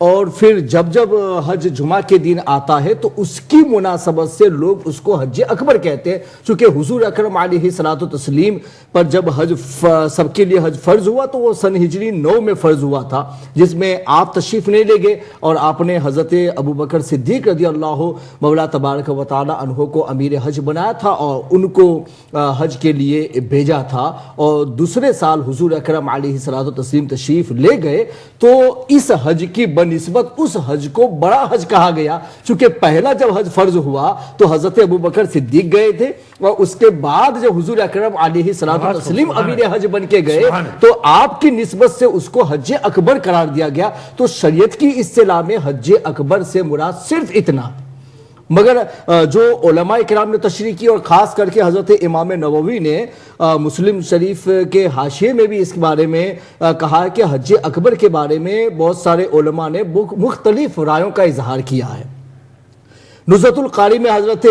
Speaker 3: اور پھر جب جب حج جمعہ کے دن آتا ہے تو اس کی مناسبت سے لوگ اس کو حج اکبر کہتے ہیں، چونکہ حضور اکرم علیہ الصلوۃ والتسلیم پر جب حج سب کے لیے حج فرض ہوا تو وہ سن ہجری 9 میں فرض ہوا تھا، جس میں آپ تشریف نہیں لے گئے اور آپ نے حضرت ابو بکر صدیق رضی اللہ مولا تبارک و تعالی عنہ کو امیر حج بنایا تھا اور ان کو حج کے لیے بھیجا تھا، اور دوسرے سال حضور اکرم علیہ الصلوۃ والتسلیم تشریف لے گئے تو اس حج کی نسبت اس حج کو بڑا حج کہا گیا، چونکہ پہلا جب حج فرض ہوا تو حضرت ابو بکر صدیق گئے تھے، اور اس کے بعد جب حضور اکرم علیہ الصلوۃ والتسلیم امیر حج بن کے گئے تو آپ کی نسبت سے اس کو حج اکبر قرار دیا گیا۔ تو شریعت کی اصطلاح میں حج اکبر سے مراد صرف اتنا، مگر جو علماء کرام نے تشریح کی اور خاص کر کے حضرت امام نووی نے مسلم شریف کے حاشیے میں بھی اس کے بارے میں کہا ہے کہ حج اکبر کے بارے میں بہت سارے علماء نے مختلف رائوں کا اظہار کیا ہے۔ نزہۃ القاری میں حضرت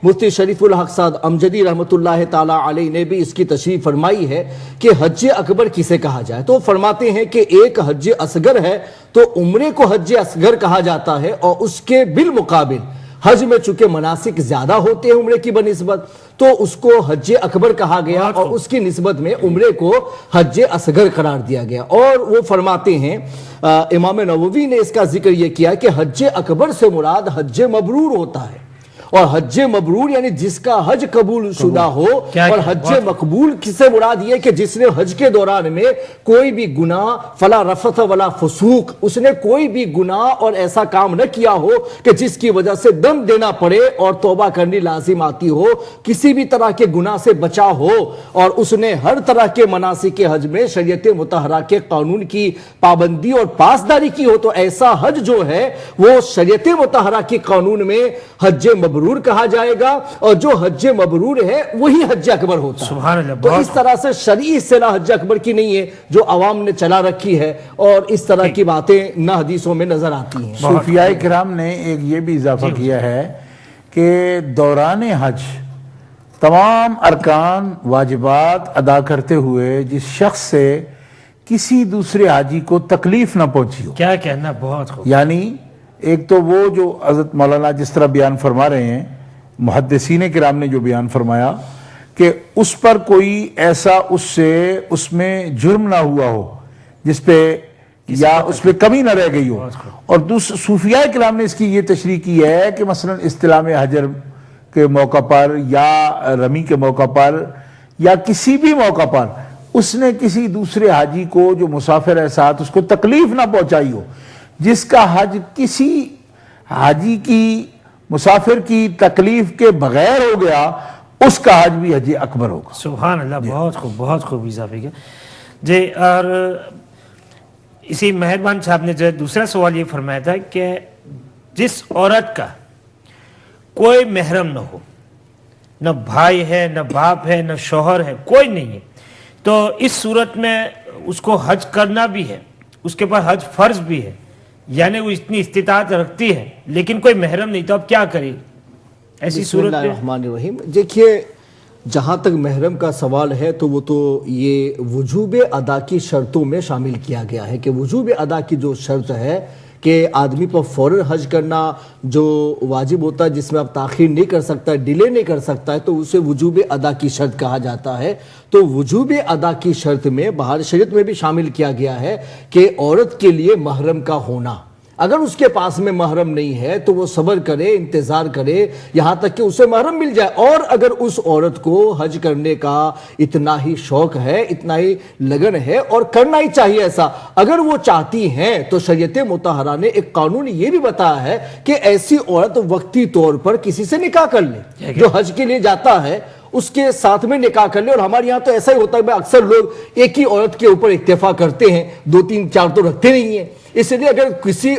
Speaker 3: مفتی شریف الحق سعد امجدی رحمۃ اللہ تعالی علیہ نے بھی اس کی تشریح فرمائی ہے کہ حج اکبر کسے کہا جائے، تو فرماتے ہیں کہ ایک حج اصغر ہے تو عمرے کو حج اصغر کہا جاتا ہے، اور اس کے بالمقابل حج میں چونکہ مناسک زیادہ ہوتے ہیں عمرے کی بنسبت تو اس کو حج اکبر کہا گیا، اور اس کی نسبت میں عمرے کو حج اصغر قرار دیا گیا۔ اور وہ فرماتے ہیں امام نووی نے اس کا ذکر یہ کیا کہ حج اکبر سے مراد حج مبرور ہوتا ہے، اور حج مبرور یعنی جس کا حج قبول شدہ ہو، اور حج مقبول سے مراد یہ کہ جس نے حج کے دوران میں کوئی بھی گناہ فلا رفث ولا فسوق، اس نے کوئی بھی گناہ اور ایسا کام نہ کیا ہو کہ جس کی وجہ سے دم دینا پڑے اور توبہ کرنی لازم آتی ہو، کسی بھی طرح کے گناہ سے بچا ہو، اور اس نے ہر طرح کے مناسک حج میں شریعت مطہرہ کے قانون کی پابندی اور پاسداری کی ہو، تو ایسا حج جو ہے وہ شریعت مطہرہ کے قانون میں حج مبرور کہا جائے گا، اور جو حج مبرور ہے وہی حج اکبر ہوتا ہے۔
Speaker 2: سبحان اللہ۔
Speaker 3: تو اس طرح سے شرعی اصطلاح حج اکبر کی نہیں ہے جو عوام نے چلا رکھی ہے، اور اس طرح کی باتیں نہ حدیثوں میں نظر آتی ہیں۔
Speaker 1: صوفیاء کرام نے ایک یہ بھی اضافہ کیا ہے کہ دوران حج تمام ارکان واجبات ادا کرتے ہوئے جس شخص سے کسی دوسرے حاجی کو تکلیف نہ پہنچی ہو،
Speaker 2: کیا کہنا، بہت خوب،
Speaker 1: یعنی ایک تو وہ جو حضرت مولانا جس طرح بیان فرما رہے ہیں، محدثین کرام نے جو بیان فرمایا کہ اس پر کوئی ایسا اس میں جرم نہ ہوا ہو جس پہ یا اس پہ کمی نہ رہ گئی ہو، اور صوفیاء کرام نے اس کی یہ تشریح کی ہے کہ مثلا استلام حجر کے موقع پر یا رمی کے موقع پر یا کسی بھی موقع پر اس نے کسی دوسرے حاجی کو جو مسافر ہے ساتھ اس کو تکلیف نہ پہنچائی ہو، جس کا حج کسی حاجی کی مسافر کی تکلیف کے بغیر ہو گیا اس کا حج بھی حج اکبر ہوگا۔
Speaker 2: سبحان اللہ، بہت خوب اضافے کیا جی۔ اور اسی مہربان صاحب نے جو دوسرا سوال یہ فرمایا تھا کہ جس عورت کا کوئی محرم نہ ہو، نہ بھائی ہے، نہ باپ ہے، نہ شوہر ہے، کوئی نہیں ہے، تو اس صورت میں اس کو حج کرنا بھی ہے، اس کے پاس حج فرض بھی ہے، یعنی وہ اتنی استطاعت رکھتی ہے لیکن کوئی محرم نہیں، تو اب کیا کرے ایسی صورت میں؟
Speaker 3: بسم اللہ الرحمن الرحیم۔ دیکھیے جہاں تک محرم کا سوال ہے تو وہ تو یہ وجوب ادا کی شرطوں میں شامل کیا گیا ہے کہ وجوب ادا کی جو شرط ہے کہ آدمی پر فوراً حج کرنا جو واجب ہوتا ہے، جس میں آپ تاخیر نہیں کر سکتا ہے، ڈیلے نہیں کر سکتا ہے، تو اسے وجوب ادا کی شرط کہا جاتا ہے۔ تو وجوب ادا کی شرط میں بہار شریعت میں بھی شامل کیا گیا ہے کہ عورت کے لیے محرم کا ہونا، اگر اس کے پاس میں محرم نہیں ہے تو وہ صبر کرے، انتظار کرے یہاں تک کہ اسے محرم مل جائے، اور اگر اس عورت کو حج کرنے کا اتنا ہی شوق ہے، اتنا ہی لگن ہے اور کرنا ہی چاہیے ایسا، اگر وہ چاہتی ہیں تو شریعت مطہرہ نے ایک قانون یہ بھی بتایا ہے کہ ایسی عورت وقتی طور پر کسی سے نکاح کر لے، جو حج کے لیے جاتا ہے اس کے ساتھ میں نکاح کر لے۔ اور ہمارے یہاں تو ایسا ہی ہوتا ہے، اکثر لوگ ایک ہی عورت کے اوپر اکتفا کرتے ہیں، 2 3 4 تو رکھتے نہیں ہیں، اس لیے اگر کسی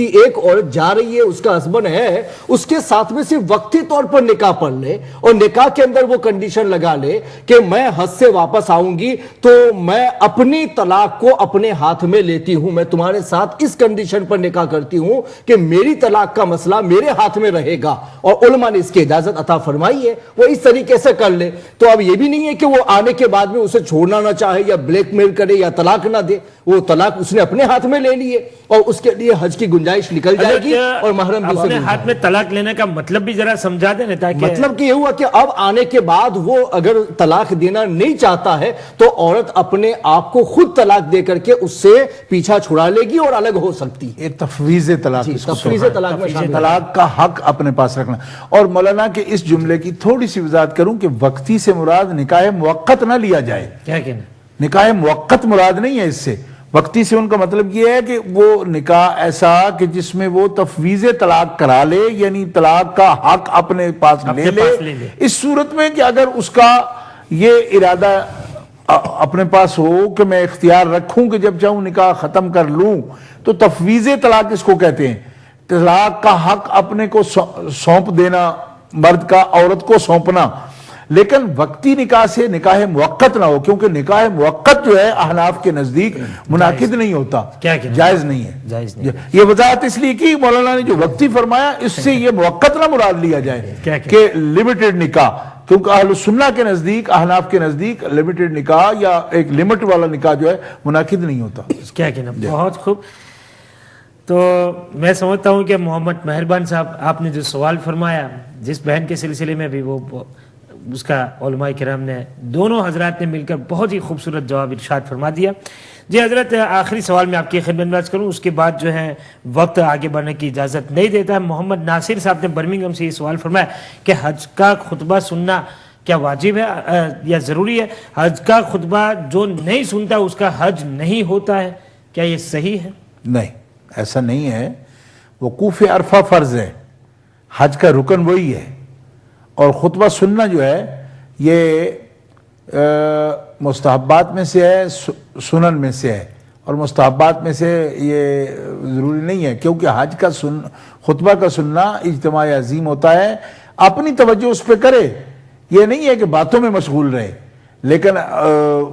Speaker 3: ایک عورت جا رہی ہے، اس کا ہسبینڈ ہے، اس کے ساتھ میں صرف وقتی طور پر نکاح پڑھ لے، اور نکاح کے اندر وہ کنڈیشن لگا لے کہ میں حج سے واپس آؤں گی تو میں اپنی طلاق کو اپنے ہاتھ میں لیتی ہوں، میں تمہارے ساتھ اس کنڈیشن پر نکاح کرتی ہوں کہ میری طلاق کا مسئلہ میرے ہاتھ میں رہے گا، اور علماء نے اس کی اجازت عطا فرمائی ہے، وہ اس طریقے سے کر لے۔ تو اب یہ بھی نہیں ہے کہ وہ آنے کے بعد میں اسے چھوڑنا نہ چاہے یا بلیک میل کرے یا طلاق نہ دے، وہ طلاق اس نے اپنے ہاتھ میں لے لیے اور اس کے لیے حج کی گنجائش نکل جائے گی اور محرم بھی
Speaker 2: اپنے ہاتھ میں طلاق لینے کا مطلب بھی ذرا سمجھا دیں تاکہ
Speaker 3: مطلب کہ یہ ہوا کہ اب آنے کے بعد وہ اگر طلاق دینا نہیں چاہتا ہے تو عورت اپنے آپ کو خود طلاق دے کر کے اس سے پیچھا چھڑا لے گی اور الگ ہو سکتی ہے.
Speaker 1: یہ تفویض طلاق
Speaker 3: تفویض طلاق میں شامل
Speaker 1: طلاق کا حق اپنے پاس رکھنا. اور مولانا کہ اس جملے کی تھوڑی سی وضاحت کروں کہ وقتی سے مراد نکاح موقت نہ لیا جائے.
Speaker 2: کیا کہنا؟
Speaker 1: نکاح موقت مراد نہیں ہے اس سے. وقتی سے ان کا مطلب یہ ہے کہ وہ نکاح ایسا کہ جس میں وہ تفویض طلاق کرا لے, یعنی طلاق کا حق اپنے پاس لے لے. اس صورت میں کہ اگر اس کا یہ ارادہ اپنے پاس ہو کہ میں اختیار رکھوں کہ جب چاہوں نکاح ختم کر لوں, تو تفویض طلاق اس کو کہتے ہیں. طلاق کا حق اپنے کو سونپ دینا, مرد کا عورت کو سونپنا. لیکن وقتی نکاح سے نکاح موقت نہ ہو, کیونکہ نکاح موقت جو ہے احناف کے نزدیک منعقد نہیں ہوتا, جائز نہیں ہے. یہ وضاحت اس لیے کی مولانا نے جو وقتی فرمایا اس سے یہ موقت نہ مراد لیا جائے کہ لمیٹڈ نکاح, کیونکہ اہل السنہ کے نزدیک, احناف کے نزدیک لمیٹڈ نکاح یا ایک لمٹ والا نکاح جو ہے منعقد نہیں ہوتا.
Speaker 2: کیا کہنا؟ بہت خوب. تو میں سمجھتا ہوں کہ محمد مہربان صاحب آپ نے جو سوال فرمایا, جس بہن کے سلسلے میں بھی وہ اس کا علماء کرام نے, دونوں حضرات نے مل کر بہت ہی خوبصورت جواب ارشاد فرما دیا. جی حضرت, آخری سوال میں آپ کی خدمت میں عرض کروں, اس کے بعد جو ہے وقت آگے بڑھنے کی اجازت نہیں دیتا ہے. محمد ناصر صاحب نے برمنگھم سے یہ سوال فرمایا کہ حج کا خطبہ سننا کیا واجب ہے یا ضروری ہے؟ حج کا خطبہ جو نہیں سنتا اس کا حج نہیں ہوتا ہے, کیا یہ صحیح ہے؟
Speaker 1: نہیں, ایسا نہیں ہے. وقوف عرفہ فرض ہے, حج کا رکن وہی ہے, اور خطبہ سننا جو ہے یہ مستحبات میں سے ہے, سنن میں سے ہے. اور مستحبات میں سے یہ ضروری نہیں ہے, کیونکہ حج کا خطبہ کا سننا اجتماع عظیم ہوتا ہے. اپنی توجہ اس پہ کرے, یہ نہیں ہے کہ باتوں میں مشغول رہے, لیکن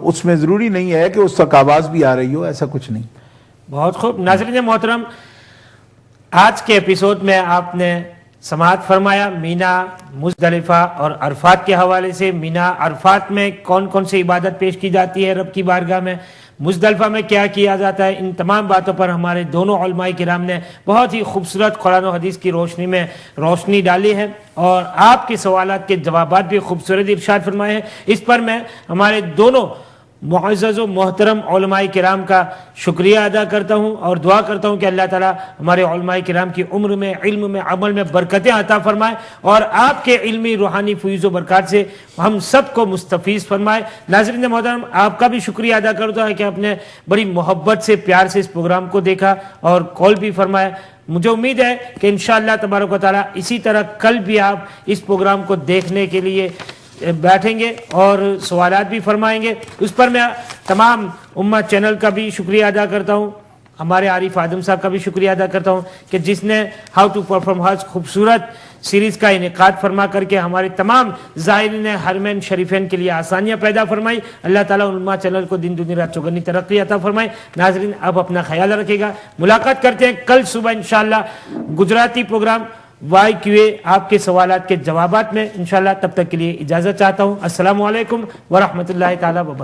Speaker 1: اس میں ضروری نہیں ہے کہ اس تک آواز بھی آ رہی ہو, ایسا کچھ نہیں.
Speaker 2: بہت خوب. ناظرین محترم, آج کے ایپیسوڈ میں آپ نے سماعت فرمایا مینا, مزدلفہ اور عرفات کے حوالے سے. مینا, عرفات میں کون کون سی عبادت پیش کی جاتی ہے رب کی بارگاہ میں, مزدلفہ میں کیا کیا جاتا ہے, ان تمام باتوں پر ہمارے دونوں علماء کرام نے بہت ہی خوبصورت قرآن و حدیث کی روشنی میں روشنی ڈالی ہے, اور آپ کے سوالات کے جوابات بھی خوبصورت ارشاد فرمائے ہیں. اس پر میں ہمارے دونوں معزز و محترم علماء کرام کا شکریہ ادا کرتا ہوں اور دعا کرتا ہوں کہ اللہ تعالیٰ ہمارے علماء کرام کی عمر میں, علم میں, عمل میں برکتیں عطا فرمائے, اور آپ کے علمی روحانی فیض و برکات سے ہم سب کو مستفیض فرمائے. ناظرین محترم, آپ کا بھی شکریہ ادا کرتا ہوں کہ آپ نے بڑی محبت سے, پیار سے اس پروگرام کو دیکھا اور کال بھی فرمایا. مجھے امید ہے کہ انشاءاللہ تبارک و تعالیٰ اسی طرح کل بھی آپ اس پروگرام کو دیکھنے کے لیے بیٹھیں گے اور سوالات بھی فرمائیں گے. اس پر میں تمام امت چینل کا بھی شکریہ ادا کرتا ہوں, ہمارے عارف آدم صاحب کا بھی شکریہ ادا کرتا ہوں کہ جس نے ہاؤ ٹو پرفارم حج خوبصورت سیریز کا انعقاد فرما کر کے ہمارے تمام زائرین حرمین شریفین کے لیے آسانیاں پیدا فرمائی. اللہ تعالیٰ امت چینل کو دن دنیا رات چوگنی ترقی عطا فرمائے. ناظرین, اب اپنا خیال رکھے گا. ملاقات کرتے ہیں کل صبح انشاءاللہ گجراتی پروگرام وائی کیو اے آپ کے سوالات کے جوابات میں انشاءاللہ. تب تک کے لیے اجازت چاہتا ہوں. السلام علیکم ورحمۃ اللہ تعالیٰ وبرکاتہ.